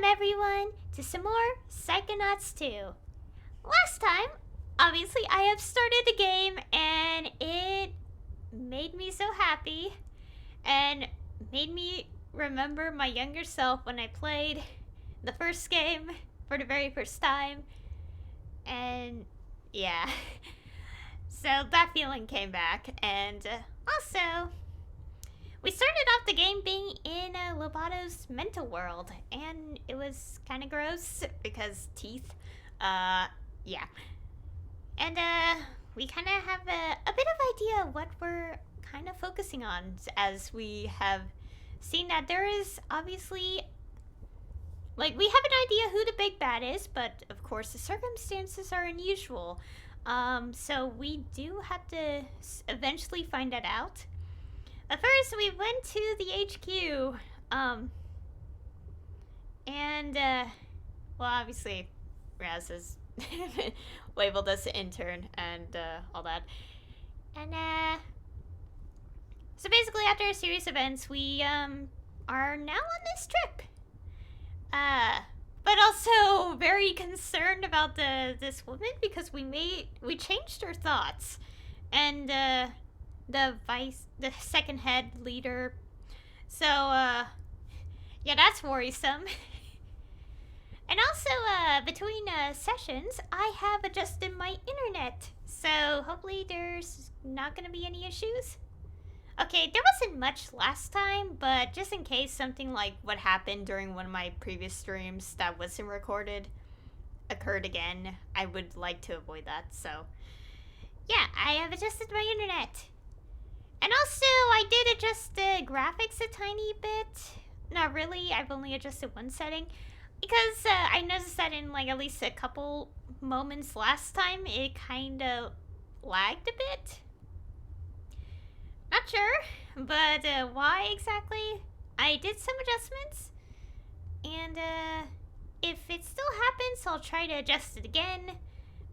Welcome everyone to some more Psychonauts 2. Last time, obviously I have started the game and it made me so happy and made me remember my younger self when I played the first game for the very first time. And yeah, so that feeling came back. And also, we started off the game being in Lobato's mental world, and it was kind of gross because teeth. Yeah. And we kind of have a bit of idea what we're kind of focusing on, as we have seen that there is obviously, like, we have an idea who the big bad is, but of course the circumstances are unusual. So we do have to eventually find that out. But first, we went to the HQ, and, well, obviously, Raz has labeled us an intern and, all that. And, so basically, after a series of events, we, are now on this trip. But also very concerned about this woman because we changed her thoughts. And, the second head leader. So, yeah, that's worrisome. And also, between sessions, I have adjusted my internet. So, hopefully there's not gonna be any issues. Okay, there wasn't much last time, but just in case something like what happened during one of my previous streams that wasn't recorded occurred again, I would like to avoid that. So, yeah, I have adjusted my internet. And also, I did adjust the graphics a tiny bit. Not really, I've only adjusted one setting. Because I noticed that in like at least a couple moments last time, it kind of lagged a bit. Not sure, but why exactly? I did some adjustments. And if it still happens, I'll try to adjust it again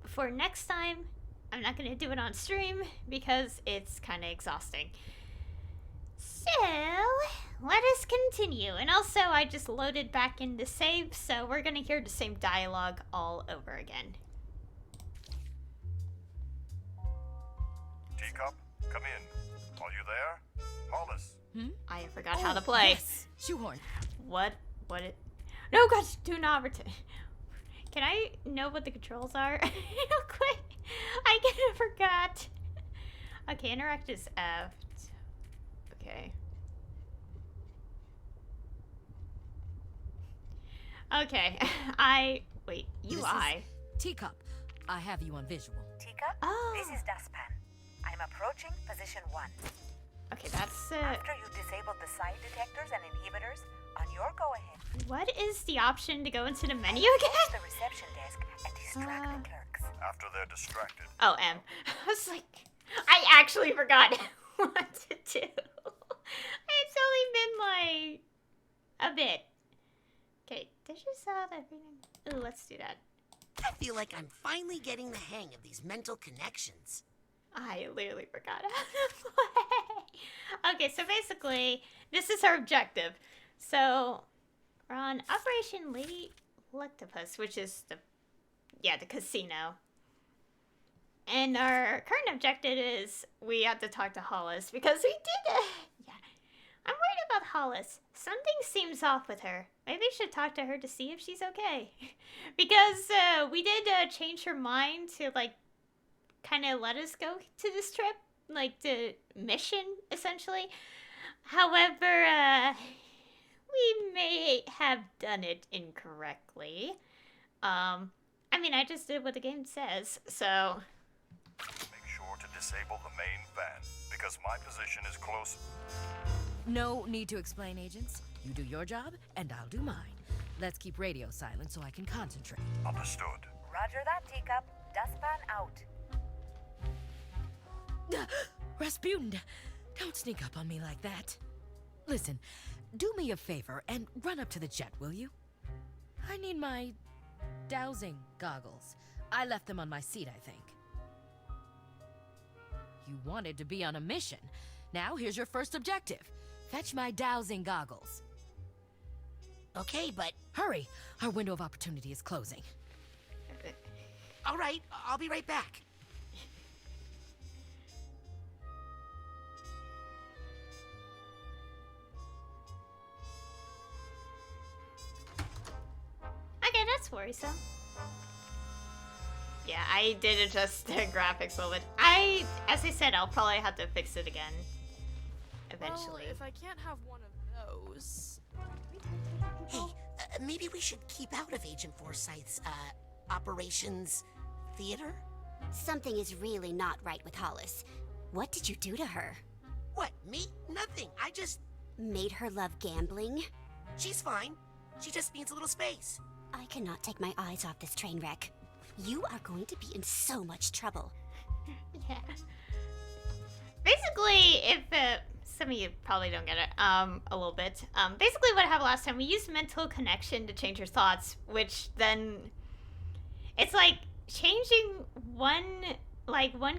before next time. I'm not going to do it on stream because it's kind of exhausting. So, let us continue. And also, I just loaded back into save, so we're going to hear the same dialogue all over again. Teacup, come in. Are you there? Hollis. I forgot how to play. Yes. Shoehorn. What it... No, gosh, do not return. Can I know what the controls are? Real quick. I kind of forgot. Okay, interact is F. Okay. Okay, wait, UI. Teacup. I have you on visual. Teacup, Oh. this is Dustpan. I'm approaching position 1. Okay, that's, After you disable the side detectors and inhibitors, on your go-ahead, what is the option to go into the menu approach again? the reception desk and distract the clerks. After they're distracted. Oh, M. I was like, I actually forgot what to do. It's only been, like, a bit. Okay, dishes out everything. Ooh, let's do that. I feel like I'm finally getting the hang of these mental connections. I literally forgot how to play. Okay, so basically, this is our objective. So, we're on Operation Lady Lectopus, which is the casino. And our current objective is we have to talk to Hollis because we did I'm worried about Hollis. Something seems off with her. Maybe we should talk to her to see if she's okay. Because we did change her mind to, like, kind of let us go to this trip. Like, the mission, essentially. However, we may have done it incorrectly. I mean, I just did what the game says, so... Make sure to disable the main fan, because my position is close. No need to explain, agents. You do your job, and I'll do mine. Let's keep radio silent so I can concentrate. Understood. Roger that, Teacup. Dustpan out. Rasputin, don't sneak up on me like that. Listen, do me a favor and run up to the jet, will you? I need my dowsing goggles. I left them on my seat, I think. You wanted to be on a mission. Now here's your first objective. Fetch my dowsing goggles. Okay, but... Hurry! Our window of opportunity is closing. All right, I'll be right back. Okay, that's worrisome. Yeah, I did adjust the graphics a little bit. As I said, I'll probably have to fix it again eventually. Well, if I can't have one of those... Hey, maybe we should keep out of Agent Forsyth's, operations theater? Something is really not right with Hollis. What did you do to her? What, me? Nothing. I just... Made her love gambling? She's fine. She just needs a little space. I cannot take my eyes off this train wreck. You are going to be in so much trouble. Yeah. Basically, if some of you probably don't get it, a little bit. Basically, what happened last time, we used mental connection to change your thoughts, which then it's like changing one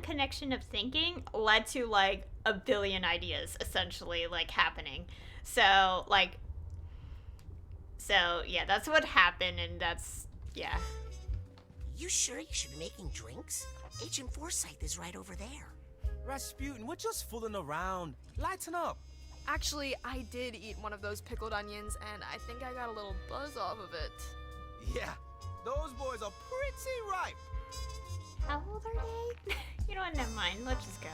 connection of thinking led to like a billion ideas essentially like happening. So yeah, that's what happened, and that's yeah. You sure you should be making drinks? Agent Forsyth is right over there. Rasputin, we're just fooling around. Lighten up. Actually, I did eat one of those pickled onions, and I think I got a little buzz off of it. Yeah, those boys are pretty ripe. How old are they? You know what? Never mind. Let's just go.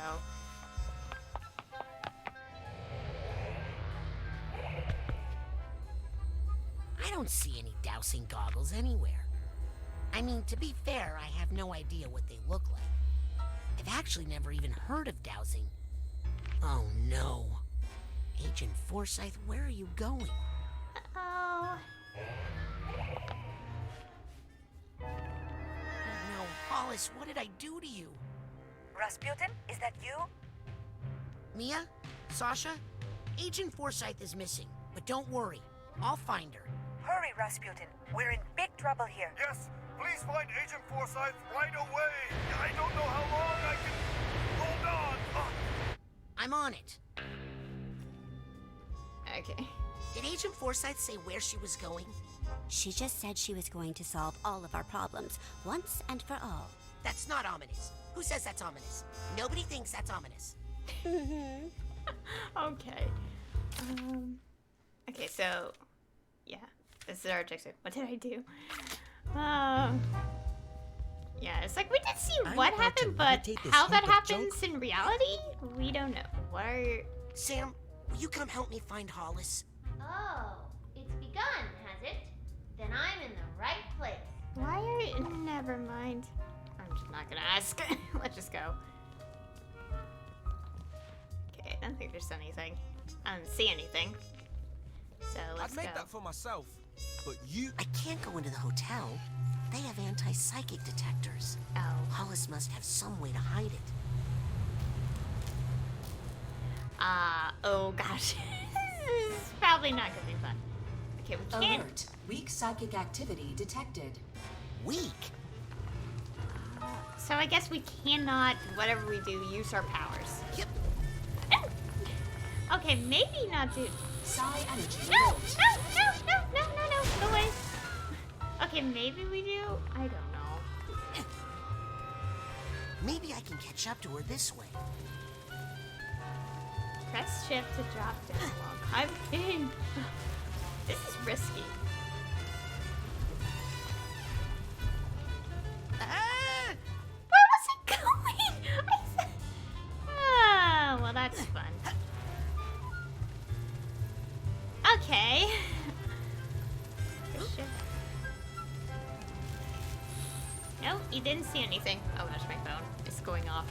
I don't see any dowsing goggles anywhere. I mean, to be fair, I have no idea what they look like. I've actually never even heard of dowsing. Oh no. Agent Forsyth, where are you going? Oh. No, Hollis, what did I do to you? Rasputin, is that you? Mia? Sasha? Agent Forsyth is missing, but don't worry. I'll find her. Hurry, Rasputin. We're in big trouble here. Yes, please find Agent Forsyth right away. I don't know how long I can hold on. I'm on it. Okay. Did Agent Forsyth say where she was going? She just said she was going to solve all of our problems, once and for all. That's not ominous. Who says that's ominous? Nobody thinks that's ominous. Okay. Okay, so yeah, this is our objective. What did I do? Yeah, it's like we did see I'm what about to happened, but levitate this how that hunk of happens in reality, we don't know. What are... Sam, will you come help me find Hollis? Oh, it's begun, has it? Then I'm in the right place. Why are you... Never mind. I'm just not gonna ask. Let's just go. Okay, I don't think there's anything. I don't see anything. So let's I'd go. make that for myself, but you... I can't go into the hotel. They have anti-psychic detectors. Oh. Hollis must have some way to hide it. Oh gosh. This is probably not gonna be fun. Okay, we can't... Alert. Weak psychic activity detected. Weak? So I guess we cannot, whatever we do, use our powers. Yep. Okay, maybe not do... Psi energy. No! revert. No! Go away. Okay, maybe we do? I don't know. Maybe I can catch up to her this way. Press shift to drop down while climbing in. This is risky. Where was it going? Oh, well that's fun. Okay. Press shift. No, you didn't see anything. Oh gosh, my phone is going off.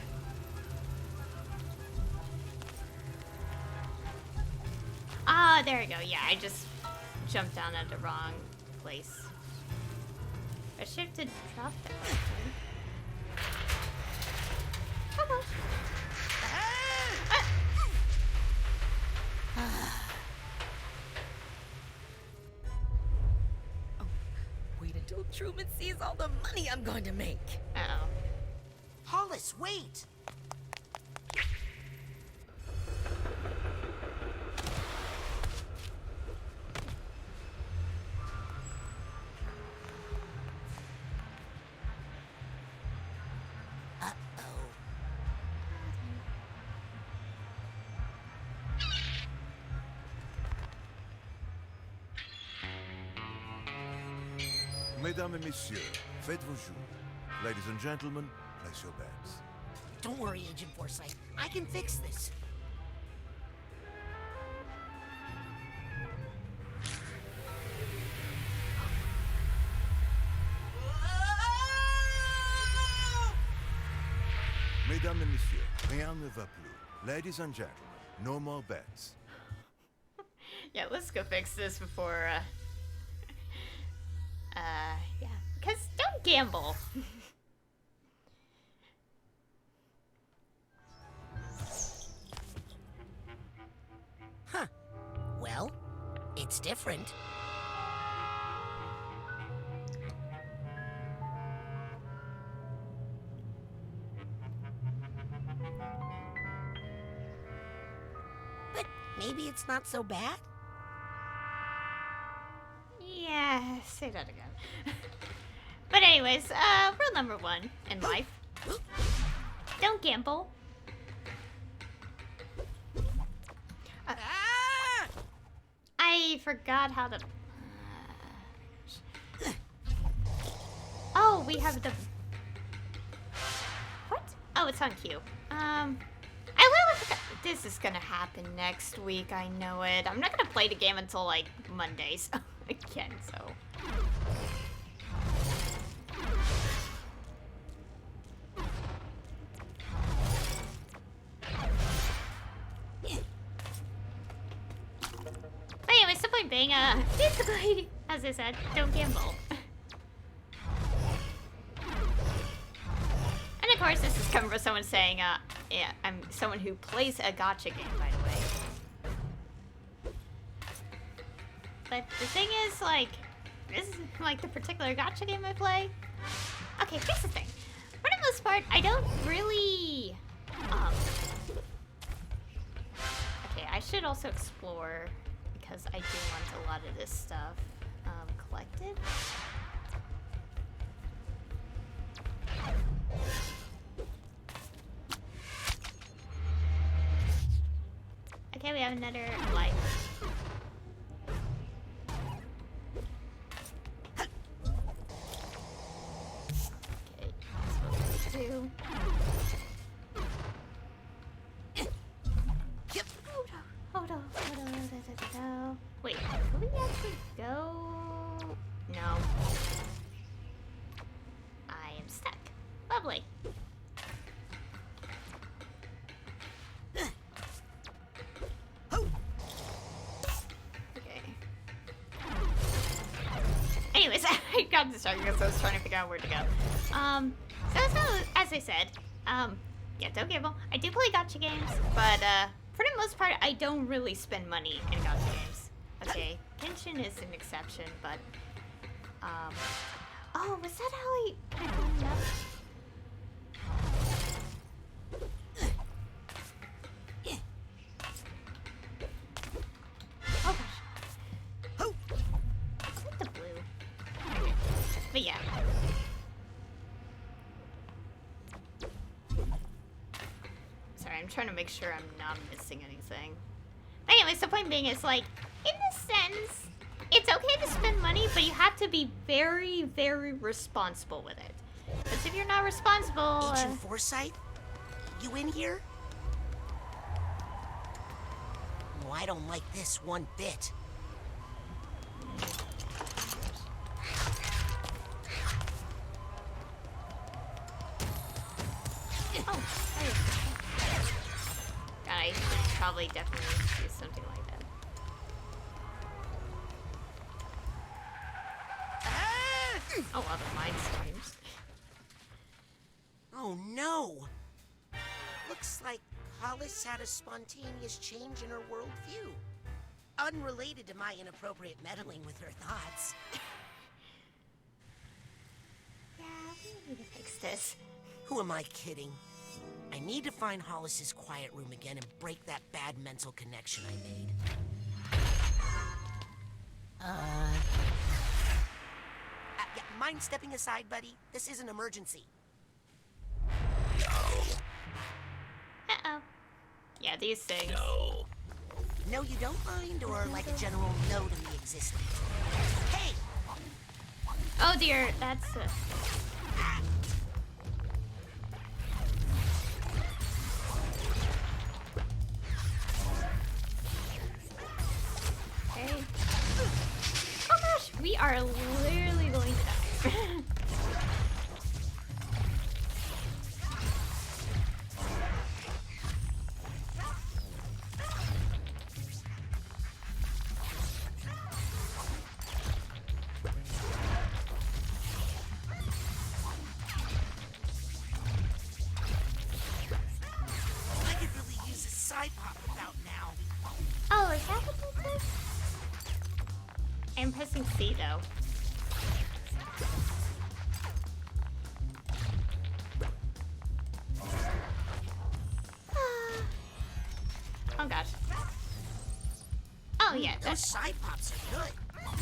Ah, there we go. Yeah, I just jumped down at the wrong place. I shift to drop down. Come on. Wait until Truman sees all the money I'm going to make. Uh-oh. Hollis, wait! Mesdames et messieurs, faites vos jeux. Ladies and gentlemen, place your bets. Don't worry, Agent Forsyth. I can fix this. Mesdames et messieurs, rien ne va plus. Ladies and gentlemen, no more bets. Yeah, let's go fix this before, yeah. Because don't gamble. Huh. Well, it's different. But maybe it's not so bad. Yeah, say that again. But anyways, rule number 1 in life. Don't gamble. I forgot how to... Oh, we have the... What? Oh, it's on cue. I literally forgot. This is gonna happen next week, I know it. I'm not gonna play the game until, like, Monday, so... Again, so... But anyways, the point being, basically, as I said, don't gamble. And of course, this is coming from someone saying, yeah, I'm someone who plays a gacha game, by the way. But the thing is, like, this is, like, the particular gacha game I play. Okay, here's the thing. For the most part, I don't really, okay, I should also explore, because I do want a lot of this stuff, collected. Okay, we have another life. Do. Hold on. Wait, can we actually go? No. I am stuck. Lovely. Okay. Anyways, I got distracted because I was trying to figure out where to go. So as I said, yeah, don't gamble. I do play gacha games, but for the most part, I don't really spend money in gacha games. Okay, Genshin is an exception, but oh, was that how I got it up? Oh gosh. Is it the blue? Okay. But yeah. Sorry, I'm trying to make sure I'm not missing anything. But anyways, the point being is, like, in a sense, it's okay to spend money, but you have to be very, very responsible with it. Because if you're not responsible... Agent Forsyth? You in here? Oh, I don't like this one bit. Oh, I should probably definitely do something like that. Oh, other mind streams. Oh no! Looks like Hollis had a spontaneous change in her worldview. Unrelated to my inappropriate meddling with her thoughts. Yeah, we need to fix this. Who am I kidding? I need to find Hollis's quiet room again and break that bad mental connection I made. Yeah, mind stepping aside, buddy? This is an emergency. Uh-oh. Yeah, these things. No, you don't mind, or like a general no to me existing? Hey! Oh Oh dear, that's. Okay. Oh gosh, we are literally going to die. I could really use a side pop about now. Oh, is that what that is? I'm pressing C though. Oh gosh. Oh yeah, Those that's. side pops are good.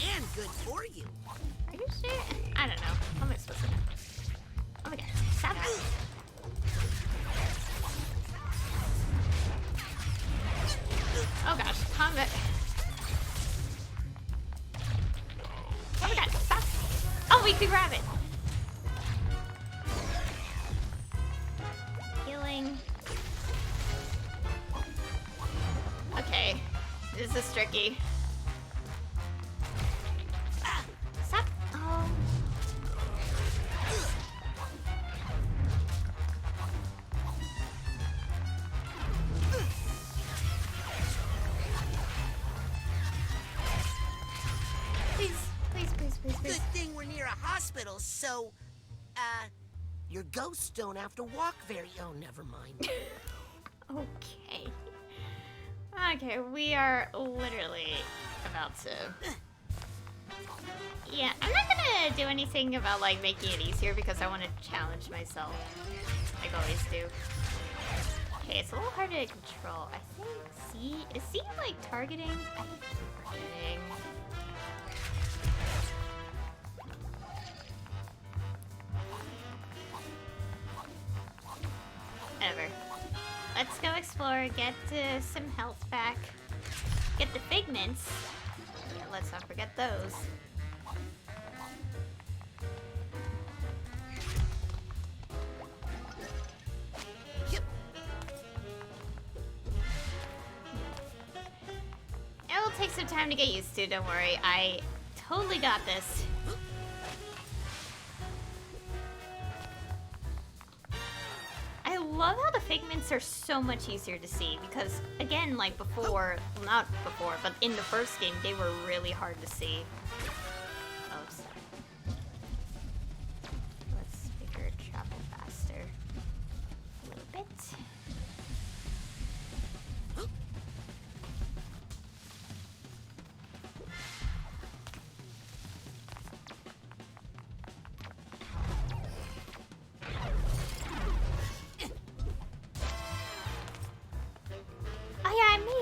And good for you. Are you sure? I don't know. How am I supposed to know? Oh my god. Stop it. Oh gosh. Combat. Oh my god. Stop. Oh, we can grab it. Healing. Okay. This is tricky. Stop. Oh. Please, please, please, please, please. Good thing we're near a hospital, so, your ghosts don't have to walk very. Oh, never mind. Okay. Okay, we are literally about to. Yeah, I'm not gonna do anything about like making it easier because I want to challenge myself. Like I always do. Okay, it's a little harder to control. I think C is C like targeting? I think it's targeting. Whatever. Let's go explore, get some health back, get the figments. Yeah, let's not forget those. Yep. It will take some time to get used to, don't worry. I totally got this. I love how the figments are so much easier to see because, again, like before, well, not before, but in the first game, they were really hard to see. Oops. Let's figure travel faster. A little bit. Oh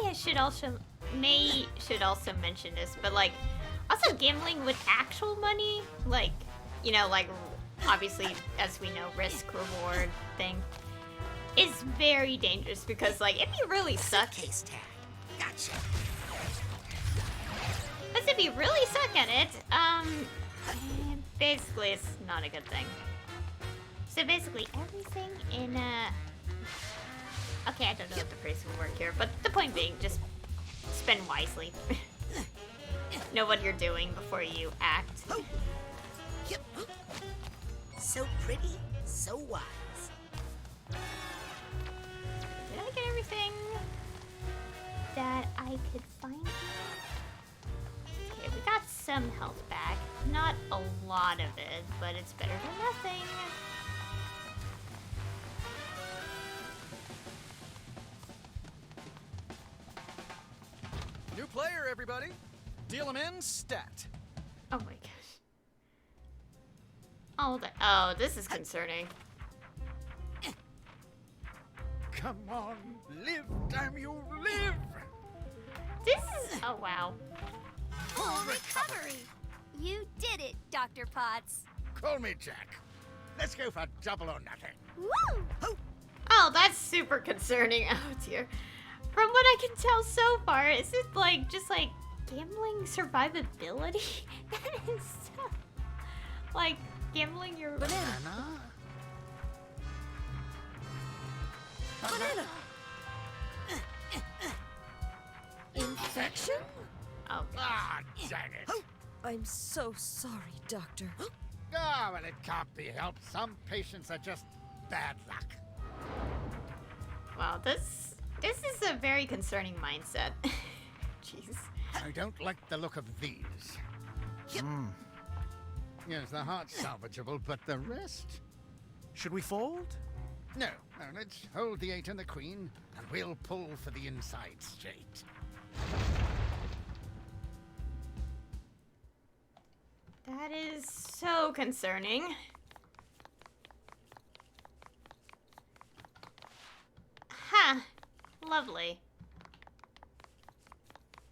yeah, should also mention this, but like, also gambling with actual money, like, you know, like, obviously, as we know, risk reward thing, is very dangerous because, like, if you really suck, Case tag. Gotcha. because if you really suck at it, basically, it's not a good thing. So basically, everything in okay, I don't know if the phrase will work here, but the point being, just spend wisely. Know what you're doing before you act. Yep. So pretty, so wise. Did I get everything that I could find here? Okay, we got some health back. Not a lot of it, but it's better than nothing. New player, everybody. Deal him in, stat. Oh my gosh. Oh, this is concerning. Come on, live, damn you, live! This is, oh wow. Full recovery! You did it, Dr. Potts. Call me Jack. Let's go for double or nothing. Woo! Oh, that's super concerning. Oh dear. From what I can tell so far, is it like just like gambling survivability? That is so... Like, gambling your... Banana. Banana. Infection? Oh, Ah, dang it. I'm so sorry, Doctor. Ah, well, it can't be helped. Some patients are just bad luck. wow, this is a very concerning mindset. Jeez. I don't like the look of these. Yes, the heart's salvageable, but the rest? Should we fold? No, let's hold the 8 and the queen, and we'll pull for the inside straight. That is so concerning. Ha! Lovely.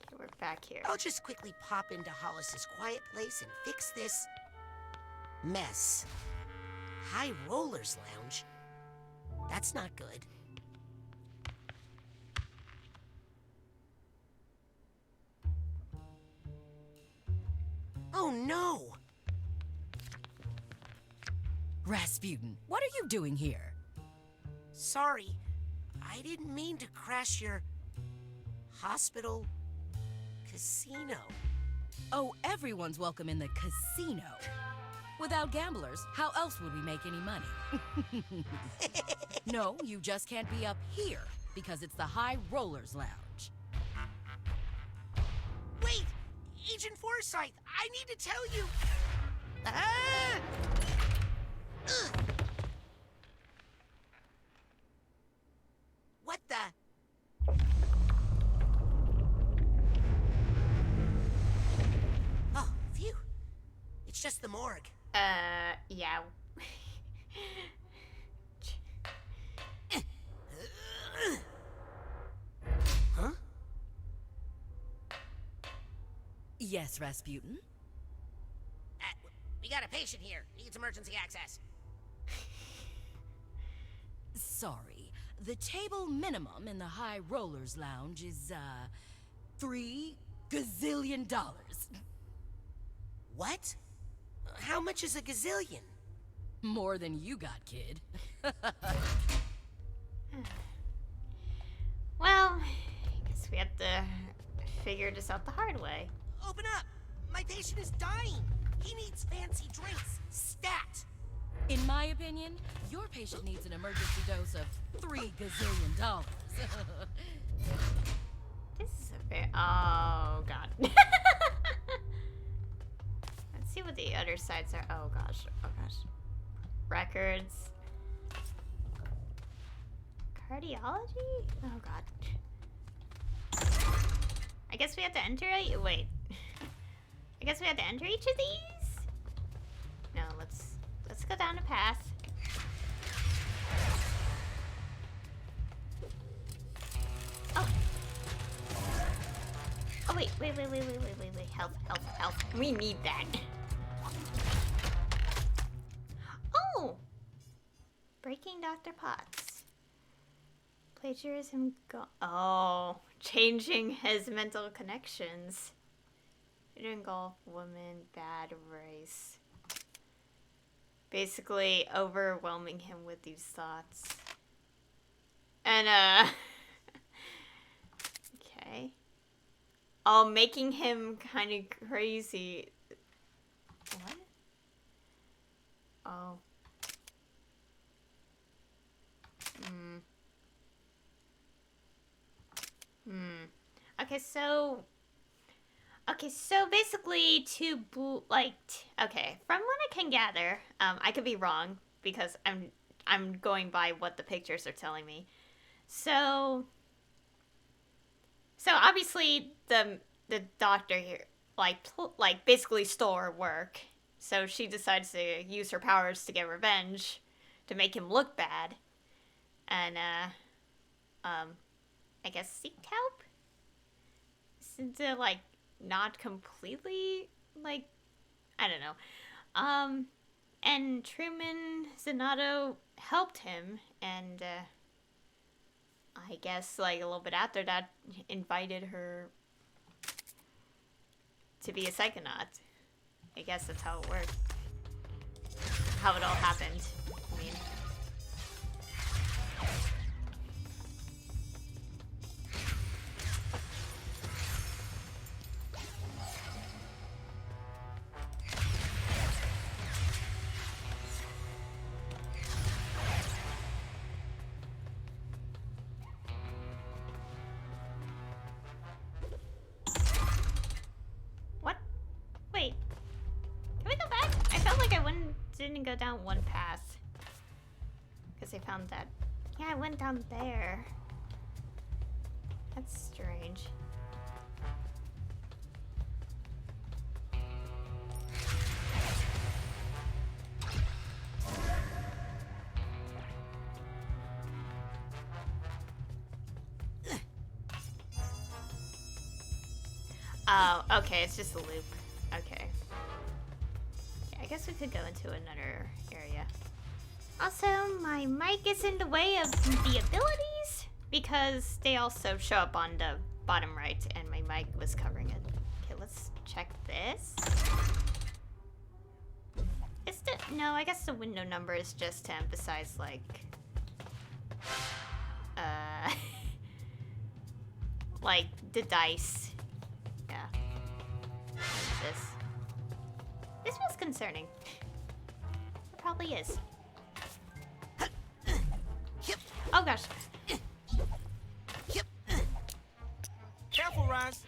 Okay, we're back here. I'll just quickly pop into Hollis's quiet place and fix this mess. High Rollers Lounge? That's not good. Oh no! Rasputin, what are you doing here? Sorry, I didn't mean to crash your hospital casino. Oh, everyone's welcome in the casino. Without gamblers, how else would we make any money? No, you just can't be up here because it's the High Rollers Lounge. Wait! Agent Forsyth, I need to tell you. Ah! Ugh. What the? Oh, phew. It's just the morgue. Yeah. Huh? Yes, Rasputin? We got a patient here. Needs emergency access. Sorry. The table minimum in the High Rollers Lounge is, $3 gazillion. What? How much is a gazillion? More than you got, kid. Well, I guess we have to figure this out the hard way. Open up! My patient is dying! He needs fancy drinks! Stat! In my opinion, your patient needs an emergency dose of $3 gazillion. This is a very... Oh, God. Let's see what the other sides are. Oh, gosh. Oh, gosh. Records. Cardiology? Oh, God. I guess we have to enter it? Wait. I guess we have to enter each of these? No, let's go down a path. Oh. Oh, wait. Health. We need that. Oh! Breaking Dr. Potts. Plagiarism oh. Changing his mental connections. Student golf, woman, bad race. Basically overwhelming him with these thoughts. And, okay. Oh, making him kind of crazy. What? Oh. Okay, so basically okay, from what I can gather, I could be wrong because I'm going by what the pictures are telling me. So obviously the doctor here like basically stole her work. So she decides to use her powers to get revenge, to make him look bad, and I guess seek help. To not completely I don't know. And Truman Zanato helped him, and I guess a little bit after that invited her to be a psychonaut. I guess that's how it worked. how it all happened. I mean, what? Wait. Can we go back? I felt like I didn't go down one path. Because I found that. Yeah, I went down there. That's strange. Oh, okay, it's just a loop. Okay. Yeah, I guess we could go into another area. Also, my mic is in the way of the abilities because they also show up on the bottom right and my mic was covering it. Okay, let's check this. No, I guess the window number is just to emphasize, like, like the dice. Yeah. What is this? This was concerning. It probably is. Oh gosh. Careful, Raz.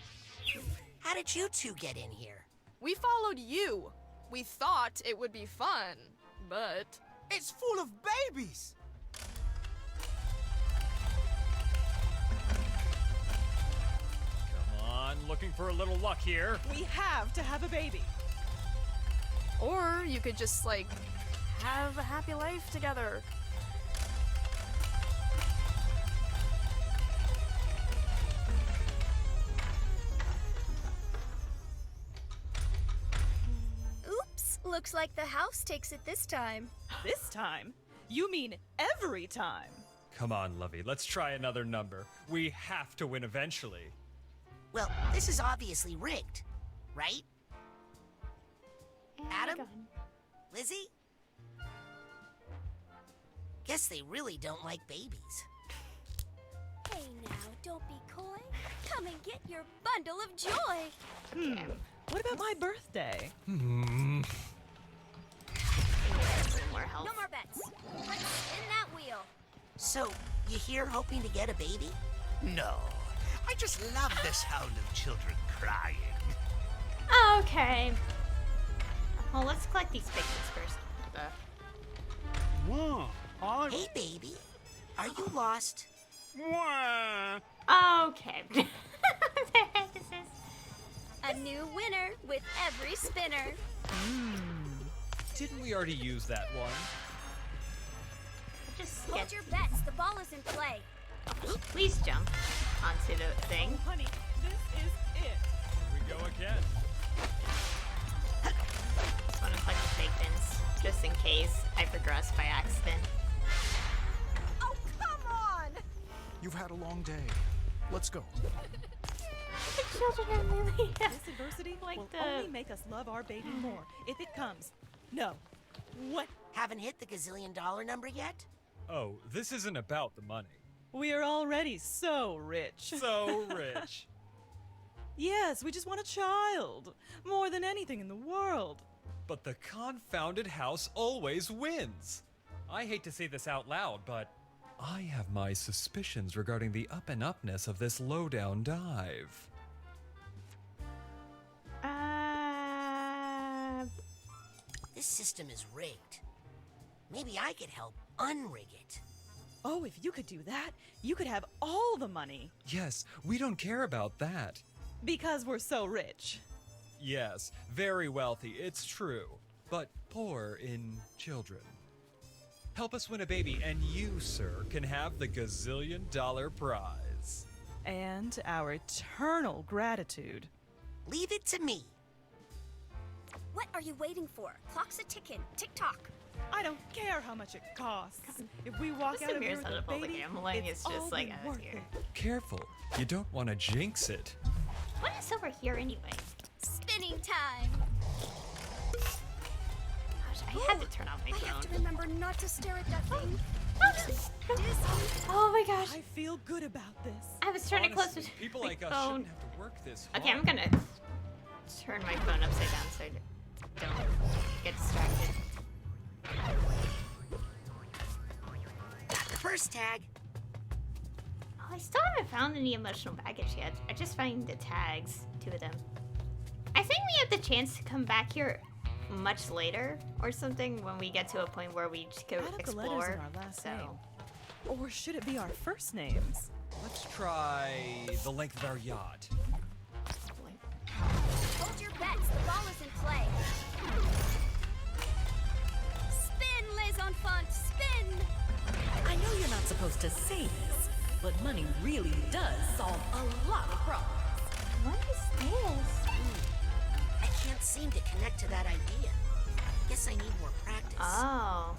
How did you two get in here? We followed you. We thought it would be fun, but... It's full of babies. Come on, looking for a little luck here. We have to have a baby. Or you could just, like, have a happy life together. Oops, looks like the house takes it this time. This time? You mean every time? Come on, Lovey, let's try another number. We have to win eventually. Well, this is obviously rigged, right? Adam? Lizzie? Guess they really don't like babies. Hey now, don't be coy. Come and get your bundle of joy. What about my birthday? More health. No more bets. Let's spin that wheel. So, you here hoping to get a baby? No. I just love the sound of children crying. Okay. Well, let's collect these pictures first. Whoa. Hey, baby. Are you lost? Okay. What the heck is this? A new winner with every spinner. Didn't we already use that one? Just Hold your bets. The ball is in play. Please jump onto the thing. Oh, honey, this is it. Here we go again. Just want to collect the fake bins, just in case I progress by accident. Oh, come on! You've had a long day. Let's go. The children are really This adversity like will the... only make us love our baby more if it comes. No. What? Haven't hit the gazillion-dollar number yet? Oh, this isn't about the money. We are already so rich. So rich. Yes, we just want a child. More than anything in the world. But the confounded house always wins. I hate to say this out loud, but I have my suspicions regarding the up-and-upness of this low-down dive. This system is rigged. Maybe I could help unrig it. Oh, if you could do that, you could have all the money. Yes, we don't care about that. Because we're so rich. Yes, very wealthy, it's true, but poor in children. Help us win a baby, and you, sir, can have the gazillion-dollar prize. And our eternal gratitude. Leave it to me. What are you waiting for? Clock's a ticking. Tick-tock. I don't care how much it costs. If we walk out of here with a baby, gambling is just all like worth here. Careful, you don't want to jinx it. What is over here anyway? Spinning time. Gosh, I had to turn off my I remember not to stare at that thing. Oh my gosh. I feel good about this. I was trying to close Honestly, people my like us phone. shouldn't have to work this Okay, I'm hard. gonna turn my phone upside down so I don't get distracted. Got the first tag. Oh, I still haven't found any emotional baggage yet. I just found the tags, 2 of them. I think we have the chance to come back here much later or something when we get to a point where we just go Add up the letters explore. in our last So name. Or should it be our first names? Let's try the length of our yacht. Hold your bets. The ball is in play. Spin, Les Enfants, spin! I know you're not supposed to say this, but money really does solve a lot of problems. What is this? I can't seem to connect to that idea. Guess I need more practice. Oh.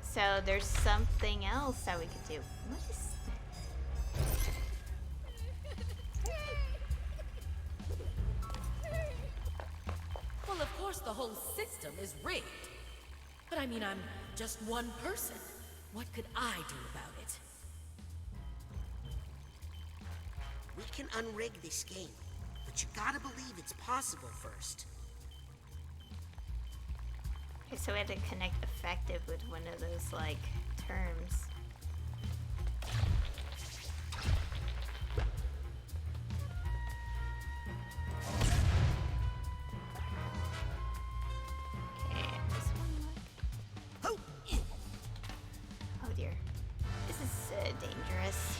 So there's something else that we could do. What is Well, of course, the whole system is rigged. But I mean, I'm just one person. What could I do about it? We can unrig this game, but you gotta believe it's possible first. Okay, so we had to connect effective with one of those, like, terms. Okay, this one, oh dear. This is dangerous.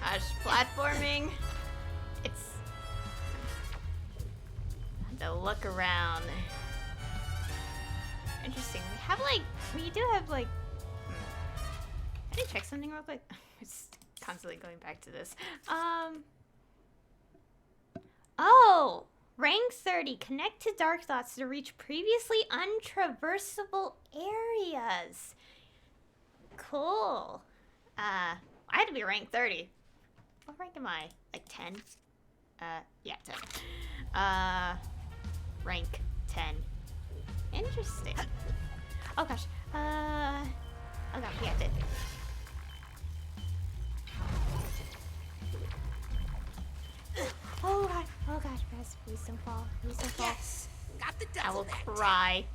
Gosh, platforming. It's to look around. Interesting. We have like, we do have like. Can I check something real quick? I'm just constantly going back to this. Oh, rank 30. Connect to dark thoughts to reach previously untraversable areas. Cool. I had to be rank 30. What rank am I? Like 10? Yeah, 10. Rank 10. Interesting. Oh gosh. Oh god, we have to. Oh gosh, guys, please don't fall. Please don't fall. Yes, got the I devil will that cry.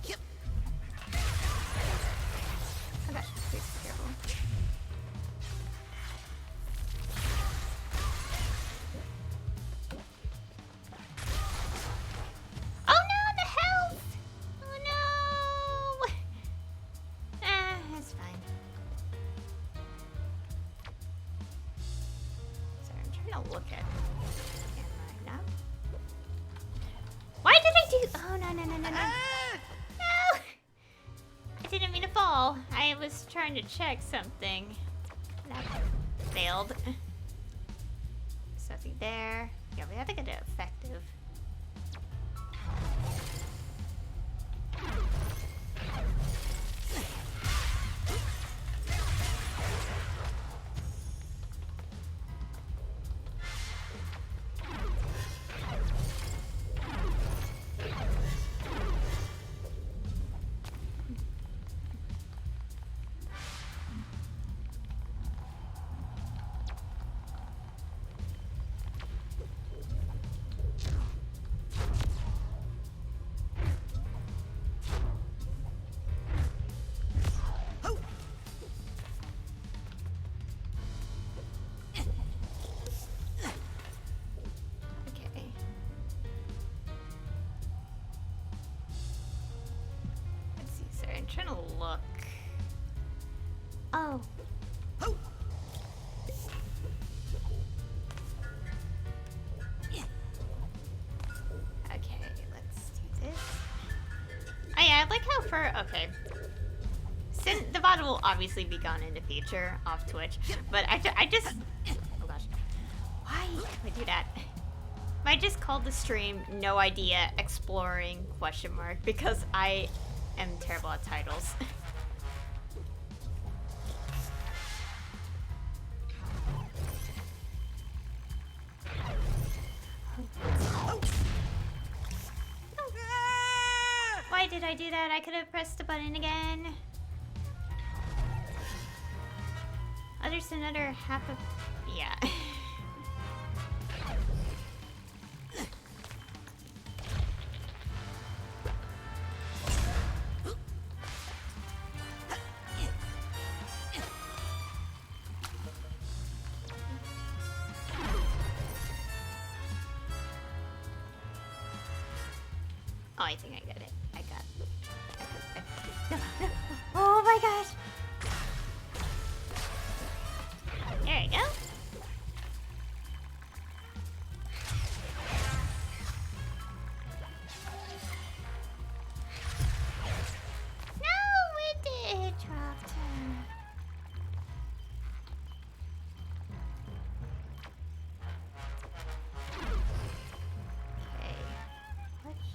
Yep. Oh gosh, please be careful. Oh no, the health! Oh no! It's fine. Sorry, I'm trying to look at. Am I not? Why did I do? Oh no! No! I didn't mean to fall. I was trying to check something. That failed. There's nothing there. Yeah, we have to get it effective. Okay. Let's see, sorry, I'm trying to look. Oh. Okay, let's do this. Oh yeah, I like how for, okay. Since the VOD will obviously be gone in the future off Twitch, but I just, oh gosh. Why do I do that? Might just call the stream "No Idea Exploring?" because I am terrible at titles. Why did I do that? I could have pressed the button again. Oh, there's another half of... Yeah. Oh, I think I got it. I got it. No, no. Oh my gosh. There we go. No, it did drop down. Okay.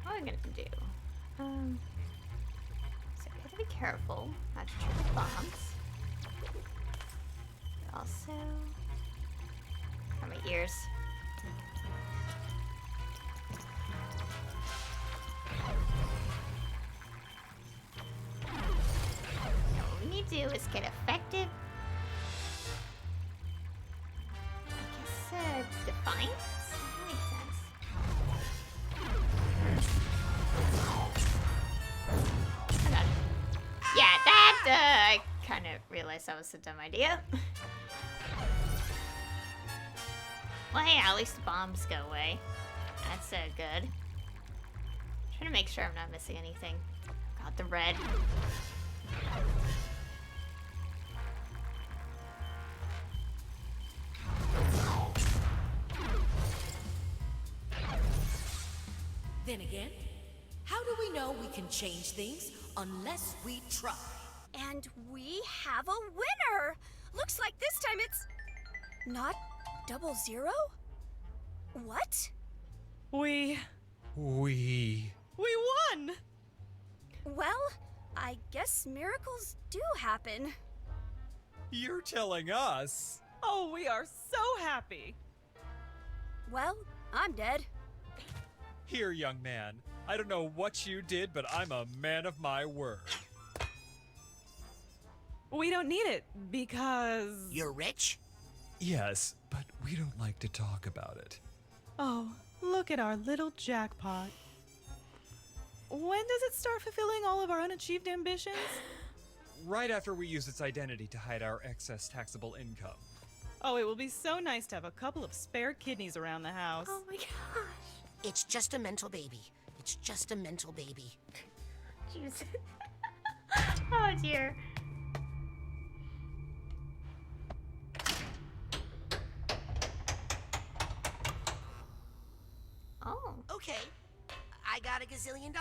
What am I gonna do? So I gotta be careful not to trip bombs. Also, on my ears. Now what we need to do is get effective. I guess defiance? That makes sense. Oh god. Yeah, that I kind of realized that was a dumb idea. Well, hey, at least the bombs go away. That's good. Trying to make sure I'm not missing anything. Got the red. Then again, how do we know we can change things unless we try? And we have a winner! Looks like this time it's not 00? What? We won! Well, I guess miracles do happen. You're telling us? Oh, we are so happy. Well, I'm dead. Here, young man. I don't know what you did, but I'm a man of my word. We don't need it, because... You're rich? Yes, but we don't like to talk about it. Oh, look at our little jackpot. When does it start fulfilling all of our unachieved ambitions? Right after we use its identity to hide our excess taxable income. Oh, it will be so nice to have a couple of spare kidneys around the house. Oh my gosh. It's just a mental baby. It's just a mental baby. Jeez. Oh dear. Oh. Okay, I got $1 gazillion.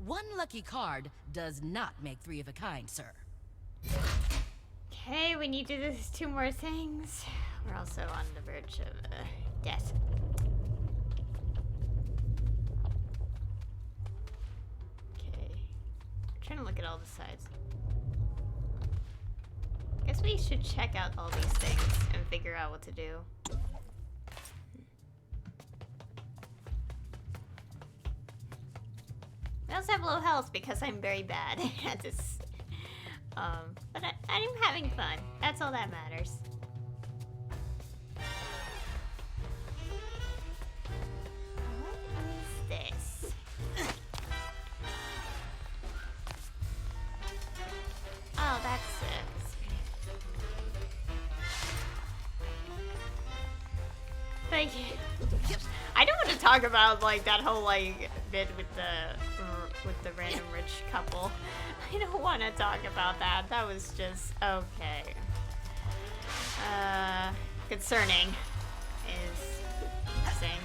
One lucky card does not make three of a kind, sir. Okay, we need to do these 2 more things. We're also on the verge of death. Okay. I'm trying to look at all the sides. Guess we should check out all these things and figure out what to do. I also have low health because I'm very bad at this. But I'm having fun. That's all that matters. What is this? Oh, that's Like, I don't want to talk about like that whole like bit with the random rich couple. I don't want to talk about that. That was just okay. Concerning is saying.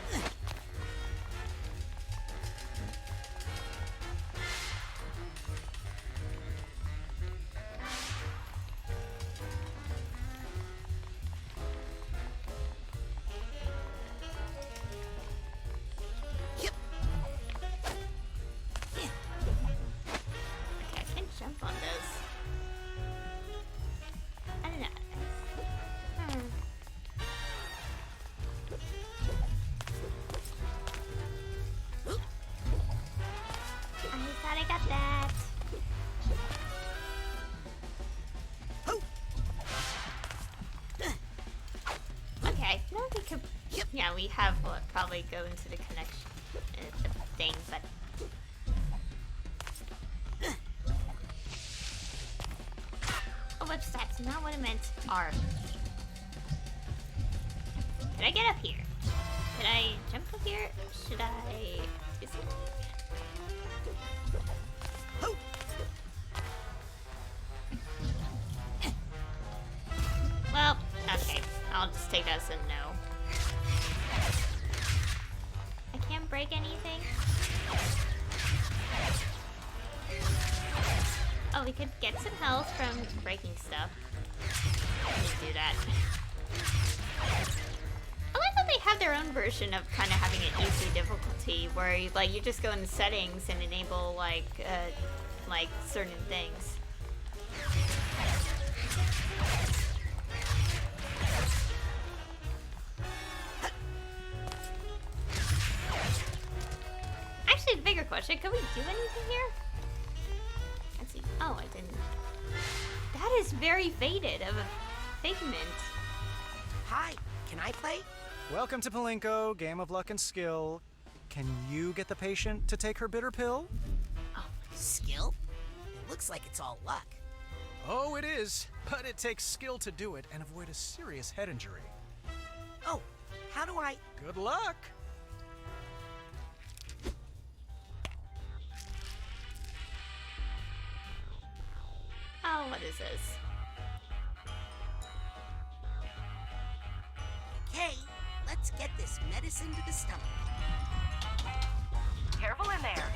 Yeah, we have what probably go into the connection thing, but. Oh, whoops, that's not what I meant. R. Can I get up here? Can I jump up here? Should I do something? Well, okay. I'll just take that as a no. I can't break anything. Oh, we could get some health from breaking stuff. Let me do that. I like that they have their own version of kind of having an easy difficulty, where you just go in the settings and enable like certain things. Actually, the bigger question: can we do anything here? Let's see. Oh, I didn't. That is very faded of a figment. Hi, can I play? Welcome to Palinko, game of luck and skill. Can you get the patient to take her bitter pill? Oh, skill? It looks like it's all luck. Oh, it is, but it takes skill to do it and avoid a serious head injury. Oh, how do I... Good luck! Oh, what is this? Okay, let's get this medicine to the stomach. Careful in there.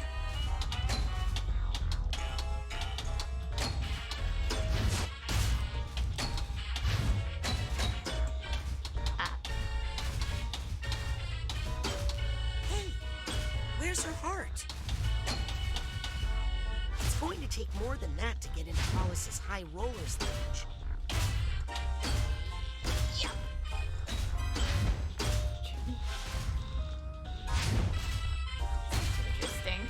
Hey, where's her heart? It's going to take more than that to get into Hollis's high rollers lounge. Yeah. Interesting.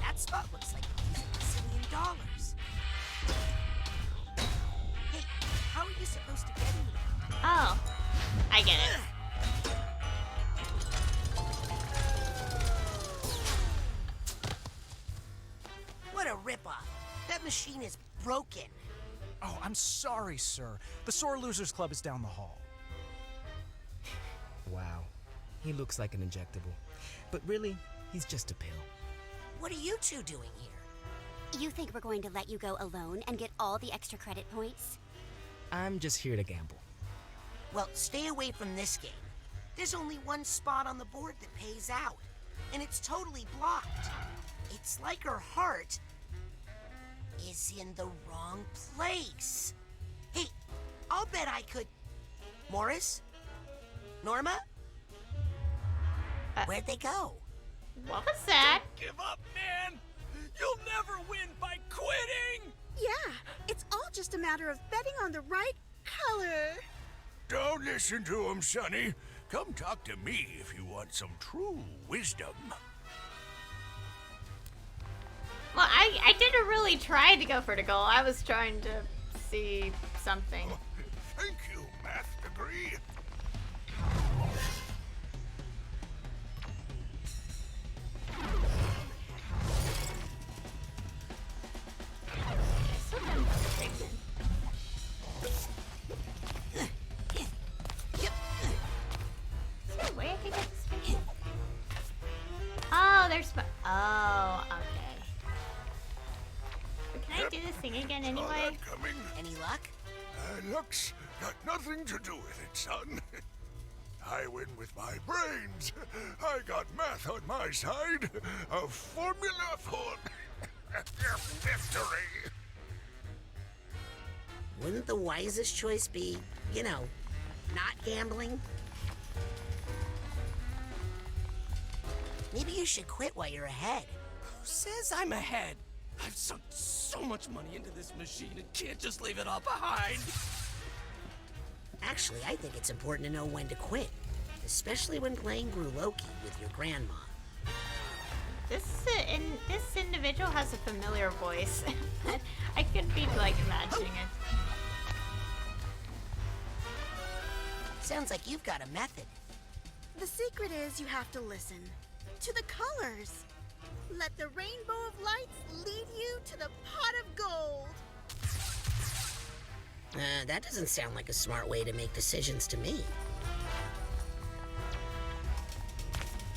That spot looks like he's $1 zillion. Hey, how are you supposed to get in there? Oh, I get it. What a ripoff. That machine is broken. Oh, I'm sorry, sir. The Sore Losers Club is down the hall. Wow. He looks like an injectable. But really, he's just a pill. What are you two doing here? You think we're going to let you go alone and get all the extra credit points? I'm just here to gamble. Well, stay away from this game. There's only one spot on the board that pays out, and it's totally blocked. It's like her heart is in the wrong place. Hey, I'll bet I could... Morris? Norma? Where'd they go? What was that? Don't give up, man! You'll never win by quitting! Yeah, it's all just a matter of betting on the right color. Don't listen to him, Sonny. Come talk to me if you want some true wisdom. Well, I didn't really try to go for the goal. I was trying to see something. Thank you, math degree. Is there a way I could get this thing? Oh, there's... Oh, okay. But can I do this thing again anyway? Any luck? Luck's got nothing to do with it, son. I win with my brains. I got math on my side. A formula for victory. Wouldn't the wisest choice be, you know, not gambling? Maybe you should quit while you're ahead. Who says I'm ahead? I've sunk so much money into this machine and can't just leave it all behind. Actually, I think it's important to know when to quit, especially when playing Gruloki with your grandma. This individual has a familiar voice. I could be like imagining it. Sounds like you've got a method. The secret is you have to listen to the colors. Let the rainbow of lights lead you to the pot of gold. That doesn't sound like a smart way to make decisions to me.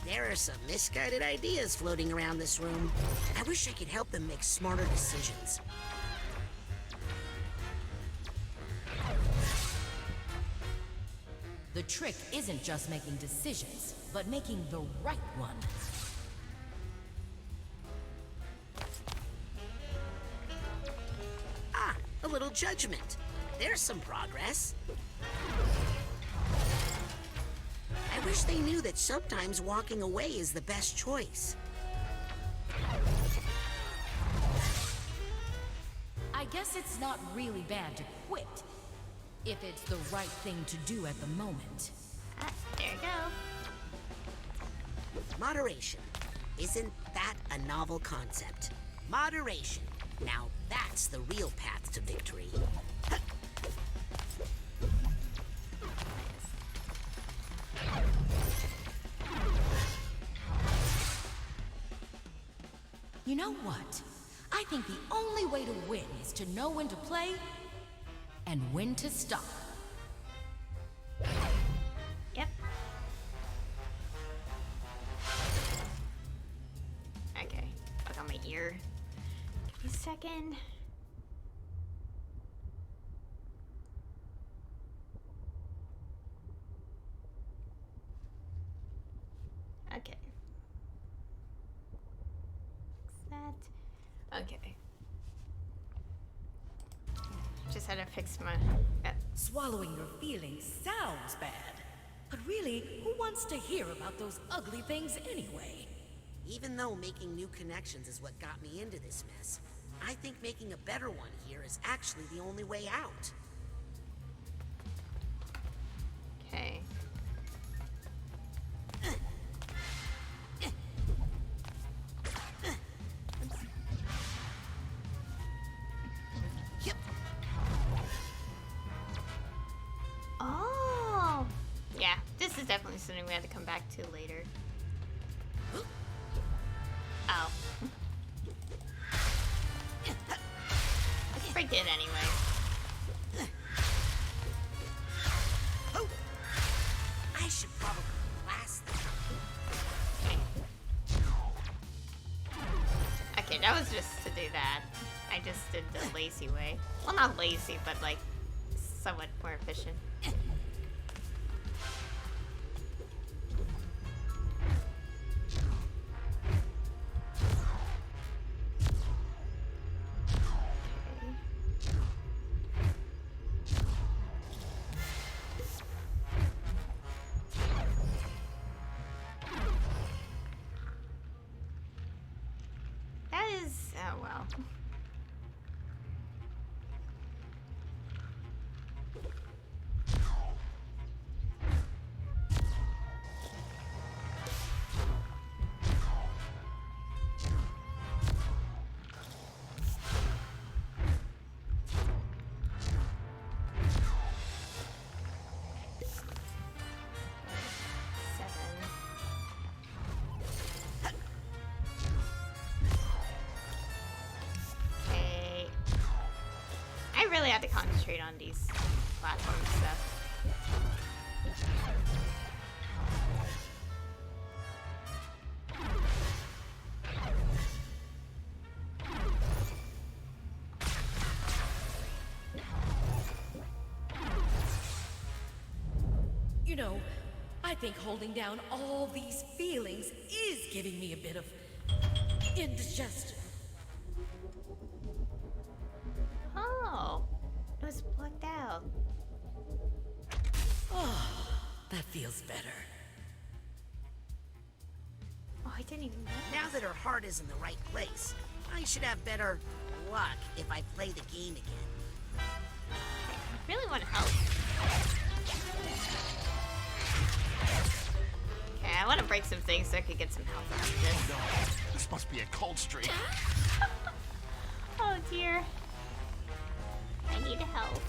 There are some misguided ideas floating around this room. I wish I could help them make smarter decisions. The trick isn't just making decisions, but making the right one. Ah, a little judgment. There's some progress. I wish they knew that sometimes walking away is the best choice. I guess it's not really bad to quit, if it's the right thing to do at the moment. There you go. Moderation. Isn't that a novel concept? Moderation. Now that's the real path to victory. You know what? I think the only way to win is to know when to play and when to stop. Yep. Okay. Fuck on my ear. Give me a second. Okay. That. Okay. Just had to fix my... Swallowing your feelings sounds bad. But really, who wants to hear about those ugly things anyway? Even though making new connections is what got me into this mess, I think making a better one here is actually the only way out. Okay. Oh! Yeah, this is definitely something we have to come back to later. Oh. Let's break it anyway. Oh! I should probably blast them. Okay, that was just to do that. I just did the lazy way. Well, not lazy, but like somewhat more efficient. That is, oh well. I really have to concentrate on these platform stuff. You know, I think holding down all these feelings is giving me a bit of indigestion. Oh, it was plugged out. Oh, that feels better. Oh, I didn't even know. Now that her heart is in the right place, I should have better luck if I play the game again. I really want to help. Okay, I want to break some things so I could get some health out of this. No, this must be a cold streak. Oh dear. I need help.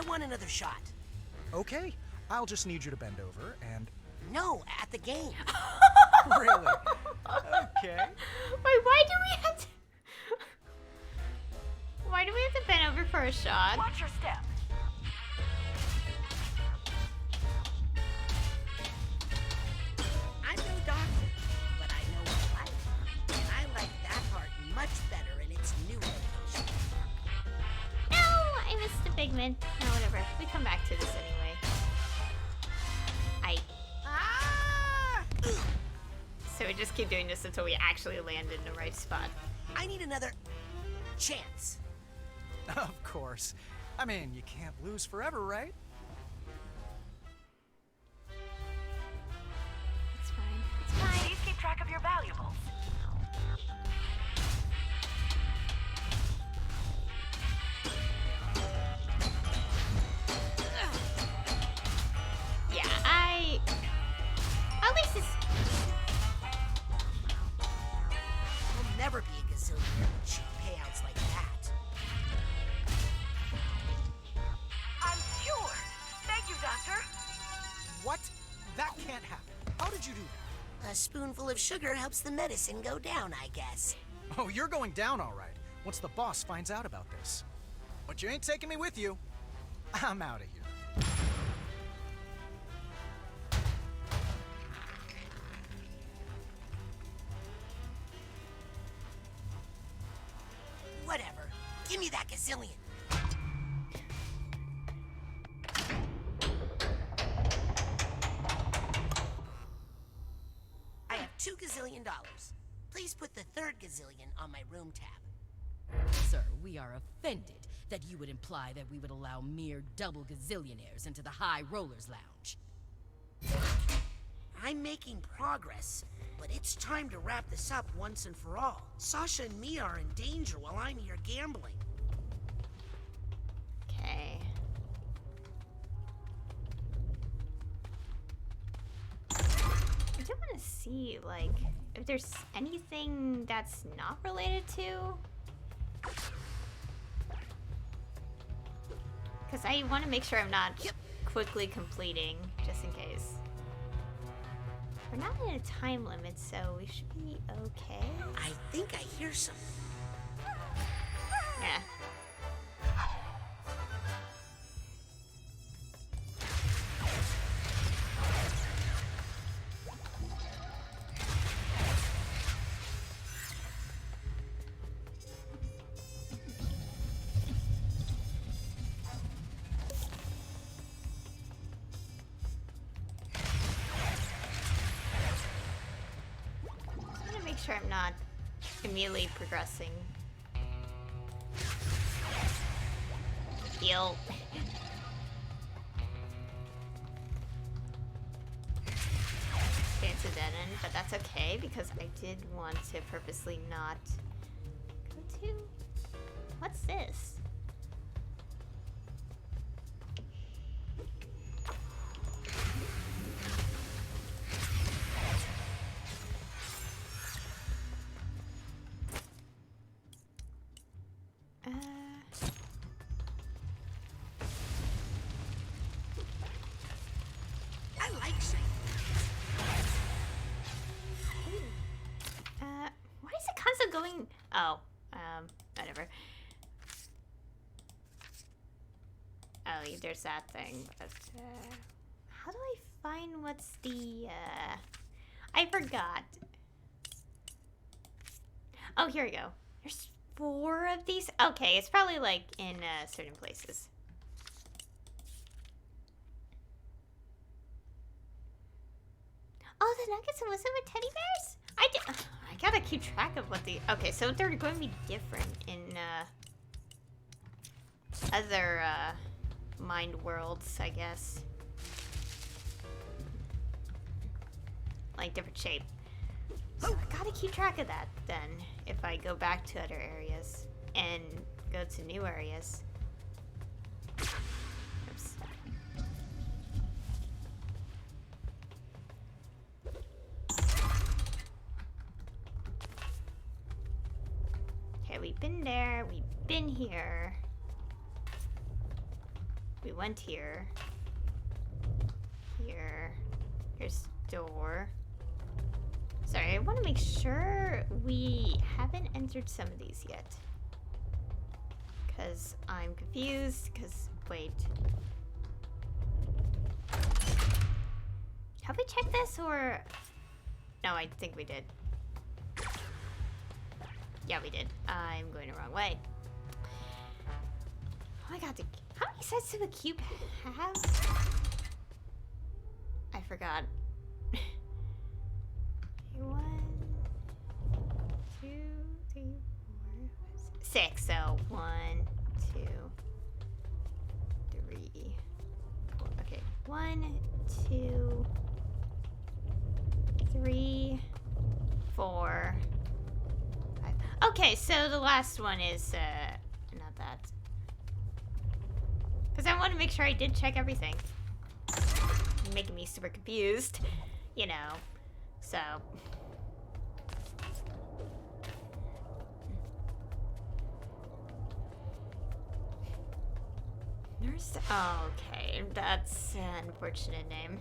want another shot. Okay, I'll just need you to bend over and... No, at the game. Really? Okay. Wait, why do we have to... Why do we have to bend over for a shot? Watch your step. I'm no doctor, but I know life. And I like that part much better in its new location. No, I missed the pigment. No, whatever. We come back to this anyway. So we just keep doing this until we actually land in the right spot. I need another chance. Of course. I mean, you can't lose forever, right? It's fine. It's fine. Please keep track of your valuables. Yeah, at least it's... We'll never be a gazillionaire with cheap payouts like that. I'm cured. Thank you, Doctor. What? That can't happen. How did you do that? A spoonful of sugar helps the medicine go down, I guess. Oh, you're going down all right, once the boss finds out about this. But you ain't taking me with you. I'm out of here. Whatever. Give me that gazillion. I have $2 gazillion. Please put the third gazillion on my room tab. Sir, we are offended that you would imply that we would allow mere double gazillionaires into the High Rollers Lounge. I'm making progress, but it's time to wrap this up once and for all. Sasha and me are in danger while I'm here gambling. Okay. I do want to see, like, if there's anything that's not related to... Because I want to make sure I'm not quickly completing, just in case. We're not in a time limit, so we should be okay. I think I hear something. Yeah. Sure I'm not immediately progressing. Heal. Okay, it's a dead end, but that's okay because I did want to purposely not go to... What's this? Going... Oh, whatever. Oh, there's that thing, but, how do I find what's the, I forgot. Oh, here we go. There's 4 of these? Okay, it's probably, like, in, certain places. Oh, the nuggets and wisdom with teddy bears? I gotta keep track of what the... Okay, so they're going to be different in, other, mind worlds, I guess. Like, different shape. So I gotta keep track of that, then, if I go back to other areas and go to new areas. Oops. Okay, we've been there, we've been here. we went here. Here. Here's door. Sorry, I want to make sure we haven't entered some of these yet. Because I'm confused. Because, wait. Have we checked this or... No, I think we did. Yeah, we did. I'm going the wrong way. Oh my god, how many sides do a cube have? I forgot. 1, 2, 3, 4, 6. So 1, 2, 3, 4. Okay, 1, 2, 3, 4, 5. Okay, so the last one is not that. Because I want to make sure I did check everything. You're making me super confused, you know. So. Nurse. Oh, okay, that's an unfortunate name.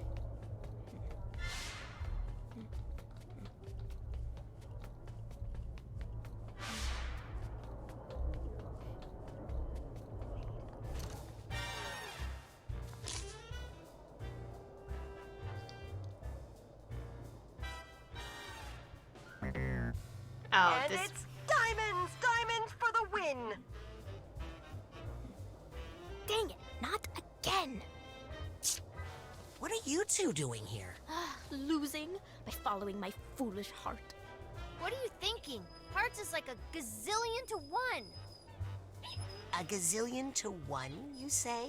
Oh, and this... it's diamonds! Diamonds for the win! Dang it, not again! What are you two doing here? Losing by following my foolish heart. What are you thinking? Hearts is like a gazillion to 1. A gazillion to 1, you say?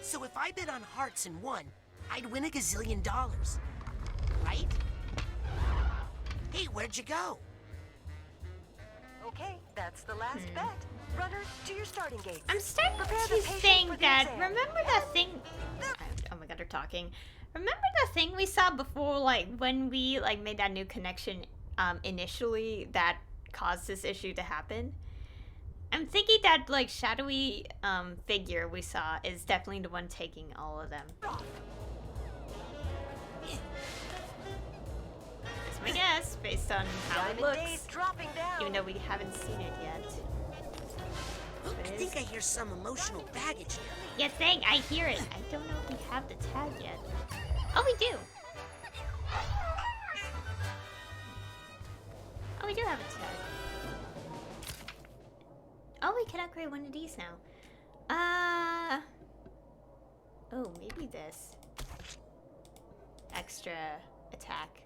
So if I bid on hearts and won, I'd win a gazillion dollars, right? Hey, where'd you go? Okay, that's the last bet. Runners, to your starting gates. I'm starting Prepare to the patient think for the that. exam. Remember that thing? Oh my god, they're talking. Remember the thing we saw before, like when we like made that new connection initially that caused this issue to happen? I'm thinking that like shadowy figure we saw is definitely the one taking all of them. That's my guess, based on how it Diamond looks. Days dropping down. Even though we haven't seen it yet. I think I hear some emotional baggage here. Yeah, I hear it. I don't know if we have the tag yet. Oh, we do. Oh, we do have a tag. Oh, we can upgrade one of these now. Oh, maybe this. Extra attack.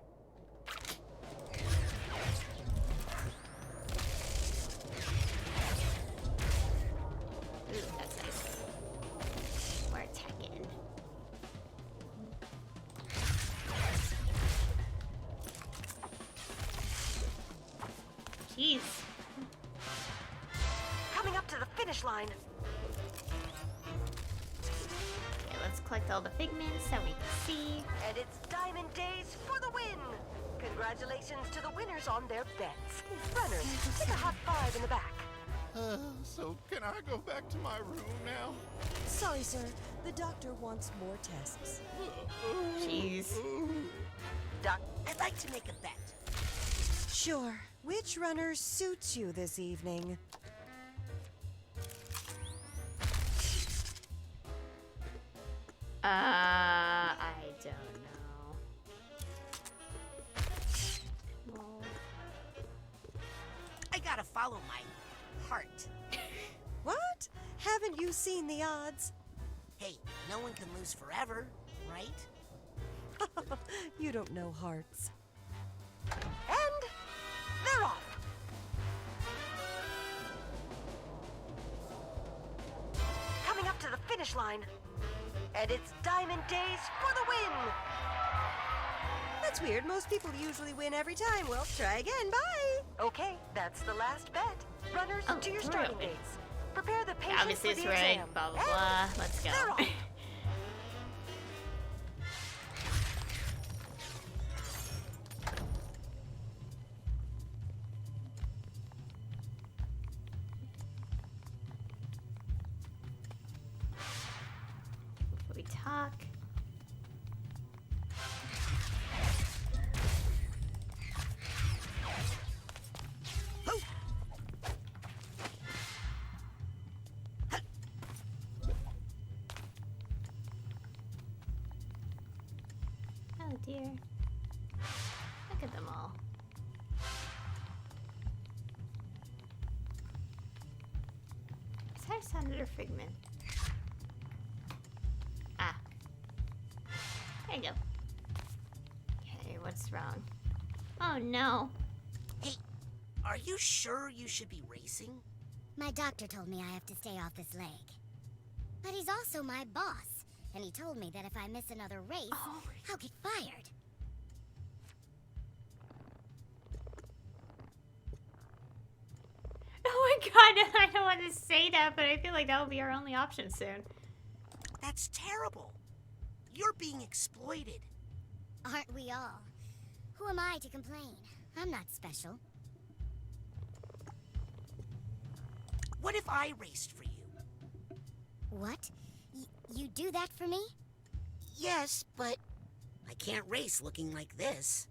Ooh, that's nice. We're attacking. Jeez. Coming up to the finish line. Okay, let's collect all the figments so we can see. And it's Diamond Days for the win! Congratulations to the winners on their bets. Runners, take a hot 5 in the back. So can I go back to my room now? Sorry, sir. The doctor wants more tests. Jeez. Doc, I'd like to make a bet. Sure. Which runner suits you this evening? I don't know. Well, I gotta follow my heart. What? Haven't you seen the odds? Hey, no one can lose forever, right? You don't know hearts. and they're off. Coming up to the finish line. And it's Diamond Days for the win! That's weird. Most people usually win every time. Well, try again. Bye! Okay, that's the last bet. Runners, to your starting really? gates. Prepare the patient obviously for it's the right. exam. Blah blah And blah. Let's go. they're off. here. Look at them all. Is that Senator Figment? Ah. There you go. Okay, what's wrong? Oh no. Hey, are you sure you should be racing? My doctor told me I have to stay off this leg. But he's also my boss, and he told me that if I miss another race, I'll get fired. Oh my god, I don't want to say that, but I feel like that will be our only option soon. That's terrible. You're being exploited. Aren't we all? Who am I to complain? I'm not special. What if I raced for you? What? You do that for me? Yes, but I can't race looking like this.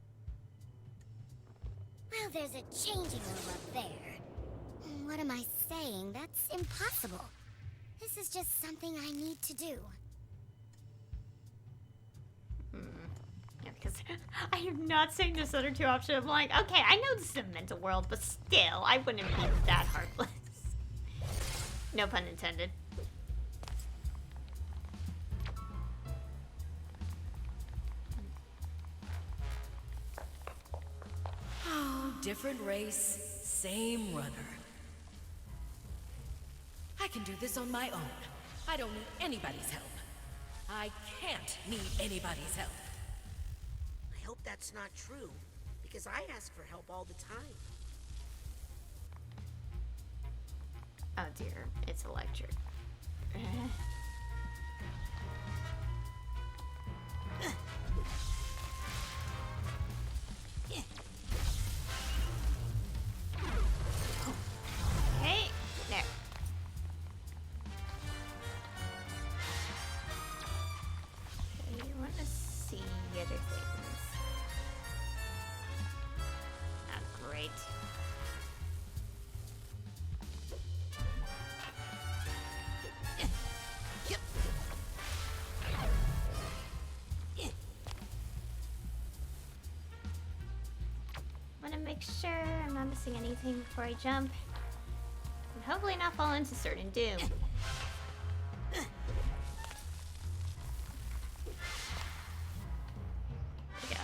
Well, there's a changing room up there. What am I saying? That's impossible. This is just something I need to do. Yeah, because I am not saying this other two option. I'm like, okay, I know this is a mental world, but still, I wouldn't be that heartless. No pun intended. Oh, different race, same runner. I can do this on my own. I don't need anybody's help. I can't need anybody's help. I hope that's not true, because I ask for help all the time. Oh dear, it's electric. Okay, there. Okay, you want to see other things. Oh, great. Make sure I'm not missing anything before I jump. And hopefully not fall into certain doom. There we go.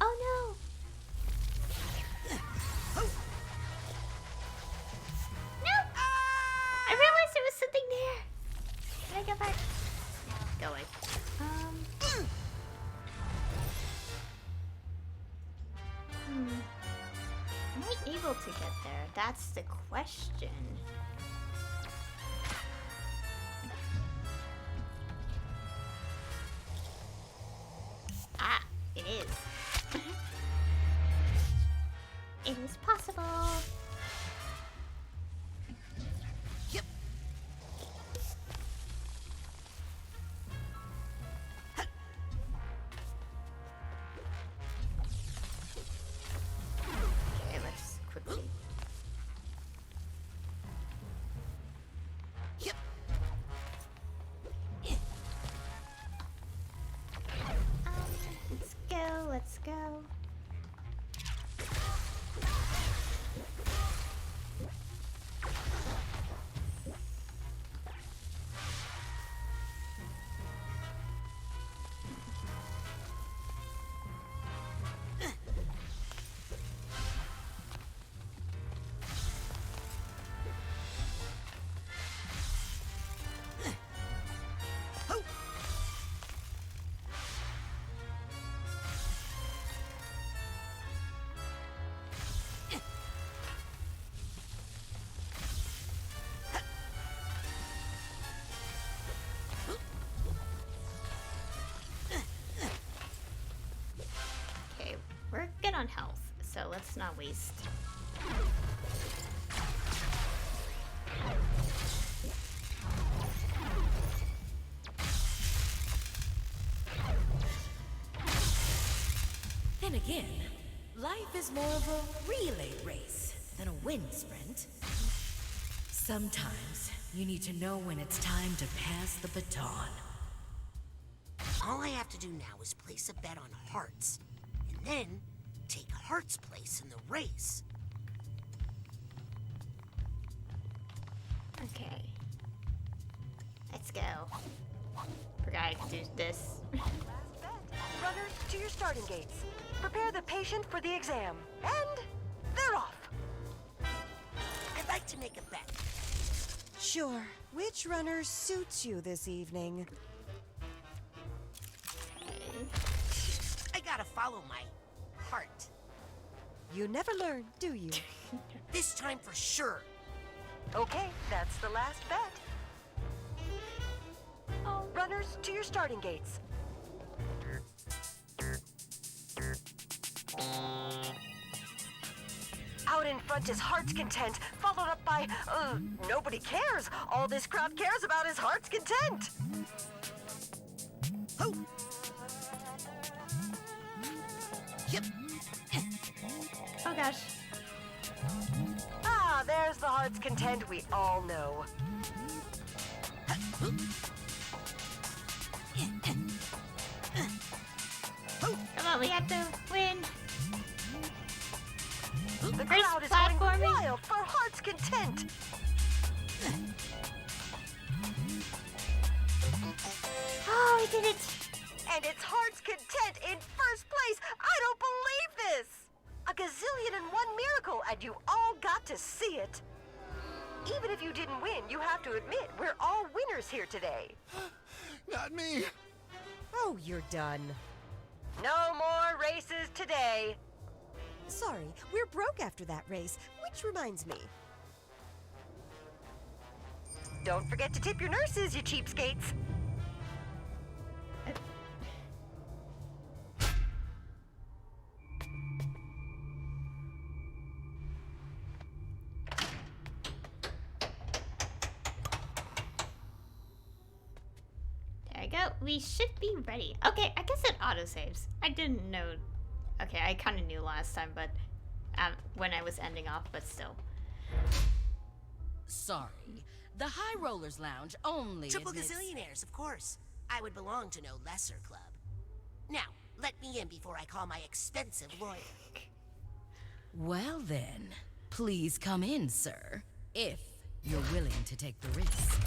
Oh no! I realized there was something there. Can I go back? Go away. Am I able to get there? That's the question. Ah, it is. It is possible. Let's go. We're good on health, so let's not waste. Then again, life is more of a relay race than a wind sprint. Sometimes you need to know when it's time to pass the baton. All I have to do now is place a bet on Hearts, and then take Hearts' place in the race. Okay. Let's go. Forgot I could do this. Runners, to your starting gates. Prepare the patient for the exam. And they're off. I'd like to make a bet. Sure. Which runner suits you this evening? I gotta follow my heart. You never learn, do you? This time for sure. Okay, that's the last bet. Runners, to your starting gates. Out in front is Heart's Content, followed up by, nobody cares. All this crowd cares about is Heart's Content. Oh. Yep. Oh gosh. Ah, there's the Heart's Content we all know. Come on, we have to win. The crowd is going wild for Heart's Content. Oh, we did it. And it's Heart's Content in first place. I don't believe this. A gazillion and one miracle, and you all got to see it. Even if you didn't win, you have to admit we're all winners here today. Not me. Oh, you're done. No more races today. Sorry, we're broke after that race, which reminds me. Don't forget to tip your nurses, you cheapskates. There we go. We should be ready. Okay, I guess it autosaves. I didn't know. Okay, I kind of knew last time, but when I was ending off, but still. Sorry. The High Rollers Lounge only Triple admits... gazillionaires, of course. I would belong to no lesser club. Now, let me in before I call my expensive lawyer. Well then, please come in, sir. If you're willing to take the risk.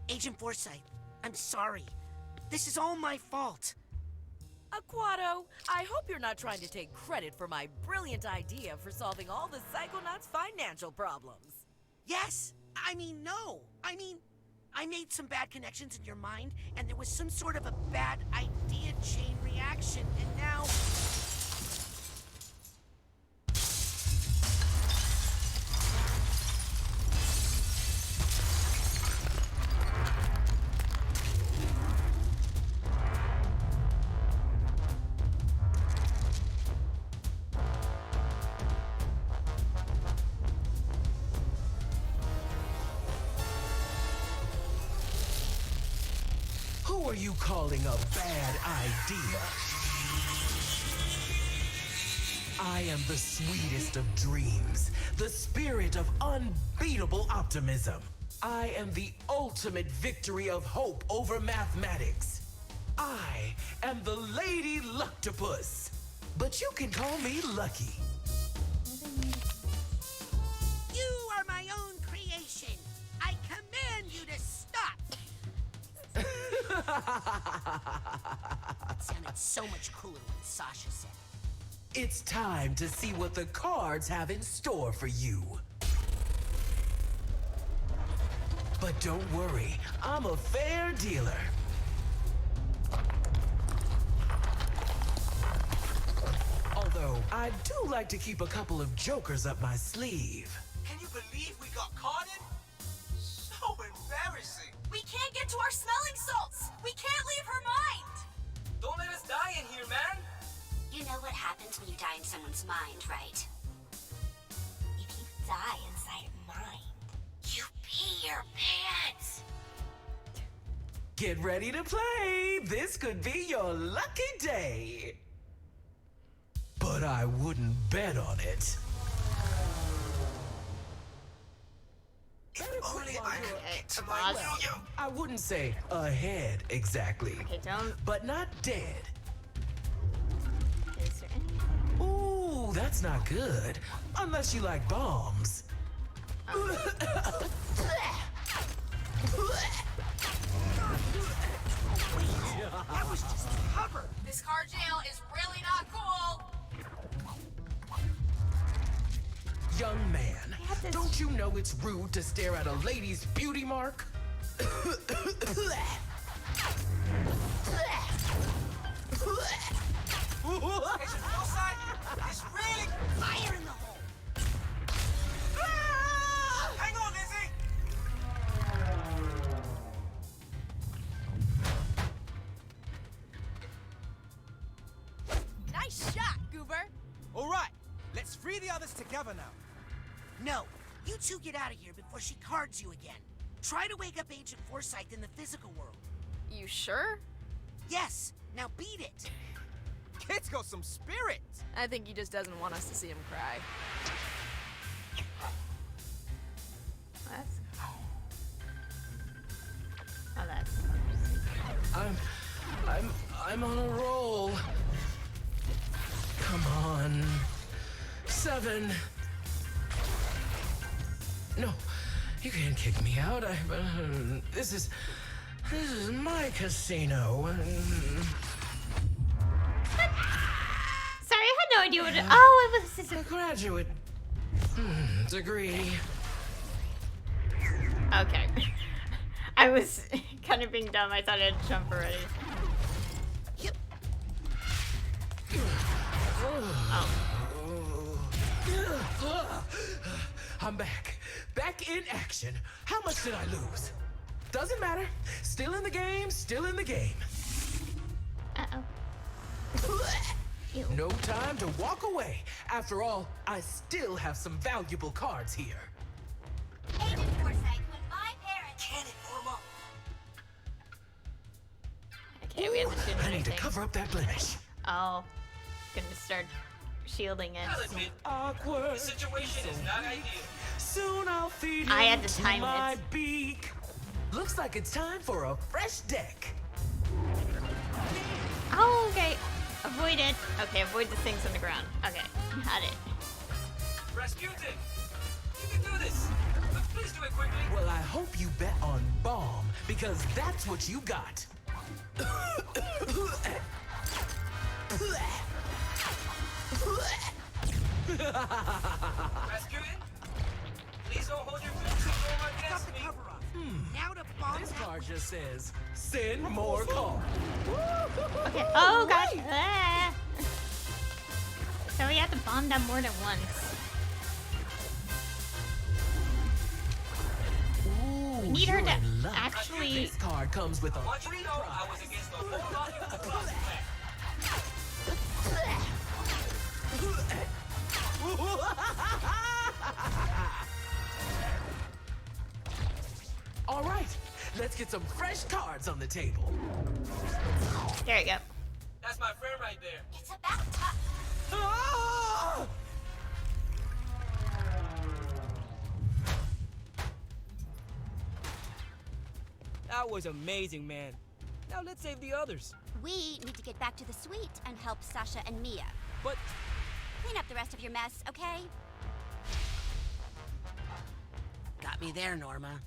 Agent Forsyth, I'm sorry. This is all my fault. Aquato, I hope you're not trying to take credit for my brilliant idea for solving all the Psychonauts' financial problems. Yes! No! I made some bad connections in your mind, and there was some sort of a bad idea chain reaction, and now... Who are you calling a bad idea? I am the sweetest of dreams, the spirit of unbeatable optimism. I am the ultimate victory of hope over mathematics. I am the Lady Luctopus, but you can call me Lucky. You are my own creation. I command you to stop. It sounded so much cooler when Sasha said it. It's time to see what the cards have in store for you. But don't worry, I'm a fair dealer. Although, I do like to keep a couple of jokers up my sleeve. Can you believe we got caught in? So embarrassing. We can't get to our smelling salts. We can't leave her mind. Don't let us die in here, man. You know what happens when you die in someone's mind, right? If you die inside mine, you pee your pants. Get ready to play. This could be your lucky day. But I wouldn't bet on it. If only I could get to my well, I wouldn't say ahead exactly. Okay, don't. But not dead. Is there any? Ooh, that's not good. Unless you like bombs. That was just cover. This car jail is really not cool. Young man, don't you know it's rude to stare at a lady's beauty mark? It's really fire in the hole. Hang on, Lizzie. Nice shot, Goober. All right, let's free the others together now. No, you two get out of here before she cards you again. Try to wake up Agent Forsyth in the physical world. You sure? Yes, now beat it. Kid's got some spirit. I think he just doesn't want us to see him cry. That's. Oh, that's. I'm on a roll. Come on. 7. No, you can't kick me out. This is my casino. Sorry, I had no idea what it. Oh, it was a graduate degree. Okay. I was kind of being dumb. I thought I'd jump already. I'm back. Back in action. How much did I lose? Doesn't matter. Still in the game, still in the game. No time to walk away. After all, I still have some valuable cards here. Agent Forsyth, when my parents... Can it, Norma? Okay, we haven't done I need anything. to cover up that blemish. Oh, gonna start shielding it. Awkward. The situation is not ideal. Soon I'll feed I had him to to time my it. beak. Looks like it's time for a fresh deck. Oh, okay. Avoid it. Okay, avoid the things on the ground. Okay, had it. Rasputin, you can do this. But please do it quickly. Well, I hope you bet on bomb, because that's what you got. Rasputin, please don't hold your boots and roll against me. Now to bomb. This card just says, send more calls. Okay. Oh gosh. Ah. So we have to bomb them more than once. Ooh, We need her you're to in luck. actually. This card comes with a I want you to know I was against the whole lot of the boss plan. All right, let's get some fresh cards on the table. There you go. That's my friend right there. It's about time. Ah! That was amazing, man. Now let's save the others. We need to get back to the suite and help Sasha and Mia. But Clean up the rest of your mess, okay? Got me there, Norma.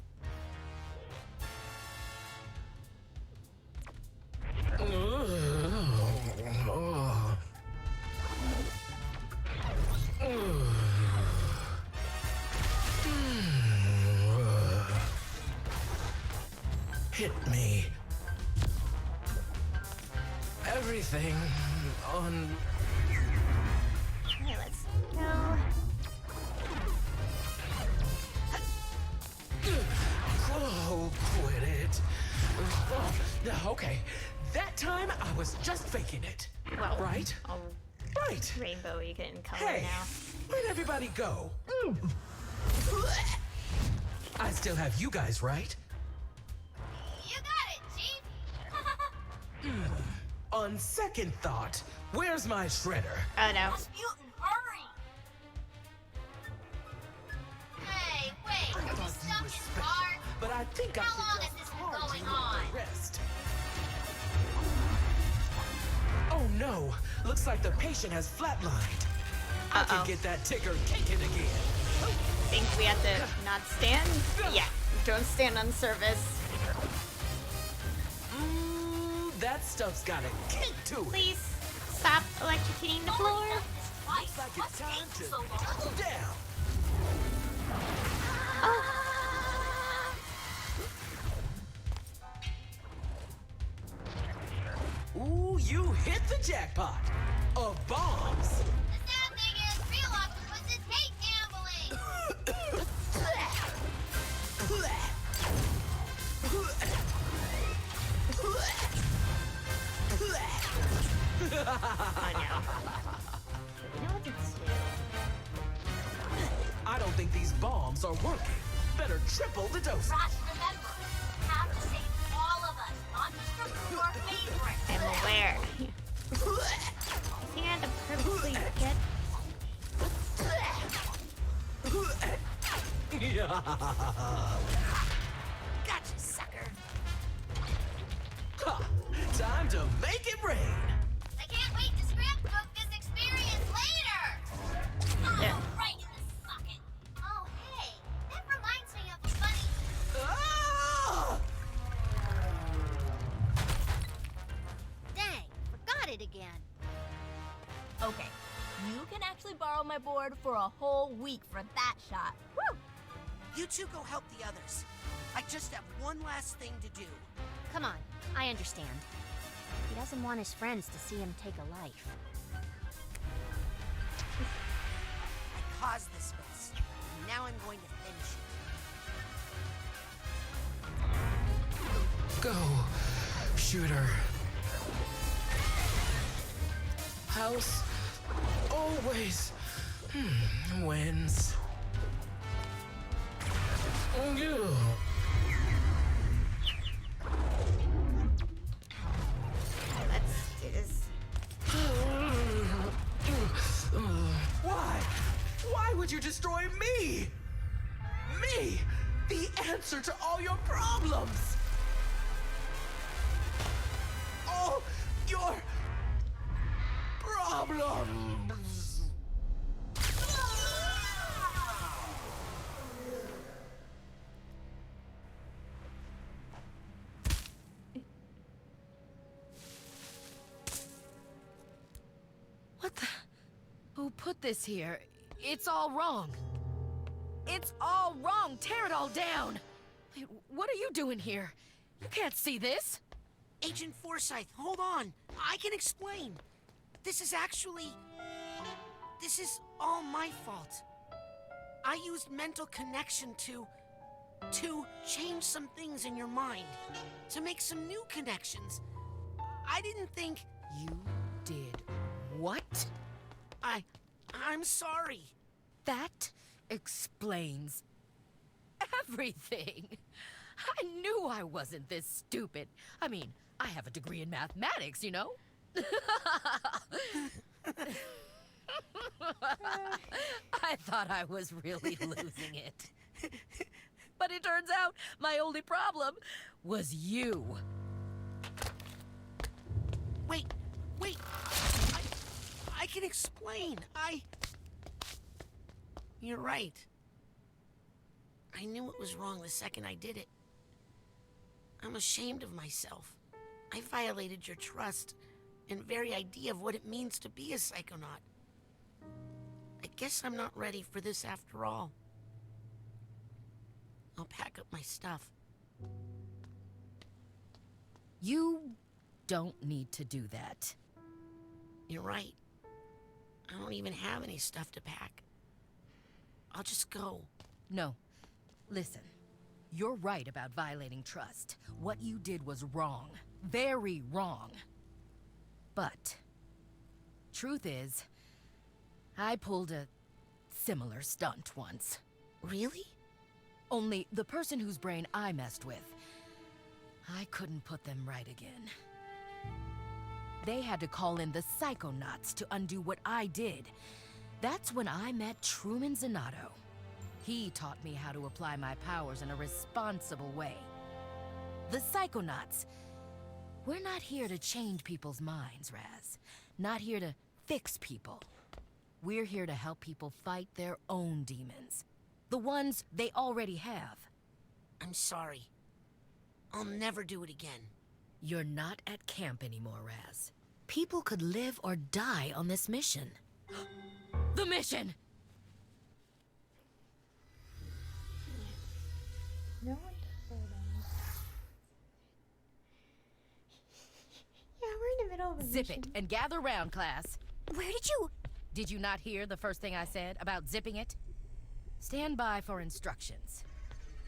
Hit me. Everything on. Okay, let's go. Oh, quit it. Okay, that time I was just faking it. Well, right? All Right. rainbowy in color Hey, now. where'd everybody go? I still have you guys, right? You got it, Chief. On second thought, where's my shredder? Oh no. Rasputin, hurry! Hey, wait, are you stuck in guard? But I think I How should long just has this been hard going to on? the rest. Oh no! Looks like the patient has flatlined. I can get that ticker kicking again. Think we have to not stand? Yeah, don't stand on service. That stuff's got a kick to it. Please stop electrocuting the floor. Looks like it's time to touch down. Ooh, you hit the jackpot of bombs. The sad thing is, real octopuses hate gambling. I don't think these bombs are working. Better triple the dose. Rosh, remember, you have to save all of us, not just your favorites. I'm aware. I think I had to purposely get. Gotcha, sucker. Ha! Time to make it rain. I can't wait to scrapbook this experience later. Oh, Yeah. right in the socket. Oh, hey, that reminds me of a funny. Ah! Dang, forgot it again. Okay, you can actually borrow my board for a whole week for that shot. Woo! You two go help the others. I just have one last thing to do. Come on, I understand. He doesn't want his friends to see him take a life. I caused this mess. And now I'm going to finish it. Go, shooter. House always wins. Let's do this. Why? Why would you destroy me? Me, the answer to all your problems. All your problems. What the? Who put this here? It's all wrong. It's all wrong. Tear it all down. Wait, what are you doing here? You can't see this. Agent Forsyth, hold on. I can explain. This is all my fault. I used mental connection to change some things in your mind. To make some new connections. I didn't think... You did what? I'm sorry. That explains everything. I knew I wasn't this stupid. I mean, I have a degree in mathematics, you know? I thought I was really losing it. But it turns out my only problem was you. Wait. I can explain. You're right. I knew it was wrong the second I did it. I'm ashamed of myself. I violated your trust and very idea of what it means to be a psychonaut. I guess I'm not ready for this after all. I'll pack up my stuff. You don't need to do that. You're right. I don't even have any stuff to pack. I'll just go. No. Listen. You're right about violating trust. What you did was wrong. Very wrong. But, truth is, I pulled a similar stunt once. Really? Only the person whose brain I messed with, I couldn't put them right again. They had to call in the Psychonauts to undo what I did. That's when I met Truman Zanotto. He taught me how to apply my powers in a responsible way. The Psychonauts, we're not here to change people's minds, Raz. Not here to fix people. We're here to help people fight their own demons. The ones they already have. I'm sorry. I'll never do it again. You're not at camp anymore, Raz. People could live or die on this mission. The mission! No one told them. Yeah, we're in the middle of a Zip mission. it and gather round, class. Where did you... Did you not hear the first thing I said about zipping it? Stand by for instructions.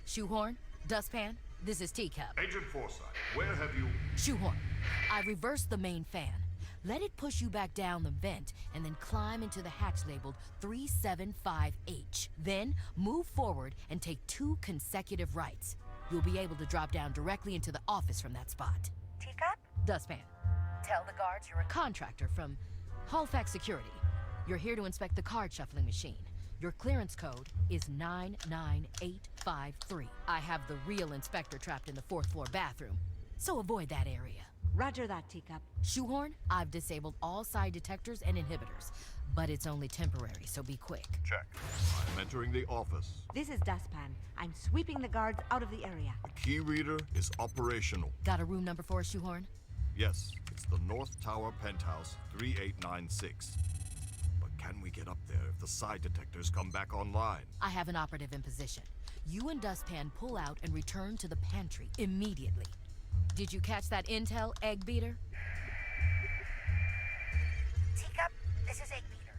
Shoehorn, Dustpan, this is Teacup. Agent Forsyth, where have you... Shoehorn, I reversed the main fan. Let it push you back down the vent and then climb into the hatch labeled 375H. Then move forward and take 2 consecutive rights. You'll be able to drop down directly into the office from that spot. Teacup? Dustpan, tell the guards you're a contractor from Halifax Security. You're here to inspect the card shuffling machine. Your clearance code is 99853. I have the real inspector trapped in the 4th floor bathroom, so avoid that area. Roger that, Teacup. Shoehorn, I've disabled all side detectors and inhibitors, but it's only temporary, so be quick. Check. I'm entering the office. This is Dustpan. I'm sweeping the guards out of the area. The key reader is operational. Got a room number for us, Shoehorn? Yes, it's the North Tower Penthouse, 3896. But can we get up there if the side detectors come back online? I have an operative in position. You and Dustpan pull out and return to the pantry immediately. Did you catch that intel, Egg Beater? Teacup, this is Egg Beater.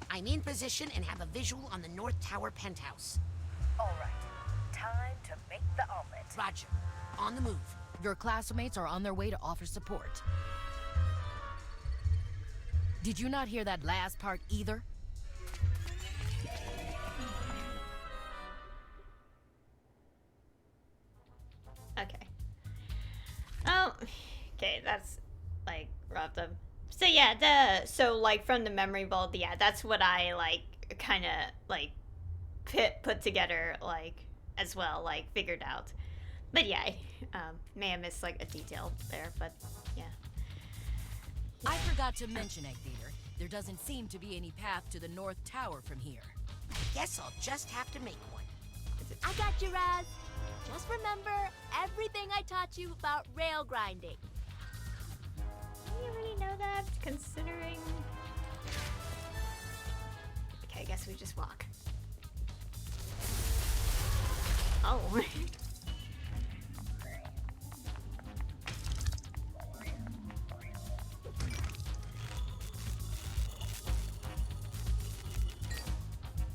I'm in position and have a visual on the North Tower penthouse. All right. Time to make the omelet. Roger. On the move. Your classmates are on their way to offer support. Did you not hear that last part either? Okay. Oh, okay, that's like wrapped up. So yeah, so like from the memory vault, yeah, that's what I like kind of like put together like as well, like figured out. But yeah, may have missed like a detail there, but yeah. I forgot to mention, Egg Beater, there doesn't seem to be any path to the North Tower from here. I guess I'll just have to make one. I got you, Raz. Just remember everything I taught you about rail grinding. You already know that, considering... Okay, I guess we just walk. Oh.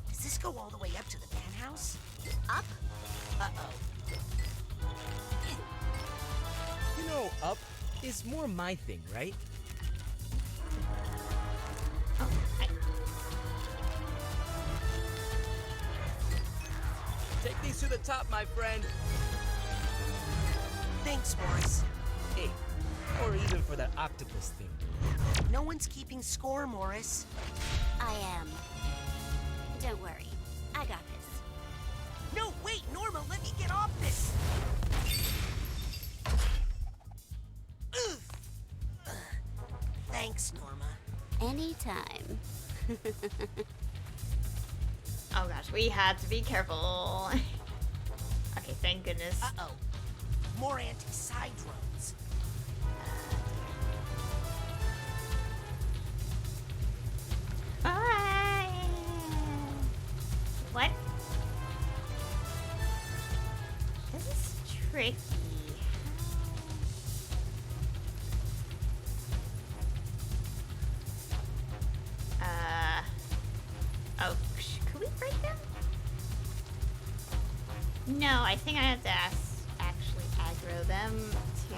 Does this go all the way up to the penthouse? Up? Uh-oh. You know, up is more my thing, right? Take these to the top, my friend. Thanks, Morris. Hey, or even for that octopus thing. No one's keeping score, Morris. I am. Don't worry. I got this. No, wait, Norma, let me get off this. Thanks, Norma. Anytime. Oh gosh, we had to be careful. Okay, thank goodness. Uh-oh. More anti-side drones. Bye. What? This is tricky. Oh, could we break them? No, I think I have to actually aggro them to,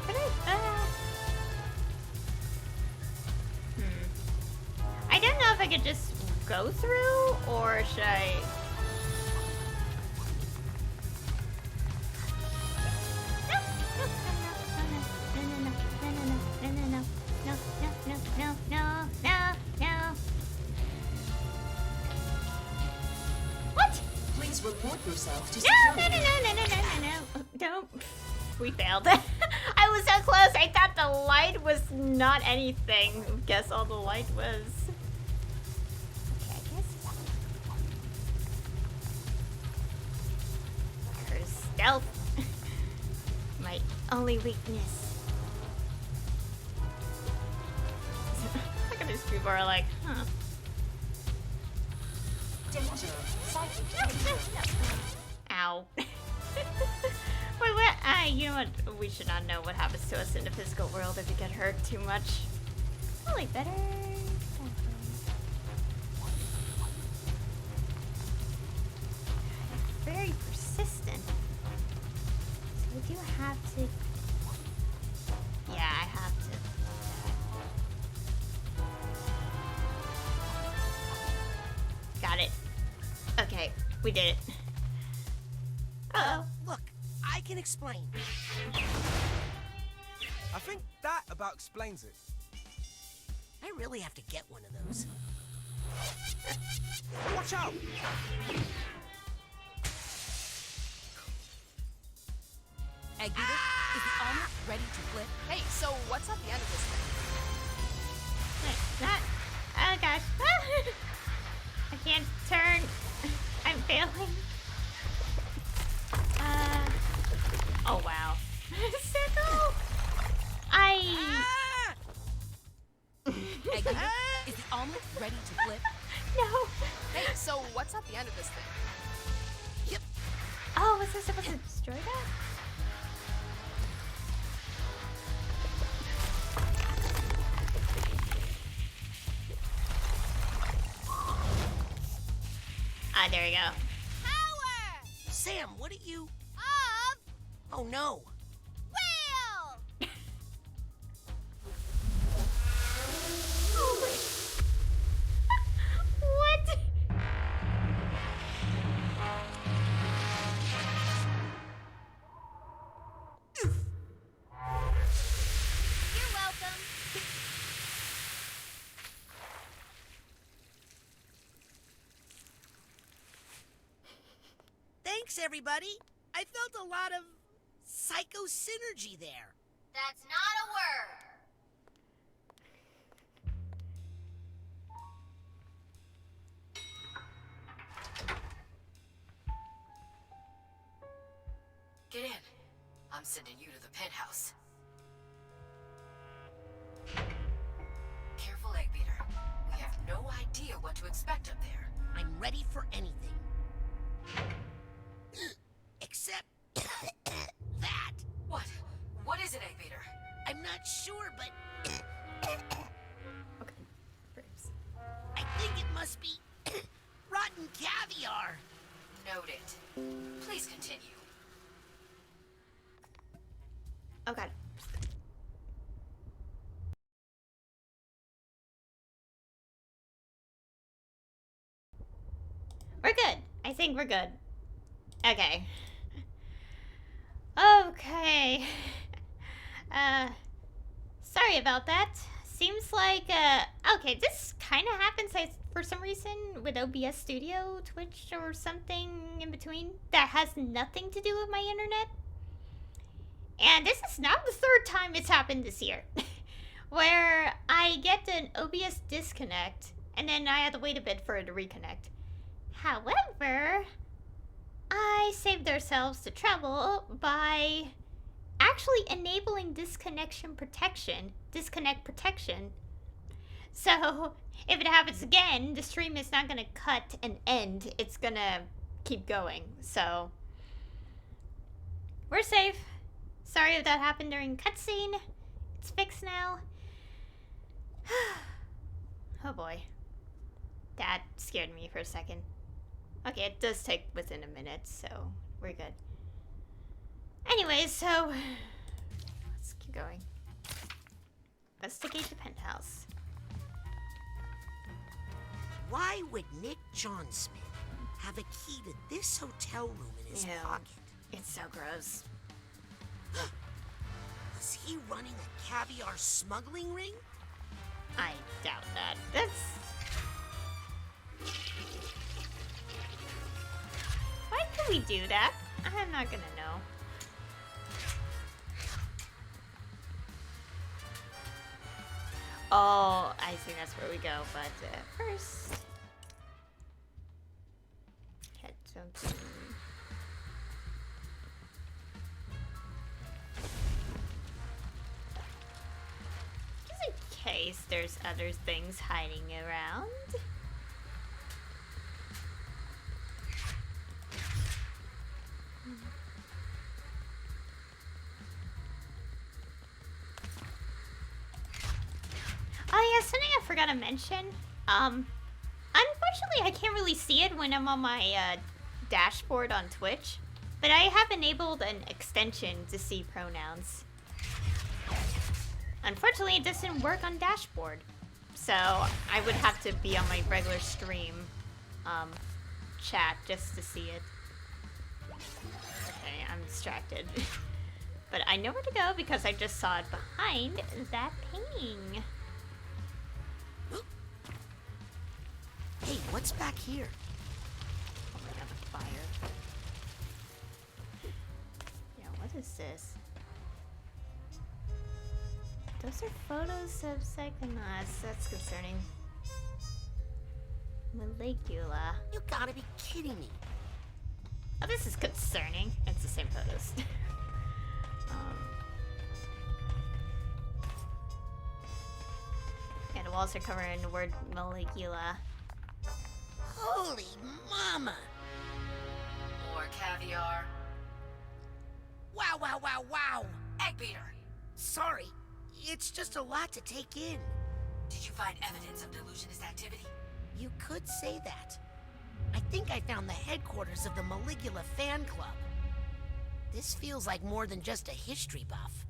Could I, I don't know if I could just go through, or should I? No. What? Please report yourself to No. Don't. We failed. I was so close. I thought the light was not anything. Guess all the light was. Okay, I guess. Her stealth. My only weakness. Look at these people are like, huh. danger. Ow. Wait, what? You know what? We should not know what happens to us in the physical world if we get hurt too much. Probably better. Very persistent. So we do have to. Yeah, I have to. Got it. Okay, we did it. Uh-oh. Look, I can explain. I think that about explains it. I really have to get one of those. Watch out! Egg beater, is the omelet ready to flip? Hey, so what's at the end of this thing? That. Oh gosh. I can't turn. I'm failing. Oh wow. Sickle! Egg beater, is the omelet ready to flip? No. Hey, so what's at the end of this thing? Yep. Oh, was I supposed to destroy that? Ah, there we go. Sam, what are you? Of Oh no. Will! What? You're welcome. Thanks, everybody. I felt a lot of psycho synergy there. That's not a word. Get in. I'm sending you to the penthouse. Careful, Egg Beater. We have no idea what to expect up there. I'm ready for anything. Except that. What? What is it, Egg Beater? I'm not sure, but Okay. Braves. I think it must be rotten caviar. Note it. Please continue. Oh god. We're good. I think we're good. Okay. Okay. Sorry about that. Seems like, okay, this kind of happens for some reason with OBS Studio, Twitch, or something in between that has nothing to do with my internet. And this is not the third time it's happened this year. Where I get an OBS disconnect, and then I have to wait a bit for it to reconnect. However, I saved ourselves the trouble by actually enabling disconnect protection. So, if it happens again, the stream is not going to cut and end. It's going to keep going. So, we're safe. Sorry if that happened during cutscene. It's fixed now. Oh boy. That scared me for a second. Okay, it does take within a minute, so we're good. Anyways, so let's keep going. Investigate the penthouse. Why would Nick Johnsmith have a key to this hotel room in his pocket? It's so gross. Is he running a caviar smuggling ring? I doubt that. That's... Why could we do that? I'm not gonna know. Oh, I see, that's where we go, but first... Head something... Just in case there's other things hiding around. Oh yeah, something I forgot to mention. Unfortunately I can't really see it when I'm on my dashboard on Twitch, but I have enabled an extension to see pronouns. Unfortunately, it doesn't work on dashboard, so I would have to be on my regular stream chat just to see it. Okay, I'm distracted. But I know where to go because I just saw it behind that painting. Hey, what's back here? Oh my god, the fire. Yeah, what is this? Those are photos of Psychonauts. That's concerning. Maligula. You gotta be kidding me. Oh, this is concerning. It's the same photos. Yeah, the walls are covered in the word Maligula. Holy mama! More caviar. Wow, wow, wow, wow! Egg beater! Sorry, it's just a lot to take in. Did you find evidence of delusionist activity? You could say that. I think I found the headquarters of the Maligula fan club. This feels like more than just a history buff.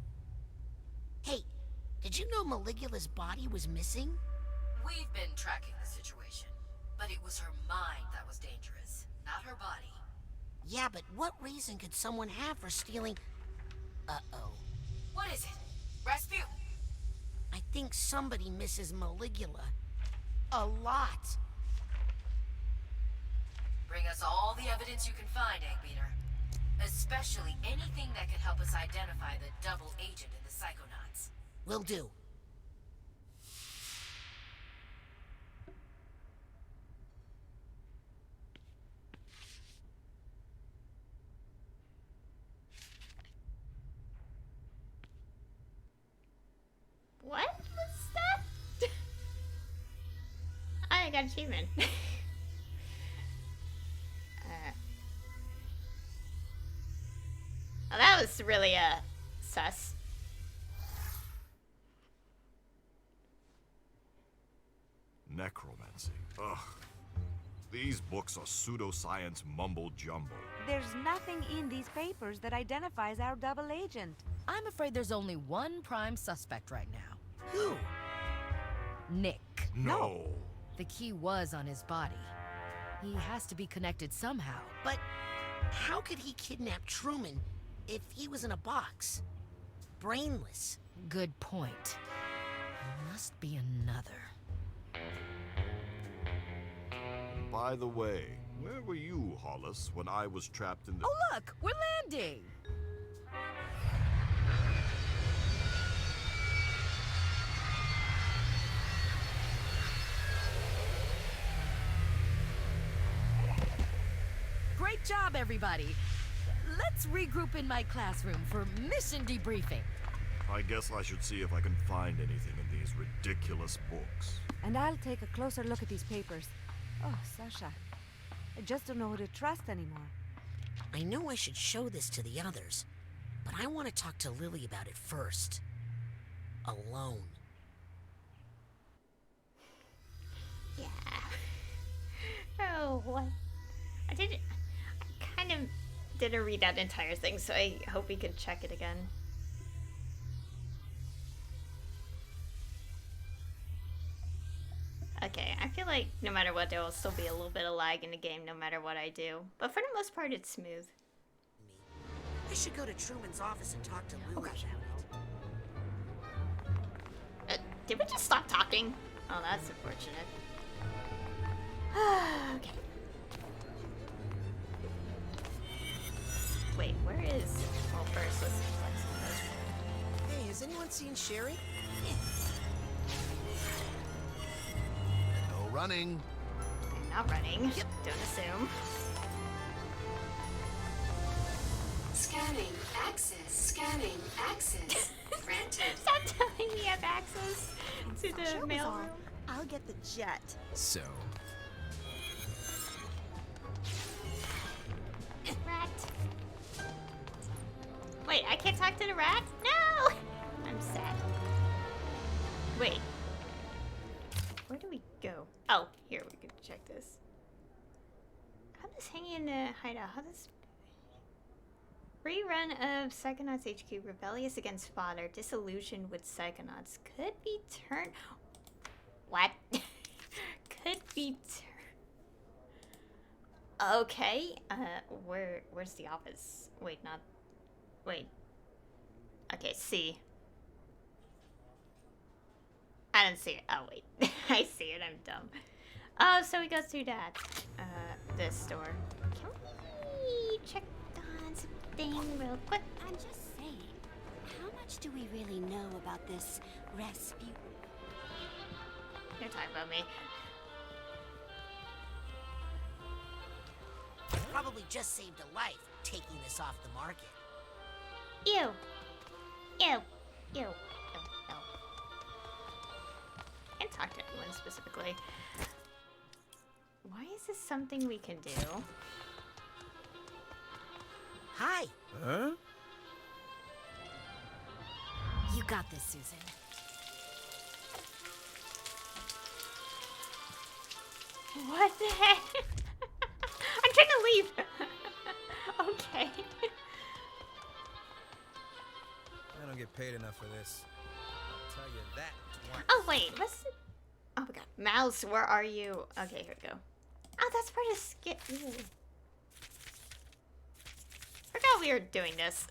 Hey, did you know Maligula's body was missing? We've been tracking the situation, but it was her mind that was dangerous, not her body. Yeah, but what reason could someone have for stealing... Uh-oh. What is it? Rasputin? I think somebody misses Maligula. A lot. Bring us all the evidence you can find, Eggbeater. Especially anything that can help us identify the double agent in the Psychonauts. Will do. What was that? I got achievement. Oh, that was really sus. Necromancy. Ugh. These books are pseudoscience mumbo jumbo. There's nothing in these papers that identifies our double agent. I'm afraid there's only one prime suspect right now. Who? Nick. No. The key was on his body. He has to be connected somehow. But how could he kidnap Truman if he was in a box? Brainless. Good point. There must be another. By the way, where were you, Hollis, when I was trapped in the... Oh, look! We're landing! Great job, everybody! Let's regroup in my classroom for mission debriefing. I guess I should see if I can find anything in these ridiculous books. And I'll take a closer look at these papers. Oh, Sasha. I just don't know who to trust anymore. I know I should show this to the others, but I want to talk to Lily about it first. Alone. Yeah. Oh, what? I kind of didn't read that entire thing, so I hope we can check it again. Okay, I feel like no matter what, there will still be a little bit of lag in the game no matter what I do. But for the most part, it's smooth. I should go to Truman's office and talk to Lily about it. Did we just stop talking? Oh, that's unfortunate. Okay. Wait, where is... Well, first, let's select some of those. Hey, has anyone seen Sherry? No running. I'm not running. Yep. Don't assume. Scanning access. Scanning access. Granted. Stop telling me I have access to the mail room. I'll get the jet. So, Rat. Wait, I can't talk to the rat? No! I'm sad. Wait. Where do we go? Oh, here, we can check this. How does hanging in the hideout? How does... Rerun of Psychonauts HQ. Rebellious against father. Disillusioned with Psychonauts. Could be turned... What? Could be turned... Okay. Where's the office? Wait, not... Wait. Okay, C. I didn't see it. Oh, wait. I see it. I'm dumb. Oh, so we go through that. This door. Can we check on something real quick? I'm just saying, how much do we really know about this Rasputin? They're talking about me. Probably just saved a life taking this off the market. Ew. Ew. Ew. Ew. Ew. Can't talk to anyone specifically. Why is this something we can do? Hi. huh? You got this, Susan. What the heck? I'm trying to leave. Okay. I don't get paid enough for this. I'll tell you that twice. Oh wait, what's the... Oh my god. Mouse, where are you? Okay, here we go. Oh, that's part of skip. Forgot we were doing this.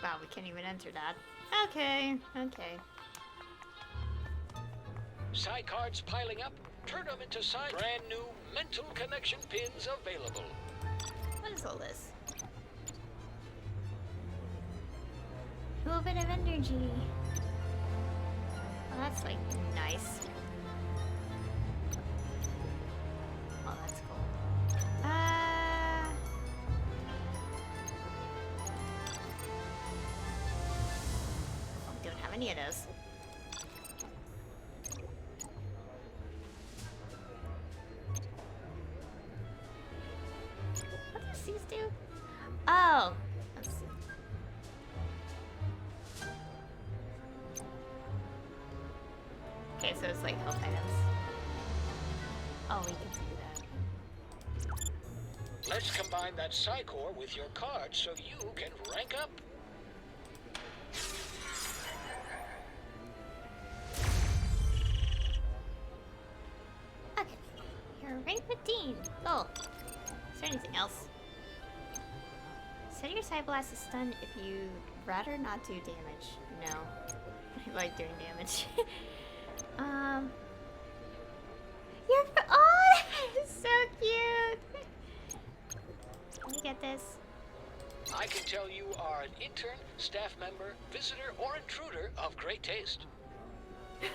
Wow, we can't even enter that. Okay, okay. Psy cards piling up. Turn them into Psy. Brand new mental connection pins available. What is all this? A little bit of energy. Well, that's like nice. Oh, that's cool. Oh, we don't have any of those. What does these do? Oh, let's see. Okay, so it's like health items. Oh, we can do that. Let's combine that Psy core with your card so you can rank up. Okay, you're rank 15. Cool. Is there anything else? Set your side blast to stun if you rather not do damage. No. I like doing damage. You're oh, that is so cute. Let me get this. I can tell you are an intern, staff member, visitor, or intruder of great taste. Wait,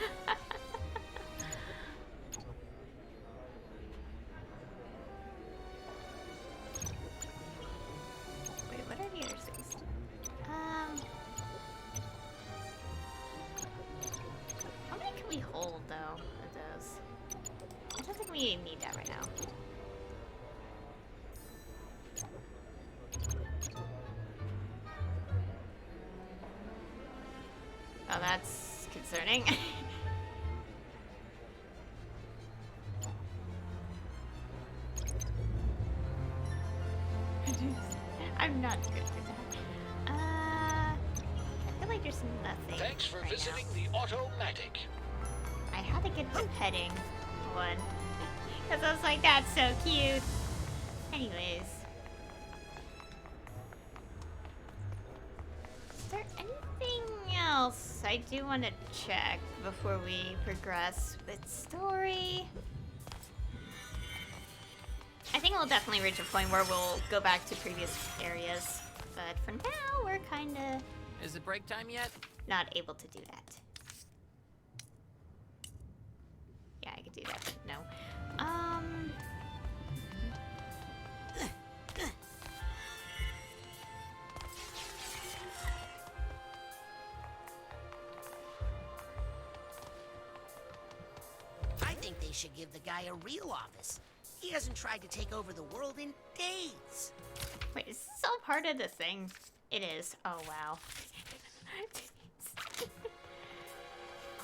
what are the other things? How many can we hold though of those? I don't think we need that right now. Oh, that's concerning. I'm not good with that. there's nothing. Thanks for right visiting now. the Automatic. I had to get the petting one. Because I was like, that's so cute. Anyways. Is there anything else I do want to check before we progress with story? I think we'll definitely reach a point where we'll go back to previous areas. But for now, we're kind of Is it break time yet? not able to do that. Yeah, I could do that, but no. I think they should give the guy a real office. He hasn't tried to take over the world in days. Wait, is this all part of the thing? It is. Oh, wow.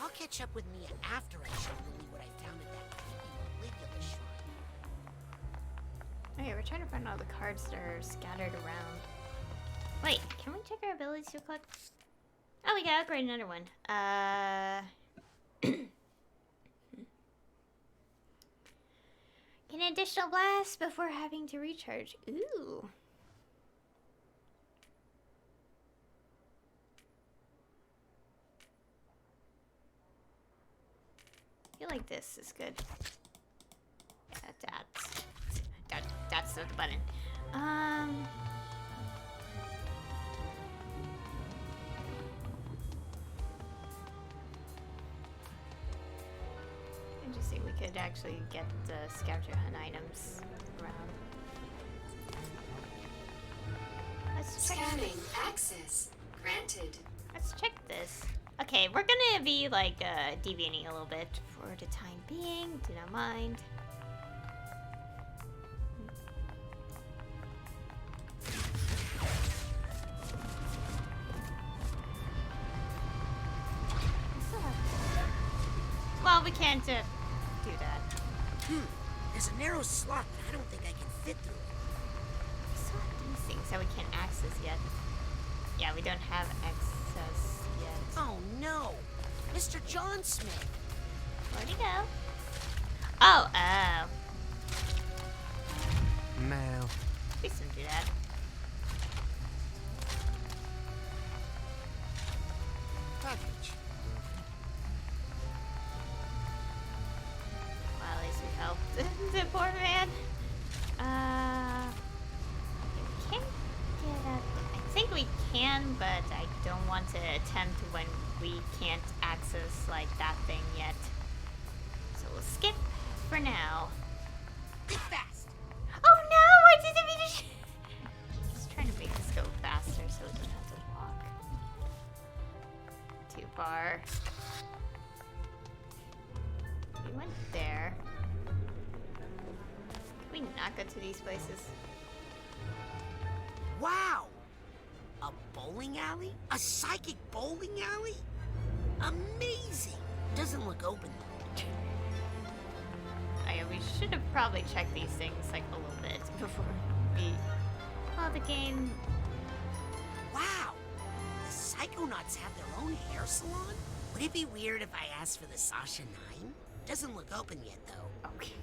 I'll catch up with Mia after I show Lily what I found at that creepy Caligula shrine. Okay, we're trying to find all the cards that are scattered around. Wait, can we check our abilities real quick? Oh, we gotta upgrade another one. Get an additional blast before having to recharge. Ooh. I feel like this is good. Yeah, that's the button. And just see, we could actually get the scavenger hunt items around. Let's check. Scanning access granted. Let's check this. Okay, we're gonna be like deviating a little bit for the time being. Do not mind. Well, we can't do that. There's a narrow slot that I don't think I can fit through. We still have these things that we can't access yet. Yeah, we don't have access yet. Oh no! Mr. John Smith! Where'd he go? Oh, Mal. Please don't do that. Package. Well, at least we helped the poor man. We can't get up. I think we can, but I don't want to attempt when we can't access like that thing yet. So we'll skip for now. Get fast! Oh no! I didn't mean to. Just trying to make this go faster so we don't have to walk too far. We went there. Can we not go to these places? Wow! A bowling alley? A psychic bowling alley? Amazing! Doesn't look open though. We should have probably checked these things like a little bit before we. Oh, the game. Wow! The Psychonauts have their own hair salon? Would it be weird if I asked for the Sasha 9? Doesn't look open yet though. Okay.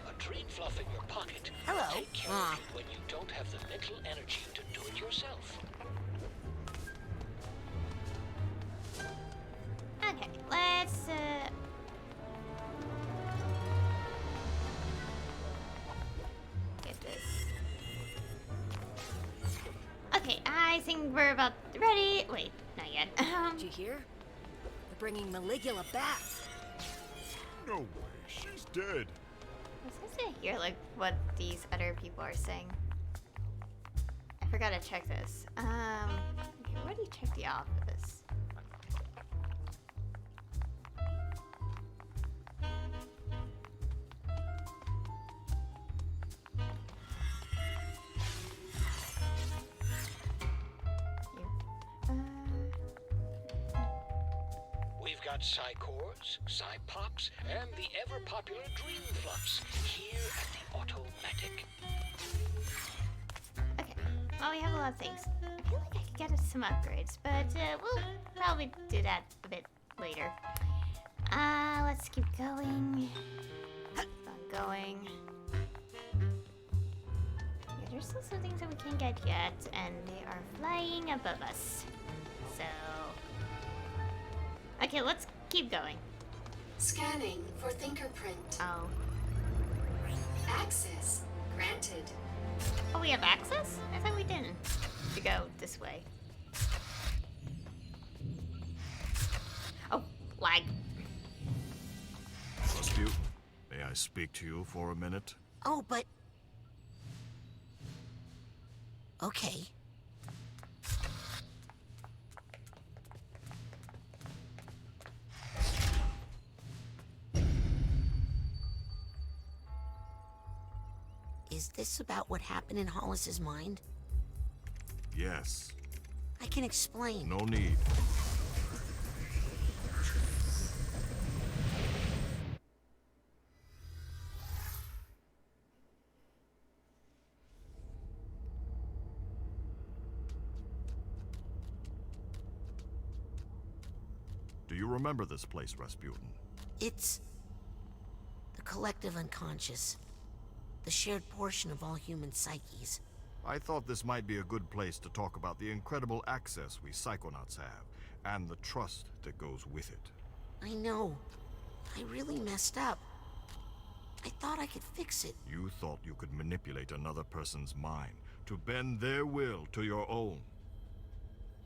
A dream fluff in your pocket. Hello. Take care of it when you don't have the mental energy to do it yourself. Okay, let's get this. Okay, I think we're about ready. Wait, not yet. Did you hear? They're bringing Maligula back. No way, she's dead. I was supposed to hear like what these other people are saying. I forgot to check this. Okay, where do you check the office? We've got Psycores, Psypops, and the ever-popular Dream Fluffs here at the Automatic. Okay, well, we have a lot of things. I feel like I can get us some upgrades, but we'll probably do that a bit later. Let's keep going. Keep on going. Yeah, there's still some things that we can't get yet, and they are flying above us. So... Okay, let's keep going. Scanning for fingerprint. Oh. Access granted. Oh, we have access? I thought we didn't. To go this way. Oh, lag. Rasputin, may I speak to you for a minute? Oh, but... Okay. Is this about what happened in Hollis's mind? Yes. I can explain. No need. Do you remember this place, Rasputin? It's the collective unconscious. The shared portion of all human psyches. I thought this might be a good place to talk about the incredible access we Psychonauts have, and the trust that goes with it. I know. I really messed up. I thought I could fix it. You thought you could manipulate another person's mind to bend their will to your own.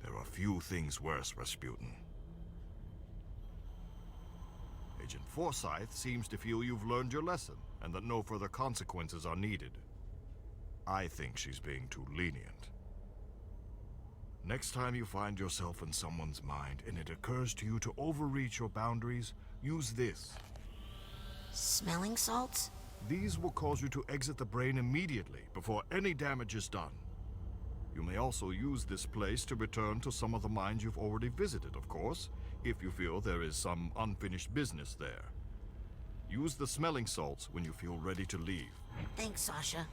There are few things worse, Rasputin. Agent Forsyth seems to feel you've learned your lesson, and that no further consequences are needed. I think she's being too lenient. Next time you find yourself in someone's mind and it occurs to you to overreach your boundaries, use this. Smelling salts? These will cause you to exit the brain immediately, before any damage is done. You may also use this place to return to some of the mines you've already visited, of course, if you feel there is some unfinished business there. Use the smelling salts when you feel ready to leave. Thanks, Sasha.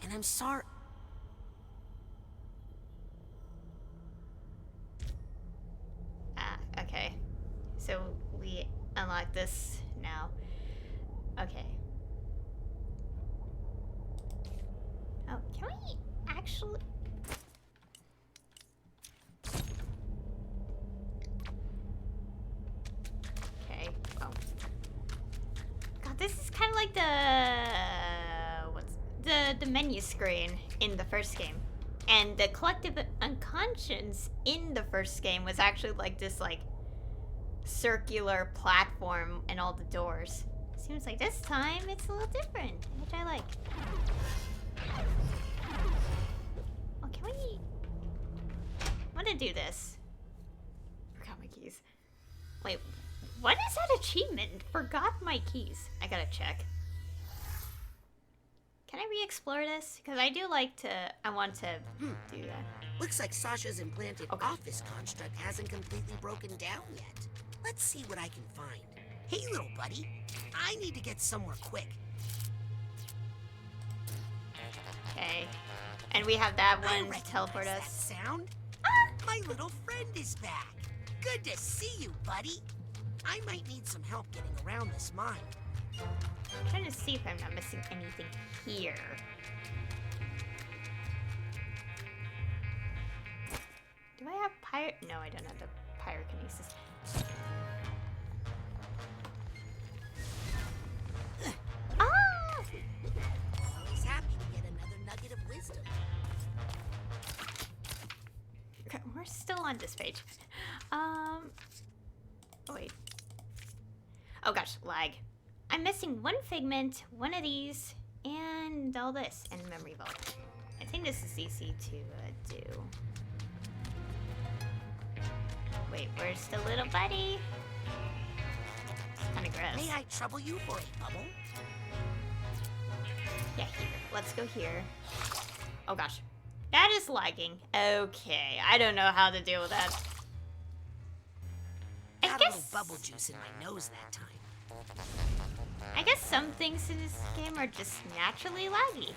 And I'm sorry. Okay. So we unlock this now. Okay. Oh, can we actually... Okay. Oh. God, this is kind of like the menu screen in the first game. And the collective unconscious in the first game was actually like this like circular platform and all the doors. Seems like this time it's a little different, which I like. Oh, can we... I want to do this. Forgot my keys. Wait, what is that achievement? Forgot my keys. I gotta check. Can I re-explore this? Because I do like to... I want to do that. Looks like Sasha's implanted office construct hasn't completely broken down yet. Let's see what I can find. Hey, little buddy. I need to get somewhere quick. Okay. And we have that one to teleport us. That sound? My little friend is back. Good to see you, buddy. I might need some help getting around this mine. I'm trying to see if I'm not missing anything here. Do I have No, I don't have the pyrokinesis. Ah! Always happy to get another nugget of wisdom. Okay, we're still on this page. Oh, wait. Oh gosh, lag. I'm missing one figment, one of these, and all this, and memory vault. I think this is easy to do. Wait, where's the little buddy? Kinda gross. May I trouble you for a bubble? Yeah, here. Let's go here. Oh gosh. That is lagging. Okay, I don't know how to deal with that. Got a little bubble juice in my nose that time. I guess some things in this game are just naturally laggy.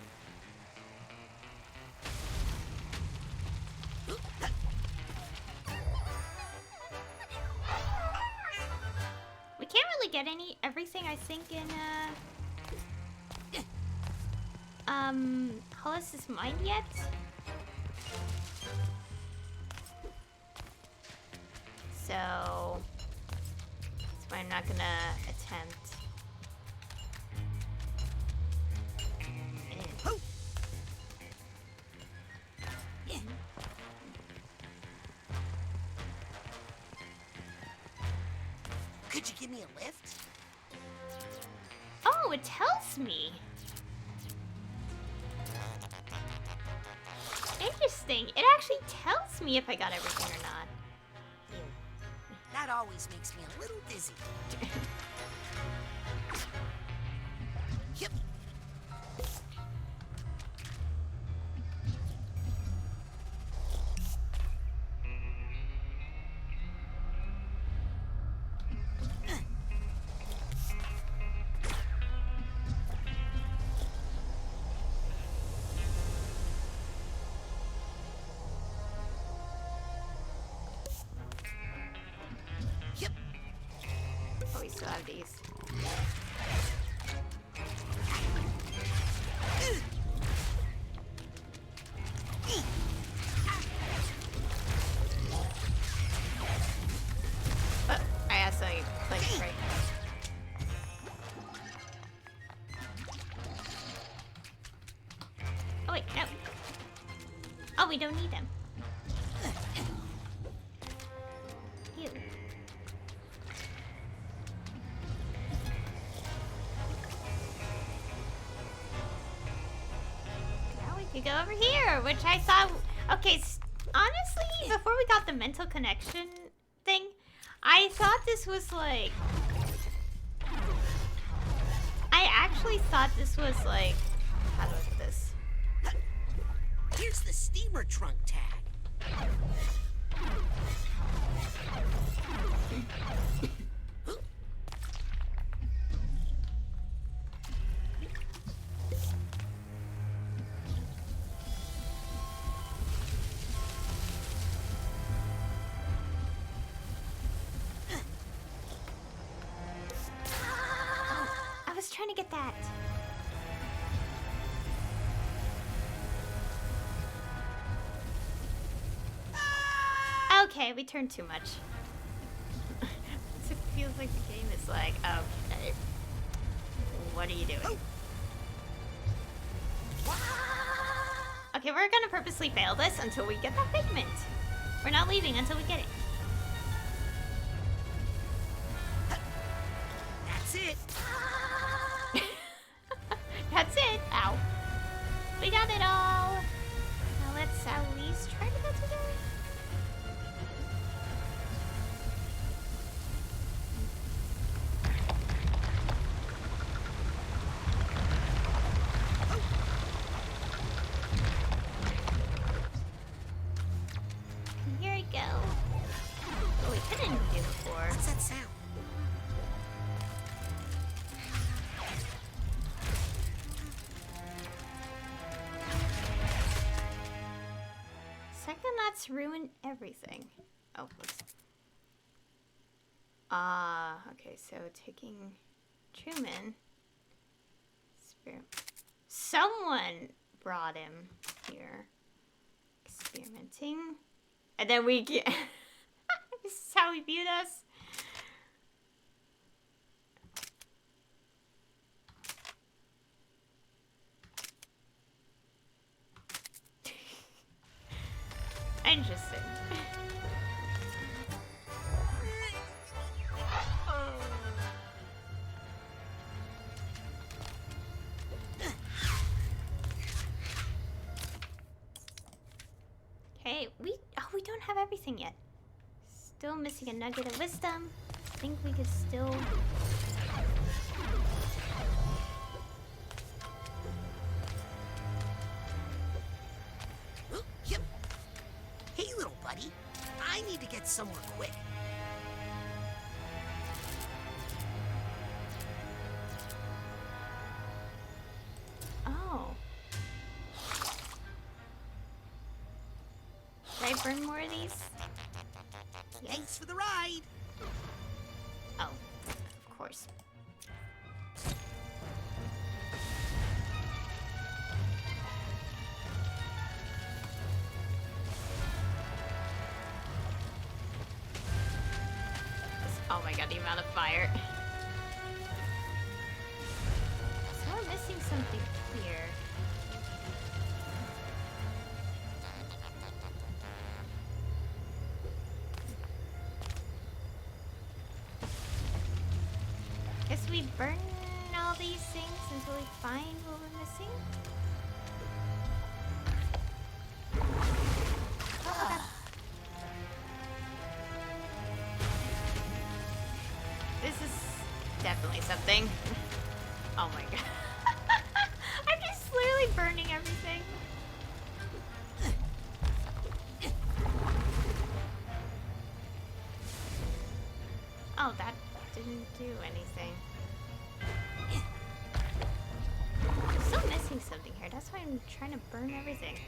really get everything I think in Hollis's mind yet. So that's why I'm not gonna attempt. Could you give me a lift? Oh, it tells me. Interesting. It actually tells me if I got everything or not. That always makes me a little dizzy. Yep. Oh, we still have these. But I accidentally clicked right. Oh wait, no. Oh, we don't need them. Ew. You go over here, which I thought. Okay, honestly, before we got the mental connection thing, I thought this was like. I actually thought this was like. How do I put this? Here's the steamer trunk tag. I was trying to get that. Okay, we turned too much. It feels like the game is like, okay, what are you doing? Okay, we're gonna purposely fail this until we get that pigment. We're not leaving until we get it. That's it. That's it. Ow. We got it all. Now let's at least try to get to there. Here we go. Oh, we couldn't do before. What's that sound? Psychonauts ruin everything. Oh, whoops. Okay, so taking Truman. Someone brought him here. Experimenting. And then we get... This is how he viewed us. Interesting. Okay, we don't have everything yet. Still missing a nugget of wisdom. I think we could still. Yep. Hey, little buddy. I need to get somewhere quick. Oh. Should I burn more of these? Yes. Thanks for the ride. Oh, of course. course. Oh my god, the amount of fire. So we're missing something here. Guess we burn all these things until we find what we're missing. This is definitely something. Oh my god. I'm just literally burning everything. Oh, that didn't do anything. I'm still missing something here. That's why I'm trying to burn everything.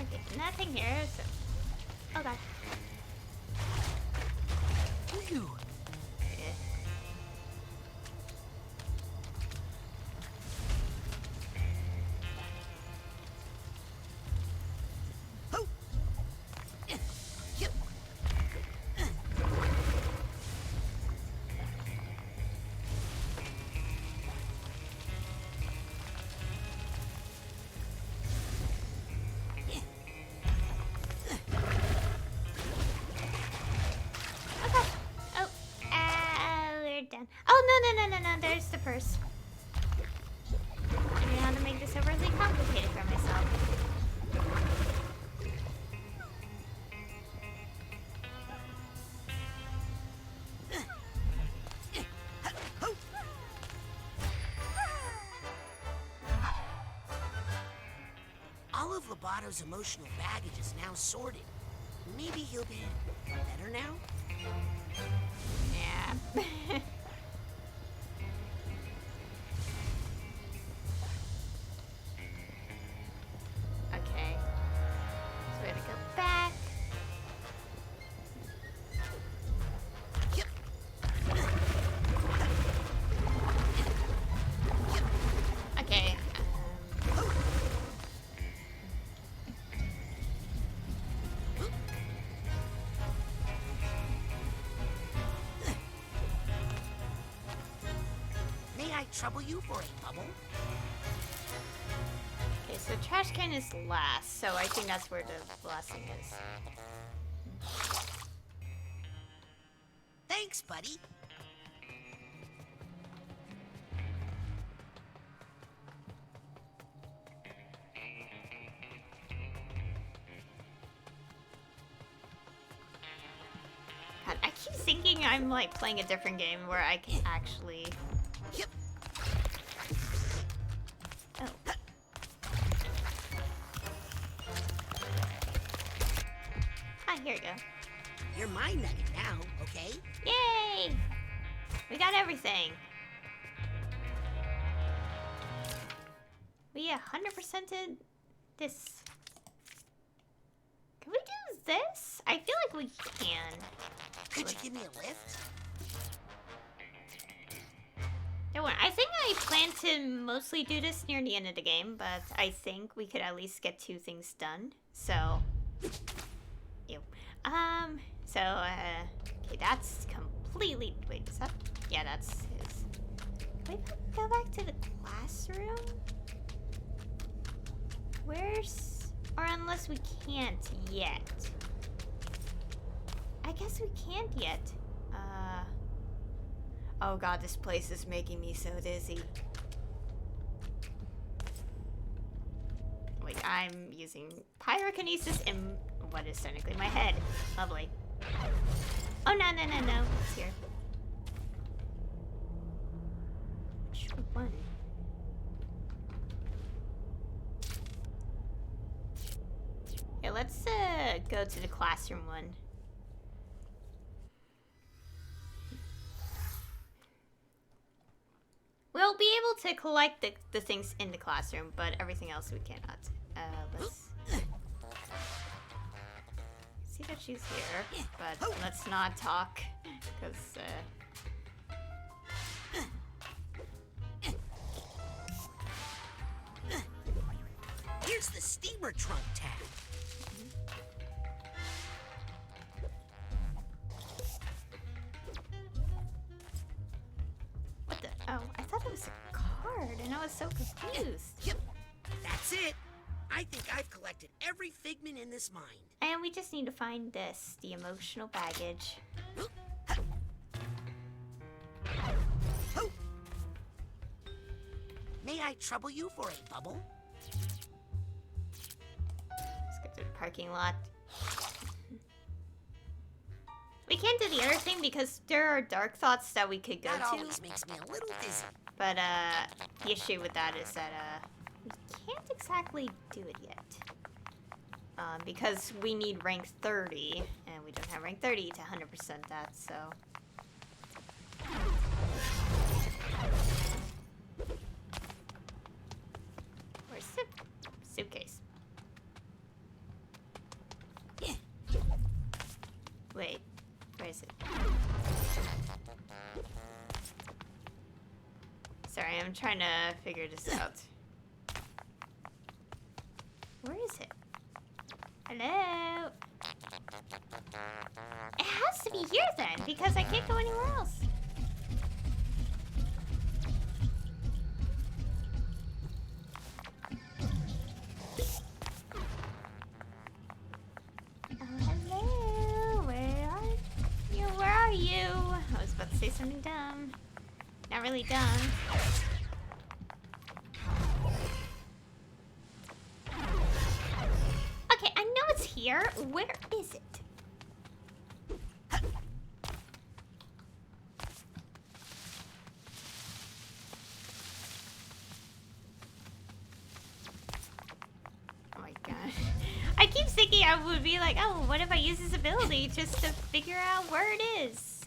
Okay, nothing here, so... Oh god. Yeah. Done. Oh, no, there's the purse. I know how to make this overly complicated for myself. All of Lobato's emotional baggage is now sorted. Maybe he'll be better now? Yeah. Okay. So we gotta go back. Okay. May I trouble you for a bubble? Okay, so trash can is last, so I think that's where the blessing is. Thanks, buddy. God, I keep thinking I'm like playing a different game where I can actually... Oh. Ah, here we go. You're my nugget now, okay? Yay! We got everything. We 100%ed this. Can we do this? I feel like we can. Could you give me a lift? Don't worry. I think I plan to mostly do this near the end of the game, but I think we could at least get 2 things done. So, ew. Okay, that's completely. Wait, is that? Yeah, that's his. Can we go back to the classroom? Where's? Or unless we can't yet. I guess we can't yet. Oh god, this place is making me so dizzy. Wait, I'm using pyrokinesis in what is technically my head. Lovely. Oh, no. It's here. Which one? go to the classroom one. We'll be able to collect the things in the classroom, but everything else we cannot. Let's see that she's here, but let's not talk, because, Here's the steamer trunk tab. What the? Oh, I thought it was a card, and I was so confused. Yep, that's it. I think I've collected every figment in this mine. And we just need to find this, the emotional baggage. May I trouble you for a bubble? Let's go to the parking lot. We can't do the other thing because there are dark thoughts that we could go That to. always makes me a little dizzy. But the issue with that is that we can't exactly do it yet. Because we need rank 30, and we don't have rank 30 to 100% that, so. Where's the suitcase? Wait, where is it? Sorry, I'm trying to figure this out. Where is it? Hello? It has to be here then, because I can't go anywhere else. Oh, hello. Where are you? Where are you? I was about to say something dumb. Not really dumb. Okay, I know it's here. Where is it? Oh my god. I keep thinking I would be like, oh, what if I use this ability just to figure out where it is?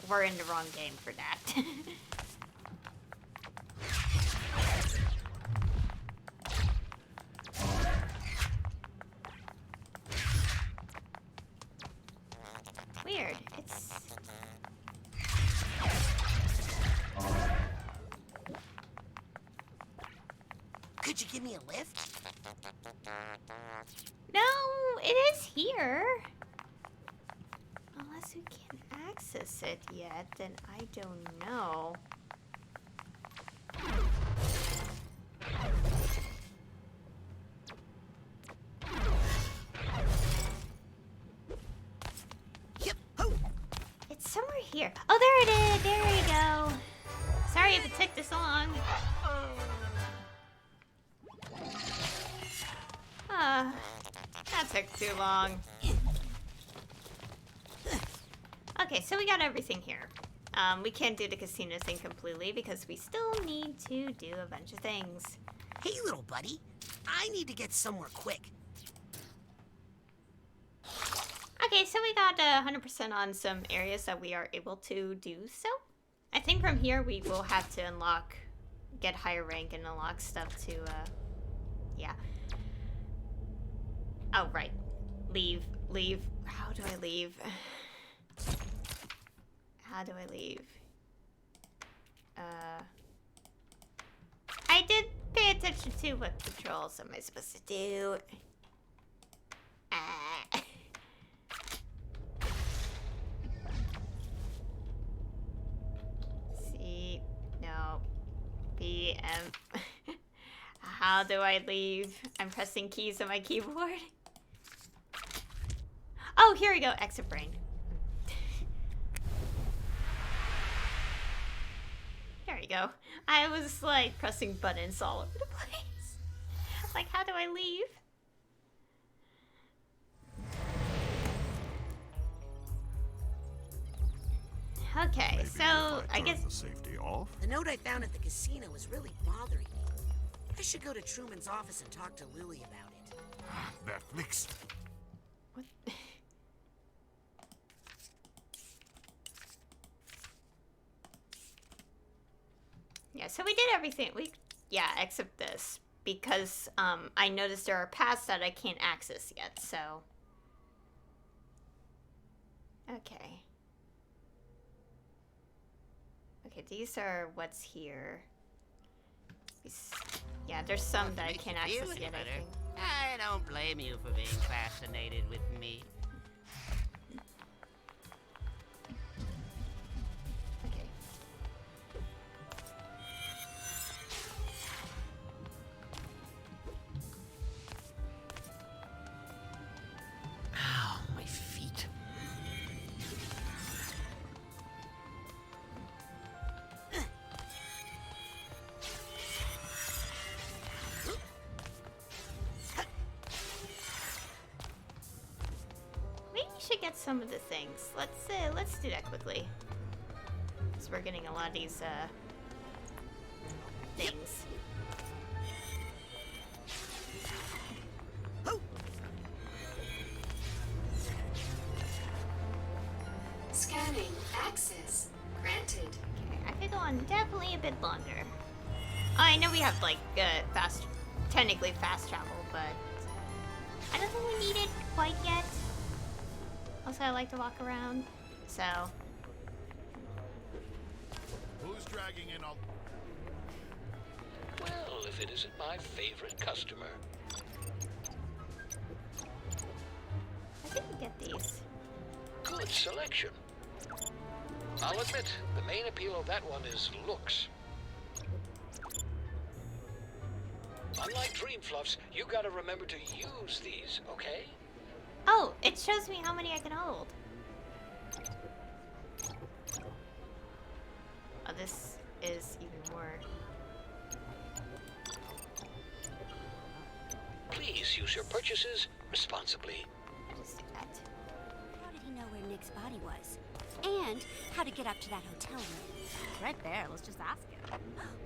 We're in the wrong game for that. Weird. It's... Could you give me a lift? No, it is here. Unless we can access it yet, then I don't know. It's somewhere here. Oh, there it is. There you go. Sorry if it took this long. That took too long. Okay, so we got everything here. We can't do the casino thing completely because we still need to do a bunch of things. Hey, little buddy. I need to get somewhere quick. Okay, so we got 100% on some areas that we are able to do so. I think from here we will have to unlock, get higher rank and unlock stuff to, yeah. Oh, right. Leave. How do I leave? How do I leave? I did pay attention to what controls am I supposed to do. C, no, B, M. How do I leave? I'm pressing keys on my keyboard. Oh, here we go. Exit brain. There we go. I was like pressing buttons all over the place. Like, how do I leave? Okay, Maybe so if I turn guess the safety off. The note I found at the casino was really bothering me. I should go to Truman's office and talk to Lily about it. Netflix. What? Yeah, so we did everything. Yeah, except this. Because I noticed there are paths that I can't access yet, so. Okay. Okay, these are what's here. Yeah, there's some that I can't access yet, I think. I don't blame you for being fascinated with me. Okay. Ow, my feet. Maybe we should get some of the things. Let's do that quickly. Because we're getting a lot of these things. Scanning access granted. Okay, I could go on definitely a bit longer. I know we have like technically fast travel, but I don't think we need it quite yet. Also, I like to walk around, so. Who's dragging in all... Well, if it isn't my favorite customer. I didn't get these. Good selection. I'll admit, the main appeal of that one is looks. Unlike Dream Fluffs, you gotta remember to use these, okay? Oh, it shows me how many I can hold. Oh, this is even more. Please use your purchases responsibly. I'll just do that. How did he know where Nick's body was? And how to get up to that hotel room? Right there. Let's just ask him.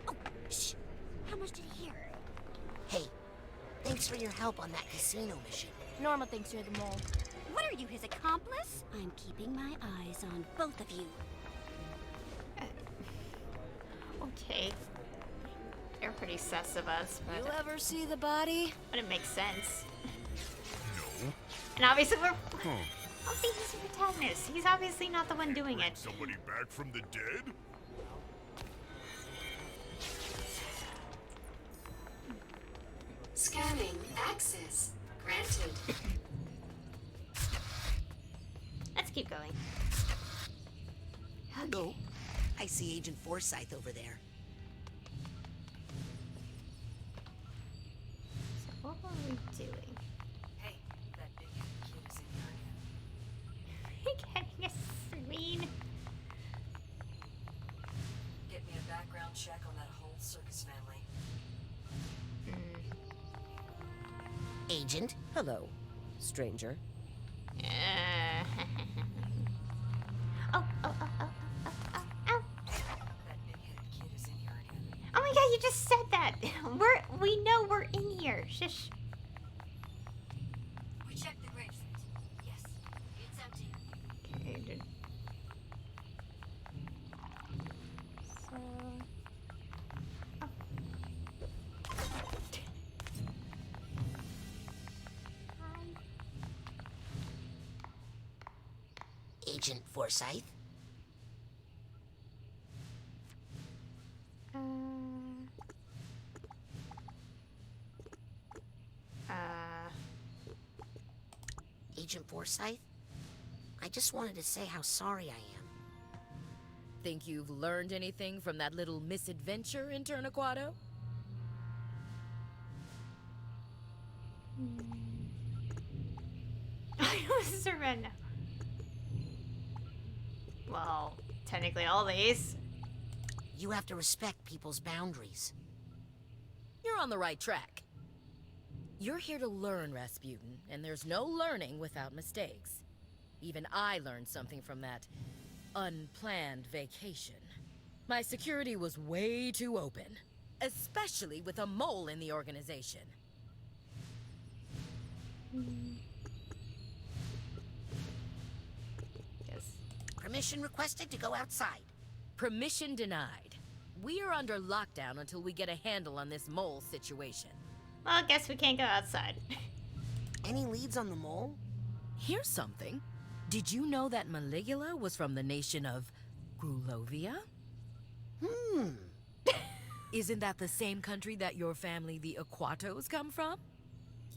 Oh, shh! How much did he hear? Hey, thanks for your help on that casino mission. Norma thinks you're the mole. What are you, his accomplice? I'm keeping my eyes on both of you. Okay. They're pretty sus of us, but. You ever see the body? But it makes sense. No. And obviously we're. Huh. I don't think he's the protagonist. He's obviously not the one doing it. Somebody back from the dead? Scanning access granted. Let's keep going. Hello. I see Agent Forsyth over there. So what were we doing? Hey, that big-headed kid is in here again. Getting a screen. Get me a background check on that whole circus family. Agent? Hello, stranger. Oh, oh, oh, oh, oh, oh, oh. That big-headed kid is in here again. Oh my god, you just said that. We know we're in here. Shush. We checked the grave site. Yes, it's empty. Okay, dude. So. Agent Forsyth? Agent Forsyth? I just wanted to say how sorry I am. Think you've learned anything from that little misadventure in Turnaquado? I was surrender. Well, technically all these. You have to respect people's boundaries. You're on the right track. You're here to learn, Rasputin, and there's no learning without mistakes. Even I learned something from that unplanned vacation. My security was way too open, especially with a mole in the organization. Permission requested to go outside. Permission denied. We are under lockdown until we get a handle on this mole situation. Well, I guess we can't go outside. Any leads on the mole? Here's something. Did you know that Maligula was from the nation of Grulovia? Isn't that the same country that your family, the Aquatos, come from?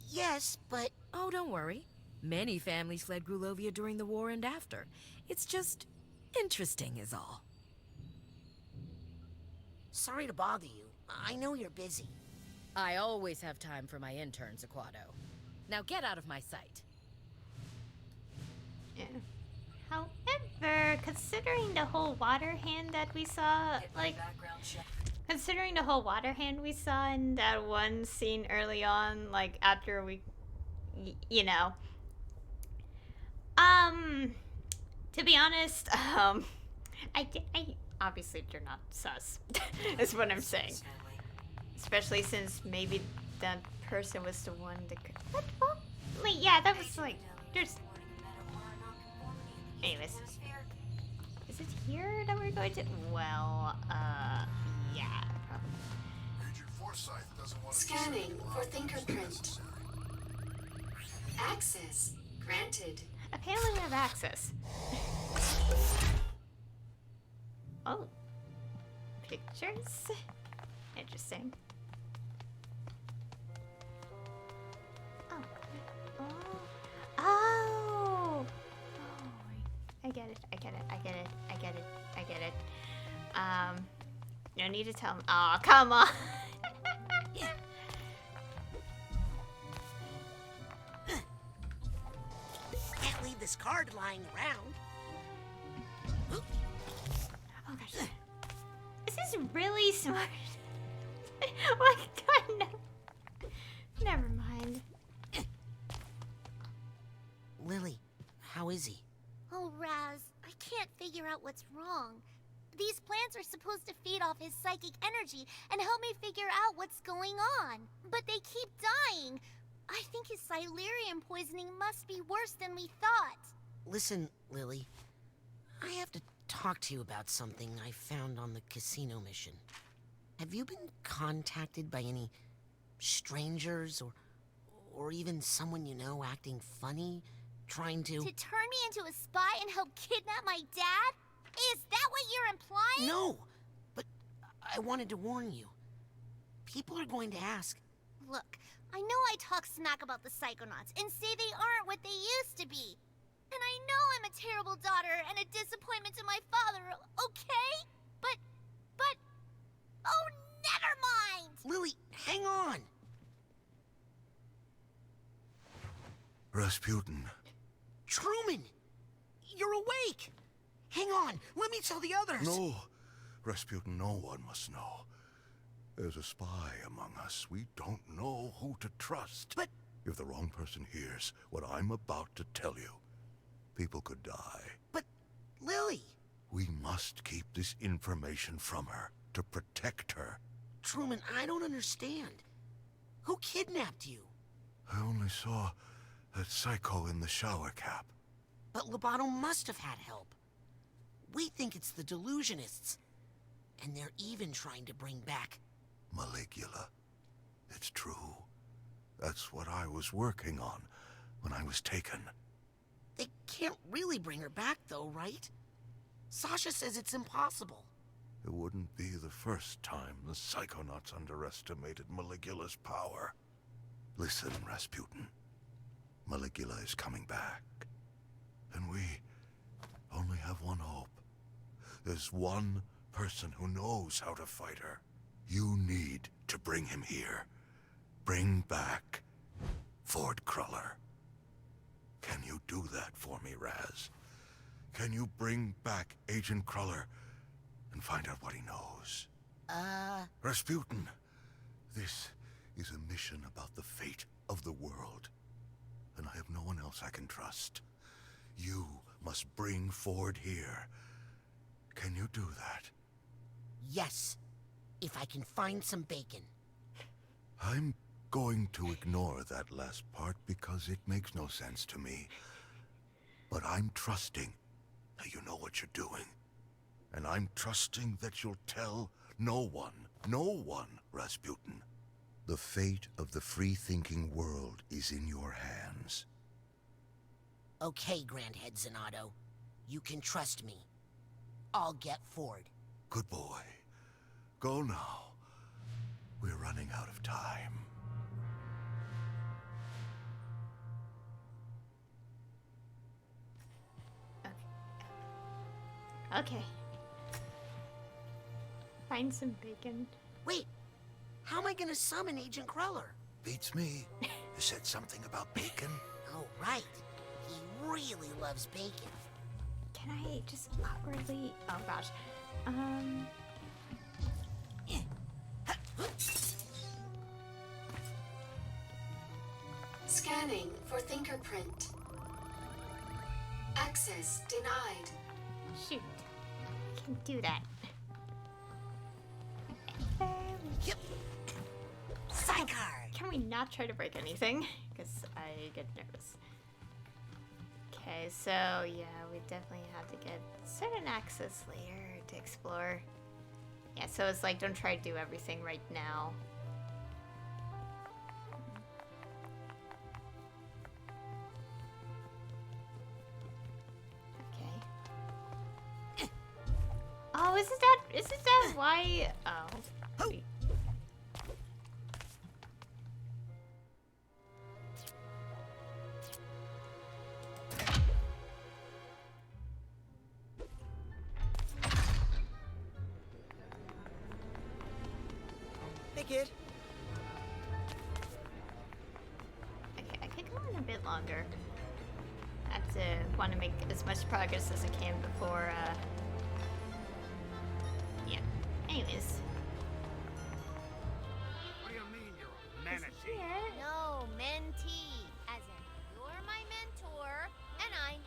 Yes, but... Oh, don't worry. Many families fled Grulovia during the war and after. It's just interesting is all. Sorry to bother you. I know you're busy. I always have time for my interns, Aquato. Now get out of my sight. Yeah. However, considering the whole water hand that we saw, like... Considering the whole water hand we saw in that one scene early on, like after we, you know, to be honest, I obviously they're not sus, is what I'm saying. Especially since maybe that person was the one that could, what? Like, yeah, that was like, there's, anyways. Is it here that we're going to, well, yeah, probably. Agent Forsyth doesn't want Scanning for fingerprint. Access granted. Apparently we have access. Oh. Pictures? Interesting. Oh. Oh. Oh. I get it. No need to tell him. Oh, come on. Can't leave this card lying around. Oh gosh. This is really smart. What kind of... Never mind. Lily, how is he? Oh, Raz, I can't figure out what's wrong. These plants are supposed to feed off his psychic energy and help me figure out what's going on. But they keep dying. I think his Silurian poisoning must be worse than we thought. Listen, Lily. I have to talk to you about something I found on the casino mission. Have you been contacted by any strangers or even someone you know acting funny, trying to... To turn me into a spy and help kidnap my dad? Is that what you're implying? No, but I wanted to warn you. People are going to ask. Look, I know I talk smack about the Psychonauts and say they aren't what they used to be. And I know I'm a terrible daughter and a disappointment to my father, okay? But, oh, never mind! Lily, hang on! Rasputin. Truman! You're awake! Hang on, let me tell the others! No, Rasputin, no one must know. There's a spy among us. We don't know who to trust. But... If the wrong person hears what I'm about to tell you, people could die. But, Lily... We must keep this information from her to protect her. Truman, I don't understand. Who kidnapped you? I only saw that psycho in the shower cap. But Lobato must have had help. We think it's the delusionists. And they're even trying to bring back... Maligula. It's true. That's what I was working on when I was taken. They can't really bring her back, though, right? Sasha says it's impossible. It wouldn't be the first time the Psychonauts underestimated Maligula's power. Listen, Rasputin. Maligula is coming back. And we only have one hope. There's one person who knows how to fight her. You need to bring him here. Bring back Ford Cruller. Can you do that for me, Raz? Can you bring back Agent Cruller and find out what he knows? Rasputin, this is a mission about the fate of the world. And I have no one else I can trust. You must bring Ford here. Can you do that? Yes, if I can find some bacon. I'm going to ignore that last part because it makes no sense to me. But I'm trusting Now you know what you're doing. And I'm trusting that you'll tell no one, Rasputin. The fate of the free-thinking world is in your hands. Okay, Grandhead Zanotto. You can trust me. I'll get Ford. Good boy. Go now. We're running out of time. Okay. Find some bacon. Wait, how am I gonna summon Agent Cruller? Beats me. You said something about bacon? Oh, right. He really loves bacon. Can I just awkwardly... Oh, gosh. Scanning for fingerprint. Access denied. Shoot. I can do that. Yep. Psychar! Can we not try to break anything? Because I get nervous. Okay, so yeah, we definitely have to get certain access later to explore. Yeah, so it's like, don't try to do everything right now. Okay. Oh, isn't that why? Oh. Wait. Hey, kid. Okay, I could go on a bit longer. I have to want to make as much progress as I can before, yeah. Anyways. What do you mean you're a manatee? No, mentee. As in, you're my mentor, and I'm...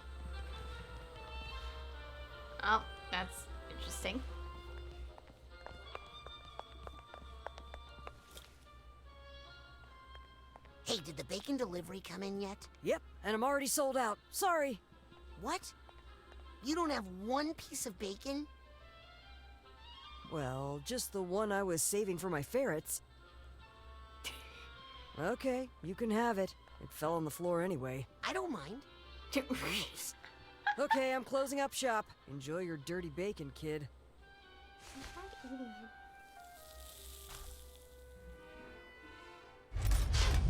Oh, that's interesting. Hey, did the bacon delivery come in yet? Yep, and I'm already sold out. Sorry. What? You don't have one piece of bacon? Well, just the one I was saving for my ferrets. Okay, you can have it. It fell on the floor anyway. I don't mind. Okay, I'm closing up shop. Enjoy your dirty bacon, kid.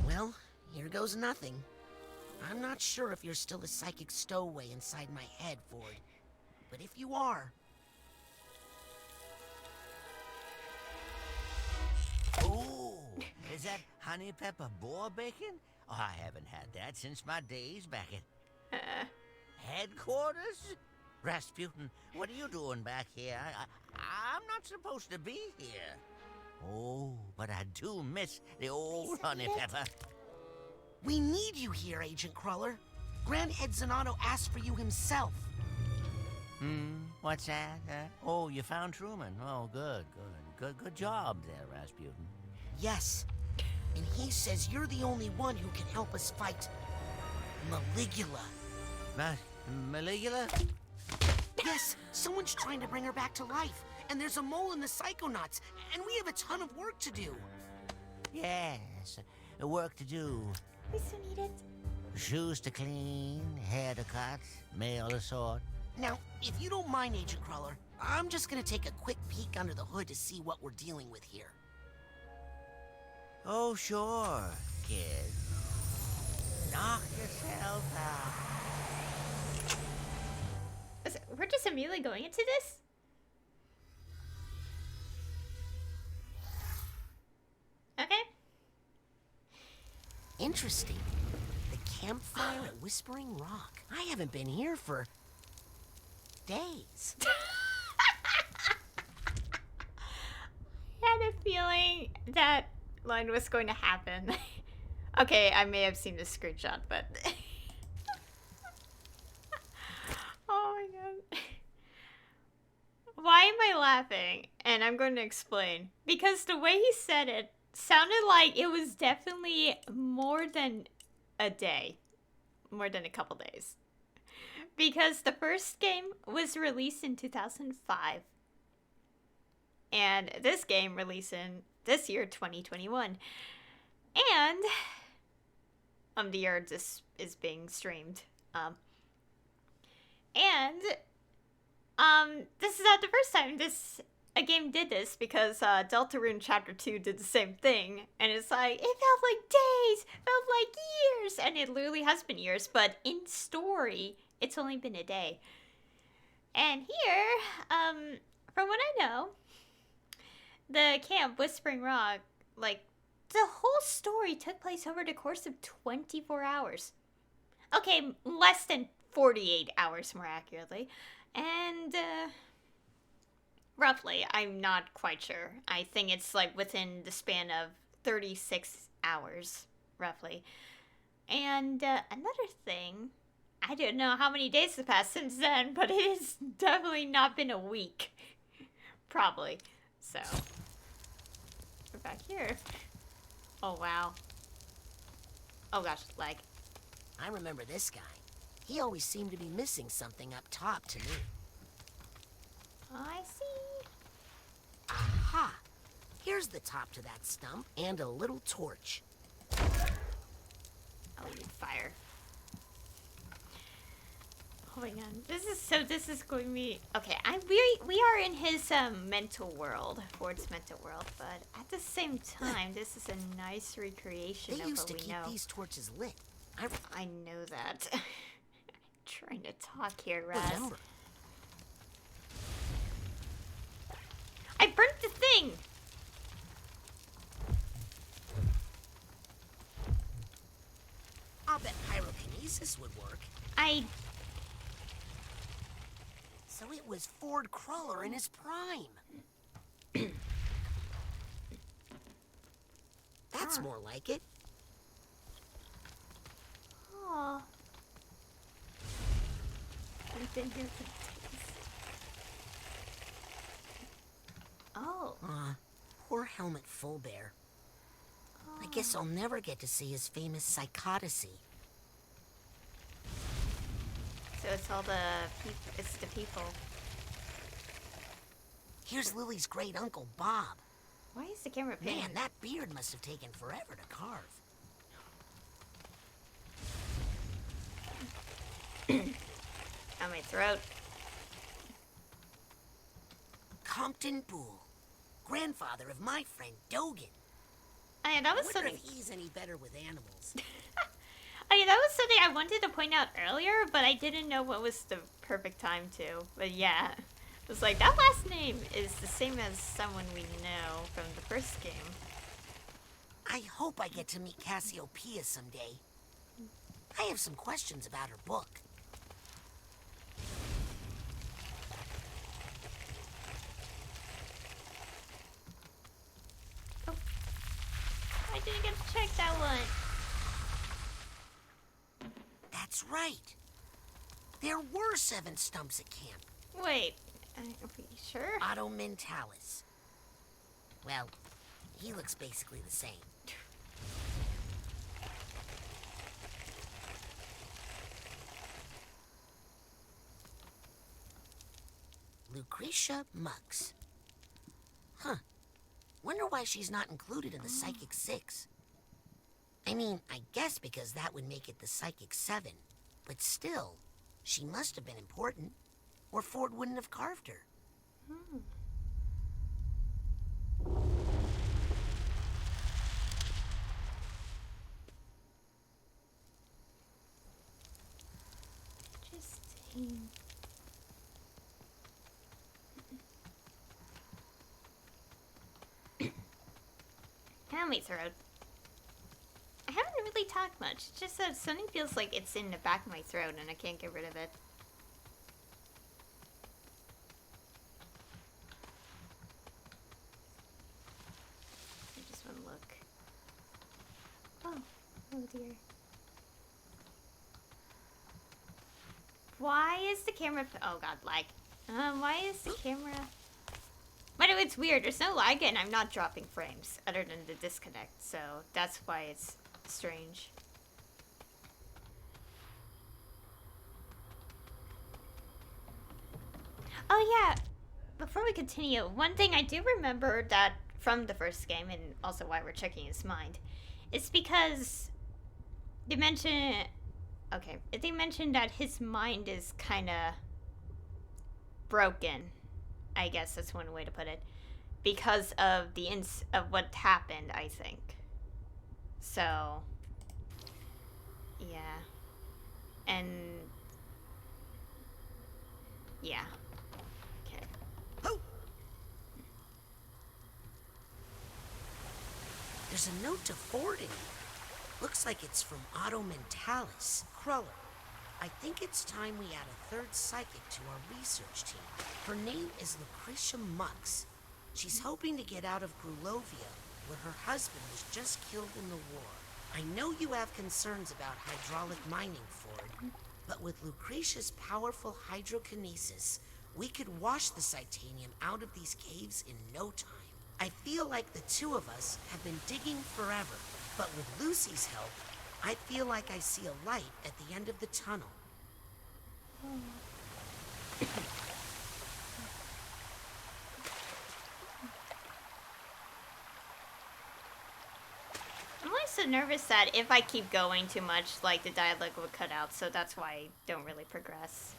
Well, here goes nothing. I'm not sure if you're still a psychic stowaway inside my head, Ford. But if you are... Ooh, is that honey pepper boar bacon? Oh, I haven't had that since my days back at headquarters. Rasputin, what are you doing back here? I'm not supposed to be here. Oh, but I do miss the old honey pepper. We need you here, Agent Cruller. Grandhead Zanotto asked for you himself. What's that? Oh, you found Truman. Oh, good job there, Rasputin. Yes, and he says you're the only one who can help us fight Maligula. Maligula? Yes, someone's trying to bring her back to life, and there's a mole in the Psychonauts, and we have a ton of work to do. Yes, work to do. We still need it. Shoes to clean, hair to cut, mail to sort. Now, if you don't mind, Agent Cruller, I'm just gonna take a quick peek under the hood to see what we're dealing with here. Oh, sure, kid. Knock yourself out. We're just immediately going into this? Okay. Interesting. The campfire at Whispering Rock. I haven't been here for days. I had a feeling that line was going to happen. Okay, I may have seen the screenshot, but... Oh my god. Why am I laughing? And I'm going to explain. Because the way he said it sounded like it was definitely more than a day. More than a couple days. because the first game was released in 2005. And this game released in this year, 2021. And the year this is being streamed. This is not the first time a game did this, because Deltarune Chapter 2 did the same thing, and it's like, it felt like days, felt like years, and it literally has been years, but in story, it's only been a day. And here, from what I know, the camp, Whispering Rock, like, the whole story took place over the course of 24 hours. Okay, less than 48 hours, more accurately. And, roughly, I'm not quite sure. I think it's like within the span of 36 hours, roughly. And another thing, I don't know how many days have passed since then, but it has definitely not been a week. Probably. So, we're back here. Oh, wow. Oh gosh, lag. I remember this guy. He always seemed to be missing something up top to me. I see. Aha! Here's the top to that stump and a little torch. Oh, you need fire. Oh my god. This is going to be... Okay, we are in his mental world, Ford's mental world, but at the same time, this is a nice recreation of what we know. They used to keep these torches lit. I know that. I'm trying to talk here, Raz. Remember. I burnt the thing! I'll bet pyrokinesis would work. So it was Ford Cruller in his prime. That's more like it. Aw. I've been here for days. Oh. Poor Helmut Fullbear. I guess I'll never get to see his famous psychotacy. So it's all it's the people. Here's Lily's great uncle, Bob. Why is the camera paying? Man, that beard must have taken forever to carve. On my throat. Compton Poole, grandfather of my friend Dogan. I that was wonder something. If he's any better with animals. That was something I wanted to point out earlier, but I didn't know what was the perfect time to. But yeah, it was like, that last name is the same as someone we know from the first game. I hope I get to meet Cassiopeia someday. I have some questions about her book. Oh. I didn't get to check that one. That's right. There were 7 stumps at camp. Wait, are we sure? Otto Mentalis. Well, he looks basically the same. Lucretia Mux. Huh. Wonder why she's not included in the Psychic 6. I mean, I guess because that would make it the Psychic 7. But still, she must have been important, or Ford wouldn't have carved her. Interesting. Down my throat. I haven't really talked much. It's just that something feels like it's in the back of my throat and I can't get rid of it. I just want to look. Oh dear. Why is the camera... Oh god, lag. Why is the camera... By the way, it's weird. There's no lag and I'm not dropping frames other than the disconnect. So that's why it's strange. Oh yeah, before we continue, one thing I do remember that from the first game, and also why we're checking his mind, is because they mentioned, okay, they mentioned that his mind is kind of broken. I guess that's one way to put it, because of the of what happened, I think. So, yeah, and yeah. There's a note to Ford in it. Looks like it's from Auto Mentalis. Cruller, I think it's time we add a third psychic to our research team. Her name is Lucretia Mux. She's hoping to get out of Grulovia, where her husband was just killed in the war. I know you have concerns about hydraulic mining, Ford, but with Lucretia's powerful hydrokinesis, we could wash the Psytanium out of these caves in no time. I feel like the two of us have been digging forever, but with Lucy's help, I feel like I see a light at the end of the tunnel. I'm always so nervous that if I keep going too much, like, the dialogue will cut out, so that's why I don't really progress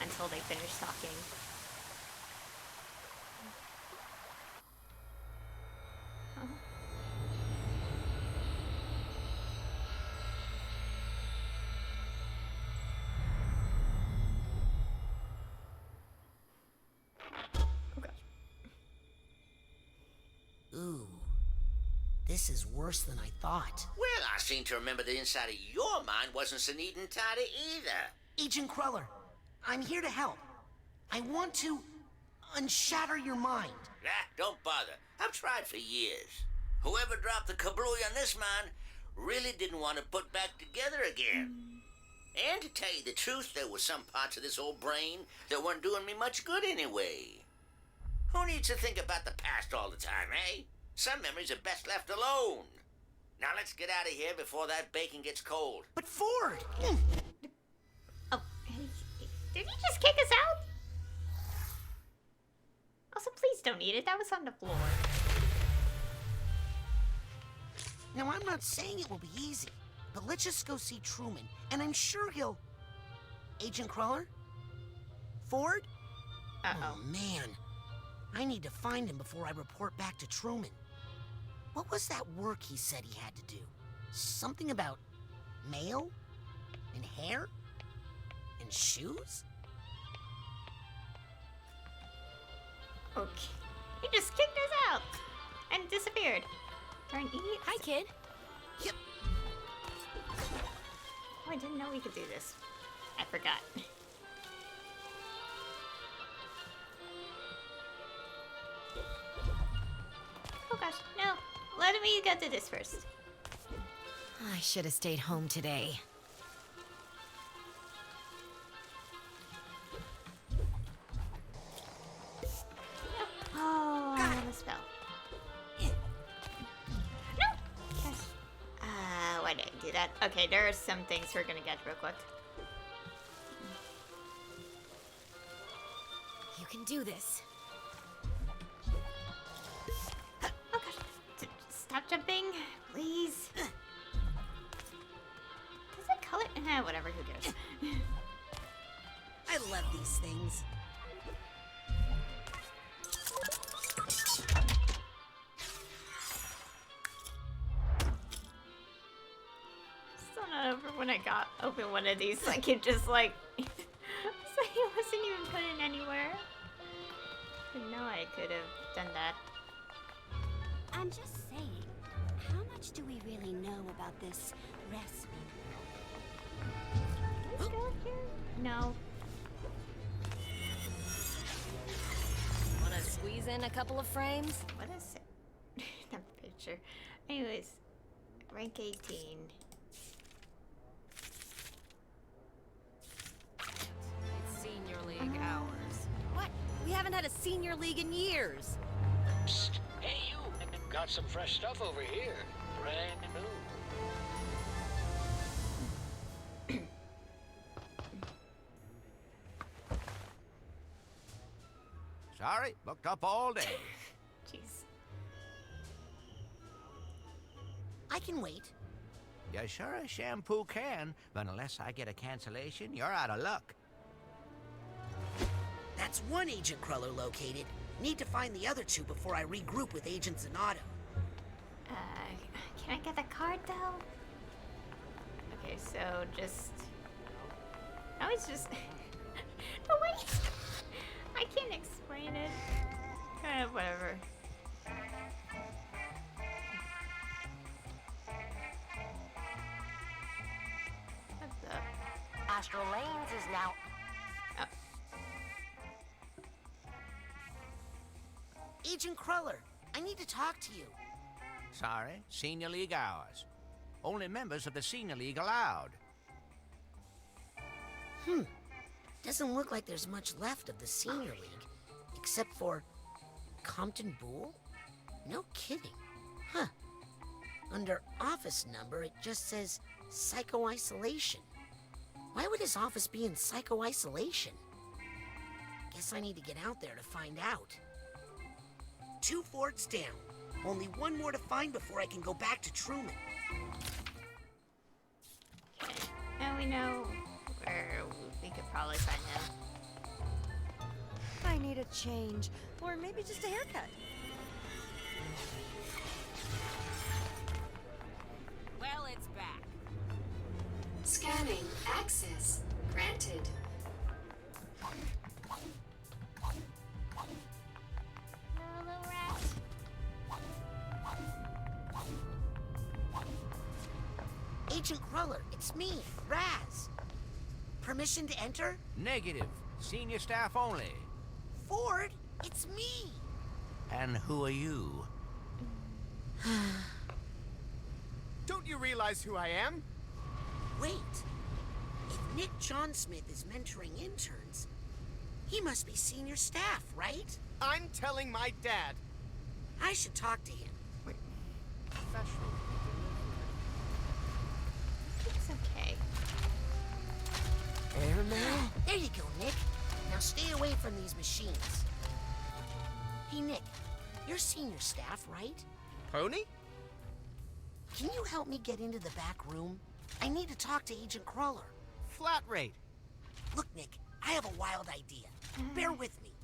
until they finish talking. Ooh, this is worse than I thought. Well, I seem to remember the inside of your mind wasn't so neat and tidy either. Agent Cruller, I'm here to help. I want to unshatter your mind. Ah, don't bother. I've tried for years. Whoever dropped the kablooey on this mine really didn't want to put back together again. And to tell you the truth, there were some parts of this old brain that weren't doing me much good anyway. Who needs to think about the past all the time, eh? Some memories are best left alone. Now let's get out of here before that bacon gets cold. But Ford! Oh, did he just kick us out? Also, please don't eat it. That was on the floor. Now, I'm not saying it will be easy, but let's just go see Truman, and I'm sure he'll... Agent Cruller? Ford? Uh-oh. Oh, man. I need to find him before I report back to Truman. What was that work he said he had to do? Something about mail? And hair? And shoes? Okay. He just kicked us out and disappeared. Darn idiot. Hi, kid. Yep. Oh, I didn't know we could do this. I forgot. Oh gosh, no. Let me get to this first. I should have stayed home today. Oh, I have a spell. No! Gosh. Why did I do that? Okay, there are some things we're gonna get real quick. You can do this. Oh gosh. Stop jumping, please. Does it color? Whatever, who cares? I love these things. Still not over when I got open one of these. Like it just like so it wasn't even put in anywhere. Didn't know I could have done that. I'm just saying, how much do we really know about this recipe? Let's go here. No. Wanna squeeze in a couple of frames? What is it? That picture. Anyways, rank 18. It's senior league hours. What? We haven't had a senior league in years. Psst. Hey, you. Got some fresh stuff over here. Brand new. Sorry, booked up all day. Jeez. I can wait. You sure as shampoo can, but unless I get a cancellation, you're out of luck. That's one Agent Cruller located. Need to find the other two before I regroup with Agent Zanotto. Can I get the card though? Okay, so just. No, it's just. No, wait! I can't explain it. Kind of whatever. What's up? Astral Lanes is now... Agent Cruller, I need to talk to you. Sorry, Senior League hours. Only members of the Senior League allowed. Doesn't look like there's much left of the Senior League. Except for... Compton Boole? No kidding. Huh. Under office number, it just says Psycho-Isolation. Why would his office be in Psycho-Isolation? Guess I need to get out there to find out. 2 forts down. Only one more to find before I can go back to Truman. Okay. Now we know where we could probably find him. I need a change, or maybe just a haircut. Well, it's back. Scanning. Access granted. Hello, rat. Agent Cruller, it's me, Raz. Permission to enter? Negative. Senior staff only. Ford, it's me. And who are you? Don't you realize who I am? Wait. If Nick John Smith is mentoring interns, he must be senior staff, right? I'm telling my dad. I should talk to him. It's okay. Airmail? There you go, Nick. Now stay away from these machines. Hey, Nick, you're senior staff, right? Pony? Can you help me get into the back room? I need to talk to Agent Cruller. Flat rate. Look, Nick, I have a wild idea. Bear with me.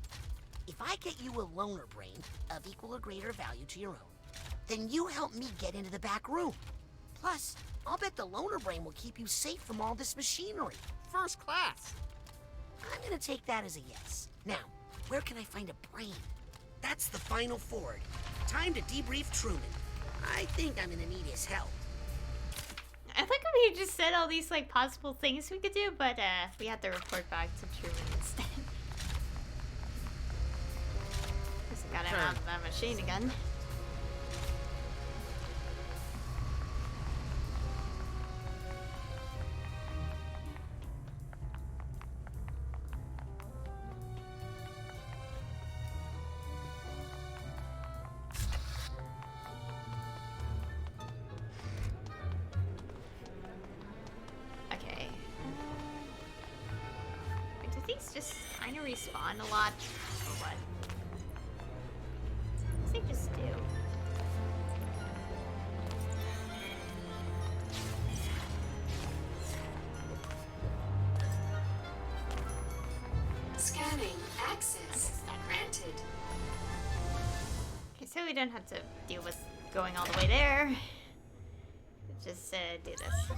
If I get you a loner brain of equal or greater value to your own, then you help me get into the back room. Plus, I'll bet the loner brain will keep you safe from all this machinery. First class. I'm gonna take that as a yes. Now, where can I find a brain? That's the final Ford. Time to debrief Truman. I think I'm gonna need his help. I think we just said all these like possible things we could do, but we had to report back to Truman instead. Guess I gotta have that machine again. Okay. Wait, do these just kind of respawn a lot, or what? I guess they just do. Scanning. Access granted. Okay, so we don't have to deal with going all the way there. Just do this.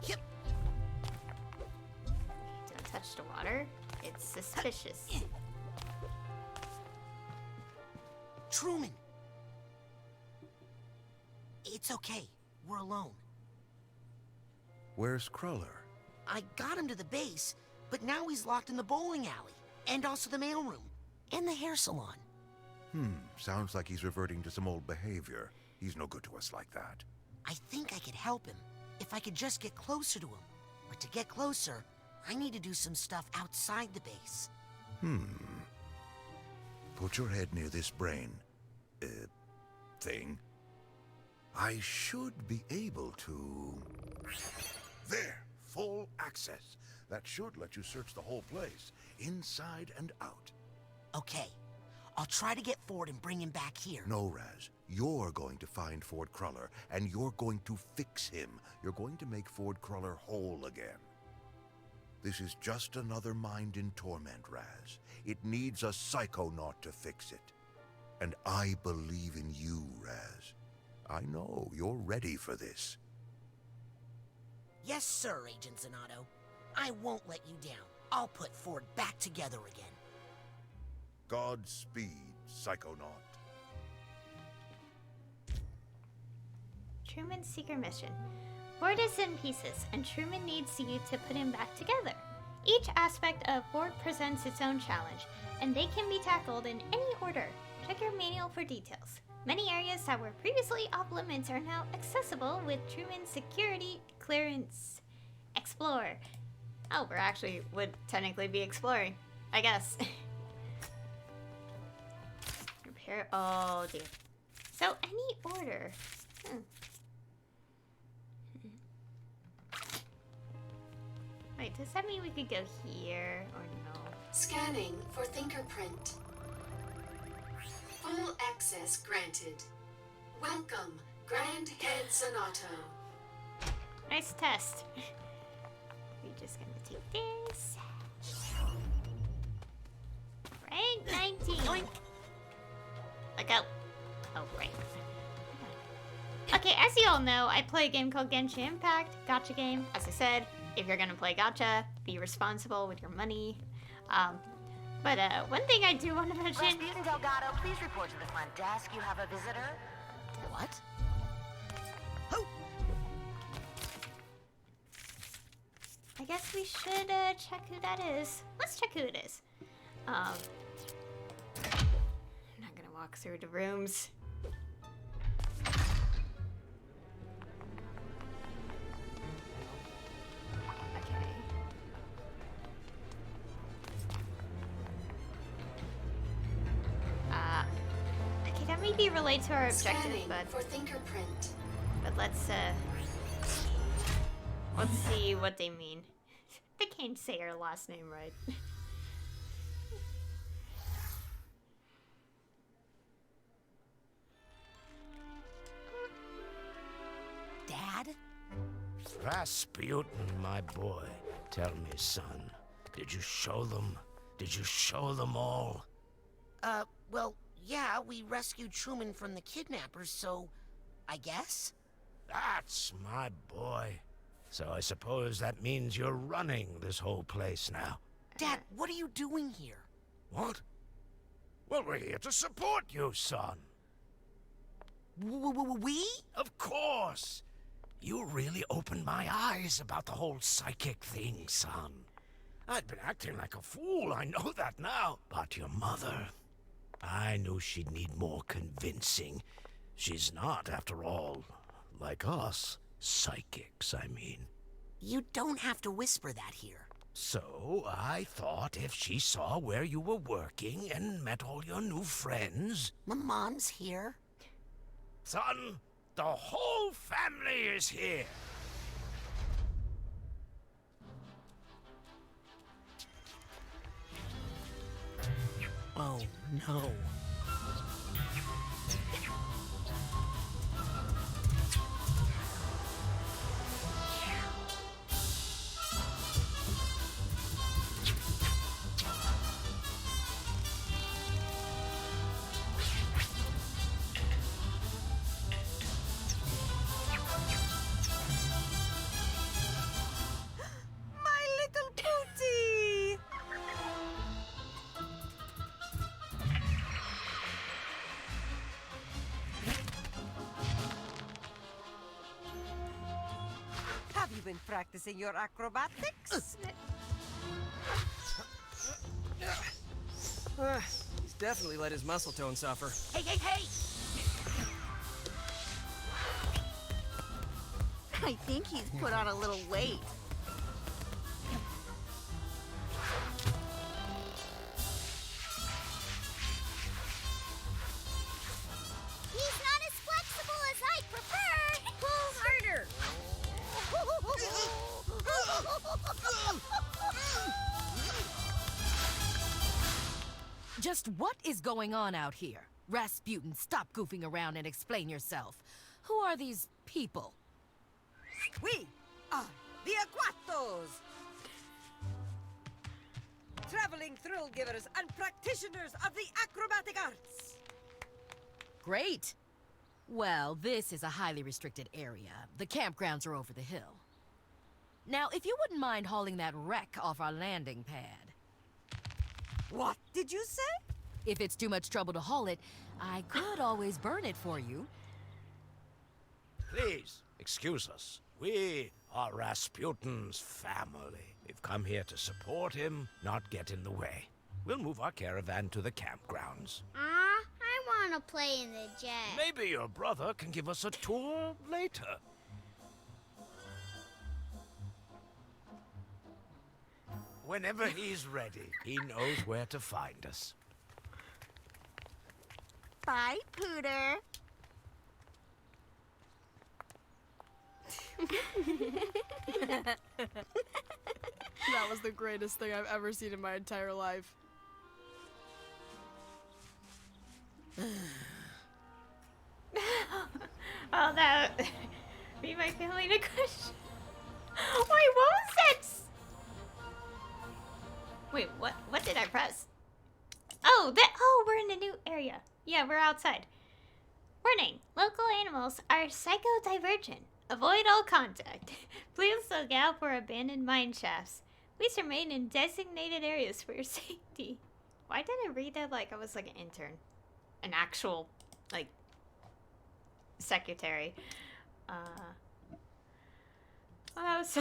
Yep. Don't touch the water. It's suspicious. Truman! It's okay. We're alone. Where's Cruller? I got him to the base, but now he's locked in the bowling alley, and also the mailroom, and the hair salon. Sounds like he's reverting to some old behavior. He's no good to us like that. I think I could help him, if I could just get closer to him. But to get closer, I need to do some stuff outside the base. Put your head near this brain, thing. I should be able to... There! full access. That should let you search the whole place, inside and out. Okay. I'll try to get Ford and bring him back here. No, Raz. You're going to find Ford Cruller, and you're going to fix him. You're going to make Ford Cruller whole again. This is just another mind in torment, Raz. It needs a Psychonaut to fix it. And I believe in you, Raz. I know you're ready for this. Yes, sir, Agent Zanotto. I won't let you down. I'll put Ford back together again. Godspeed, Psychonaut. Truman's secret mission. Ford is in pieces, and Truman needs you to put him back together. Each aspect of Ford presents its own challenge, and they can be tackled in any order. Check your manual for details. Many areas that were previously off limits are now accessible with Truman's security clearance. Explore. Oh, we actually would technically be exploring, I guess. Repair. Oh, dear. So, any order. Wait, does that mean we could go here or no? Scanning for fingerprint. Full access granted. Welcome, Grand Head Zanotto. Nice test. We're just gonna take this. Rank 19. Let go. Oh, right. Okay, as you all know, I play a game called Genshin Impact, gacha game. As I said, if you're gonna play gacha, be responsible with your money. But one thing I do want to mention. Rasputin Delgado, please report to the front desk. You have a visitor. What? I guess we should check who that is. Let's check who it is. I'm not gonna walk through the rooms. Okay, that may be related to our objective, Scanning but for fingerprint. let's see what they mean. They can't say our last name right. Dad? Rasputin, my boy, tell me, son, did you show them? Did you show them all? Well, yeah, we rescued Truman from the kidnappers, so I guess? That's my boy. So I suppose that means you're running this whole place now. Dad, what are you doing here? What? Well, we're here to support you, son. We? Of course. You really opened my eyes about the whole psychic thing, son. I'd been acting like a fool, I know that now. But your mother, I knew she'd need more convincing. She's not, after all, like us. Psychics, I mean. You don't have to whisper that here. So, I thought if she saw where you were working and met all your new friends... My mom's here. Son, the whole family is here. Oh, no. Have you been practicing your acrobatics? He's definitely let his muscle tone suffer. Hey, hey, hey! I think he's put on a little weight. He's not as flexible as I'd prefer. Pull harder. Just what is going on out here? Rasputin, stop goofing around and explain yourself. Who are these people? We are the Aquatos! Traveling thrill givers and practitioners of the acrobatic arts! Great. Well, this is a highly restricted area. The campgrounds are over the hill. Now, if you wouldn't mind hauling that wreck off our landing pad. What did you say? If it's too much trouble to haul it, I could always burn it for you. Please, excuse us. We are Rasputin's family. We've come here to support him, not get in the way. We'll move our caravan to the campgrounds. I want to play in the jet. Maybe your brother can give us a tour later. Whenever he's ready, he knows where to find us. Bye, Pooter. That was the greatest thing I've ever seen in my entire life. Oh, that be my feeling a question. Wait, what was that? Wait, what did I press? Oh, we're in a new area. Yeah, we're outside. Warning, local animals are psychodivergent. Avoid all contact. Please look out for abandoned mine shafts. Please remain in designated areas for your safety. Why did I read that like I was like an intern? An actual, like, secretary. Well, that was...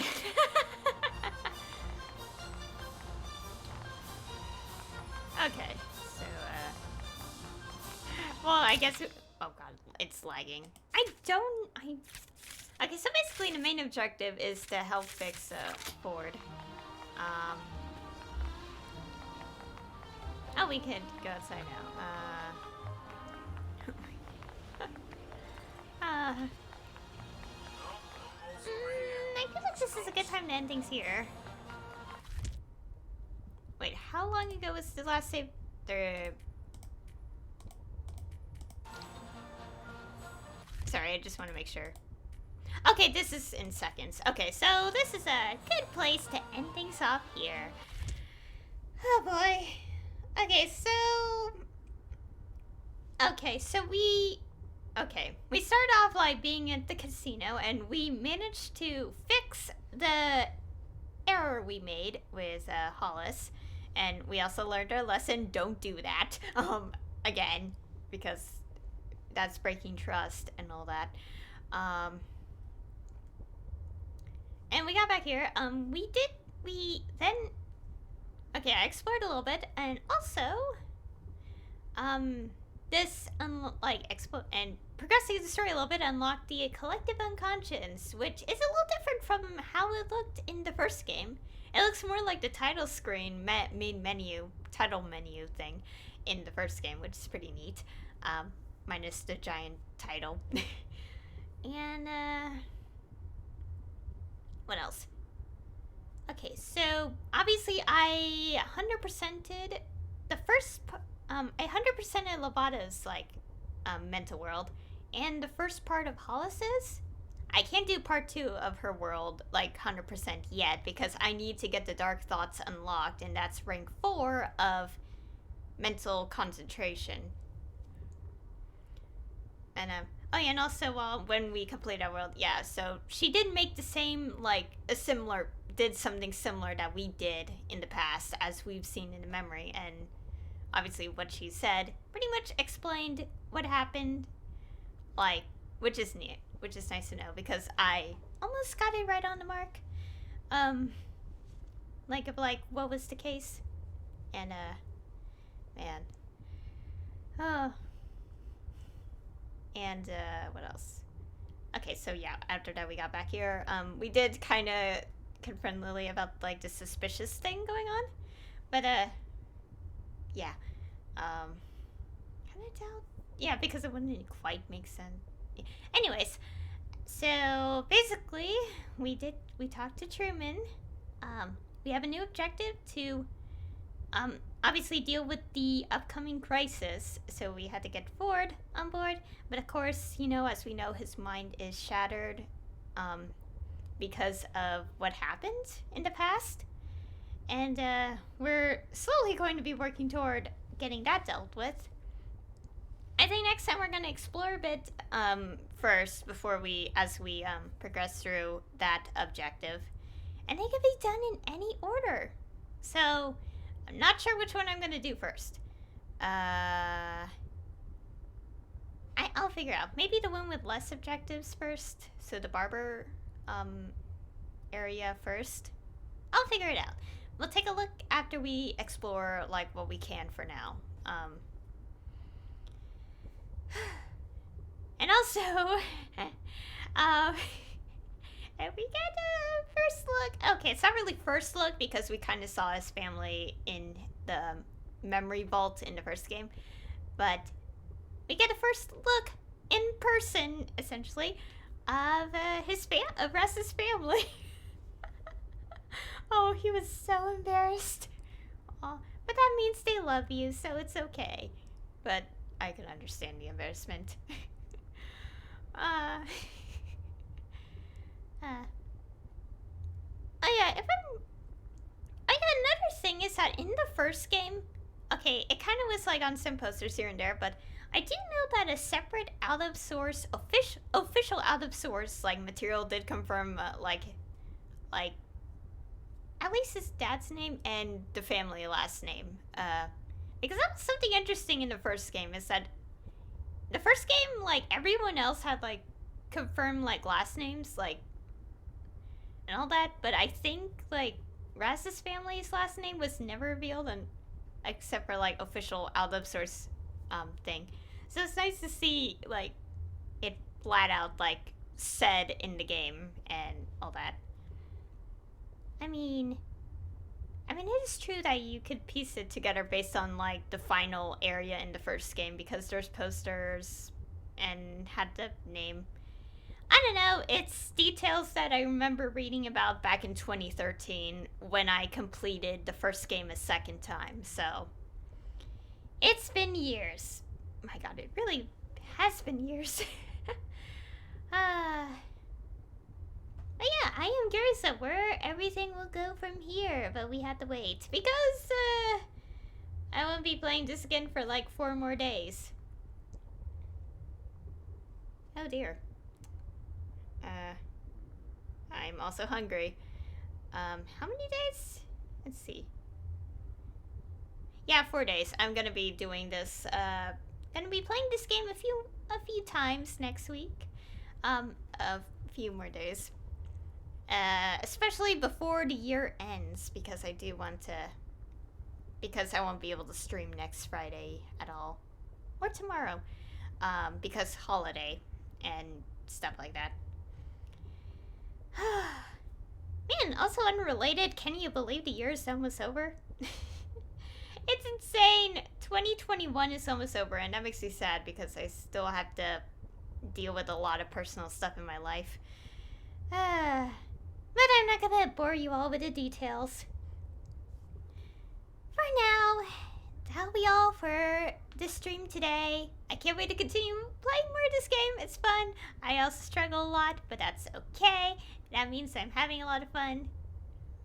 Okay, so, well, I guess... Oh god, it's lagging. Okay, so basically the main objective is to help fix Ford. Oh, we could go outside now. I feel like this is a good time to end things here. Wait, how long ago was the last save? Sorry, I just want to make sure. Okay, this is in seconds. Okay, so this is a good place to end things off here. Oh boy. Okay, so we start off like being at the casino, and we managed to fix the error we made with Hollis, and we also learned our lesson: don't do that again, because that's breaking trust and all that. And we got back here. I explored a little bit, and also, and progressing the story a little bit unlocked the collective unconscious, which is a little different from how it looked in the first game. It looks more like the title screen, title menu thing in the first game, which is pretty neat. Minus the giant title. And, what else? Okay, so obviously I 100%ed the first, I 100%ed Lobata's, mental world, and the first part of Hollis's. I can't do part 2 of her world, 100% yet, because I need to get the Dark Thoughts unlocked, and that's rank 4 of mental concentration. And, oh yeah, and also, when we complete our world, yeah, so she did make the same, did something similar that we did in the past, as we've seen in the memory, and obviously what she said pretty much explained what happened, which is neat, which is nice to know, because I almost got it right on the mark, what was the case, and, man, oh, and, what else? Okay, so yeah, after that we got back here, we did kind of confront Lily about, the suspicious thing going on, but, yeah, kind of doubt, yeah, because it wouldn't quite make sense. Anyways, so basically, we talked to Truman, we have a new objective to, obviously deal with the upcoming crisis, so we had to get Ford on board. But of course, you know, as we know, his mind is shattered because of what happened in the past. And we're slowly going to be working toward getting that dealt with. I think next time we're going to explore a bit first before as we progress through that objective. And they can be done in any order. So, I'm not sure which one I'm going to do first. I'll figure out. Maybe the one with less objectives first. So the barber area first. I'll figure it out. We'll take a look after we explore like what we can for now. And also, and we get a first look. Okay, it's not really first look because we kind of saw his family in the memory vault in the first game. But we get a first look in person, essentially, of Russ's family. Oh, he was so embarrassed. Aw, but that means they love you, so it's okay. But I can understand the embarrassment. Another thing is that in the first game, okay, it kind of was like on some posters here and there, but I do know that a separate out-of-source, official out-of-source, like, material did confirm, like, at least his dad's name and the family last name. Because that was something interesting in the first game, is that the first game, like, everyone else had, like, confirmed, like, last names, like, and all that, but I think, like, Raz's family's last name was never revealed, and except for, like, official out-of-source, thing. So it's nice to see, like, it flat out, like, said in the game, and all that. I mean, it is true that you could piece it together based on, like, the final area in the first game, because there's posters and had the name. I don't know, it's details that I remember reading about back in 2013 when I completed the first game a second time, so it's been years. My god, it really has been years. But yeah, I am curious of where everything will go from here, but we have to wait because I won't be playing this again for like 4 more days. Oh dear. I'm also hungry. How many days? Let's see. Yeah, 4 days. I'm gonna be doing this. Gonna be playing this game a few times next week. A few more days. Especially before the year ends, because I do want to. Because I won't be able to stream next Friday at all, or tomorrow, because holiday and stuff like that. Man, also unrelated, can you believe the year is almost over? It's insane! 2021 is almost over, and that makes me sad because I still have to deal with a lot of personal stuff in my life. But I'm not gonna bore you all with the details. For now, that'll be all for this stream today. I can't wait to continue playing more of this game. It's fun. I also struggle a lot, but that's okay. That means I'm having a lot of fun.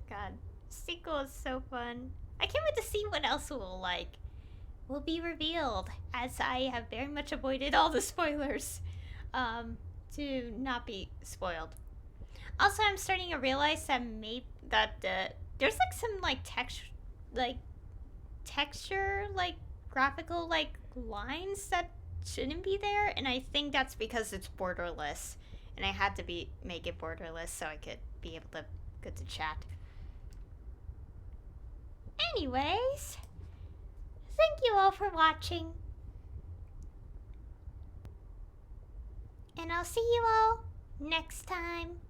God, sequel is so fun. I can't wait to see what else will be revealed, as I have very much avoided all the spoilers to not be spoiled. Also, I'm starting to realize that there's like some texture, like graphical lines that shouldn't be there, and I think that's because it's borderless, and I had to make it borderless so I could be able to go to chat. Anyways, thank you all for watching, and I'll see you all next time.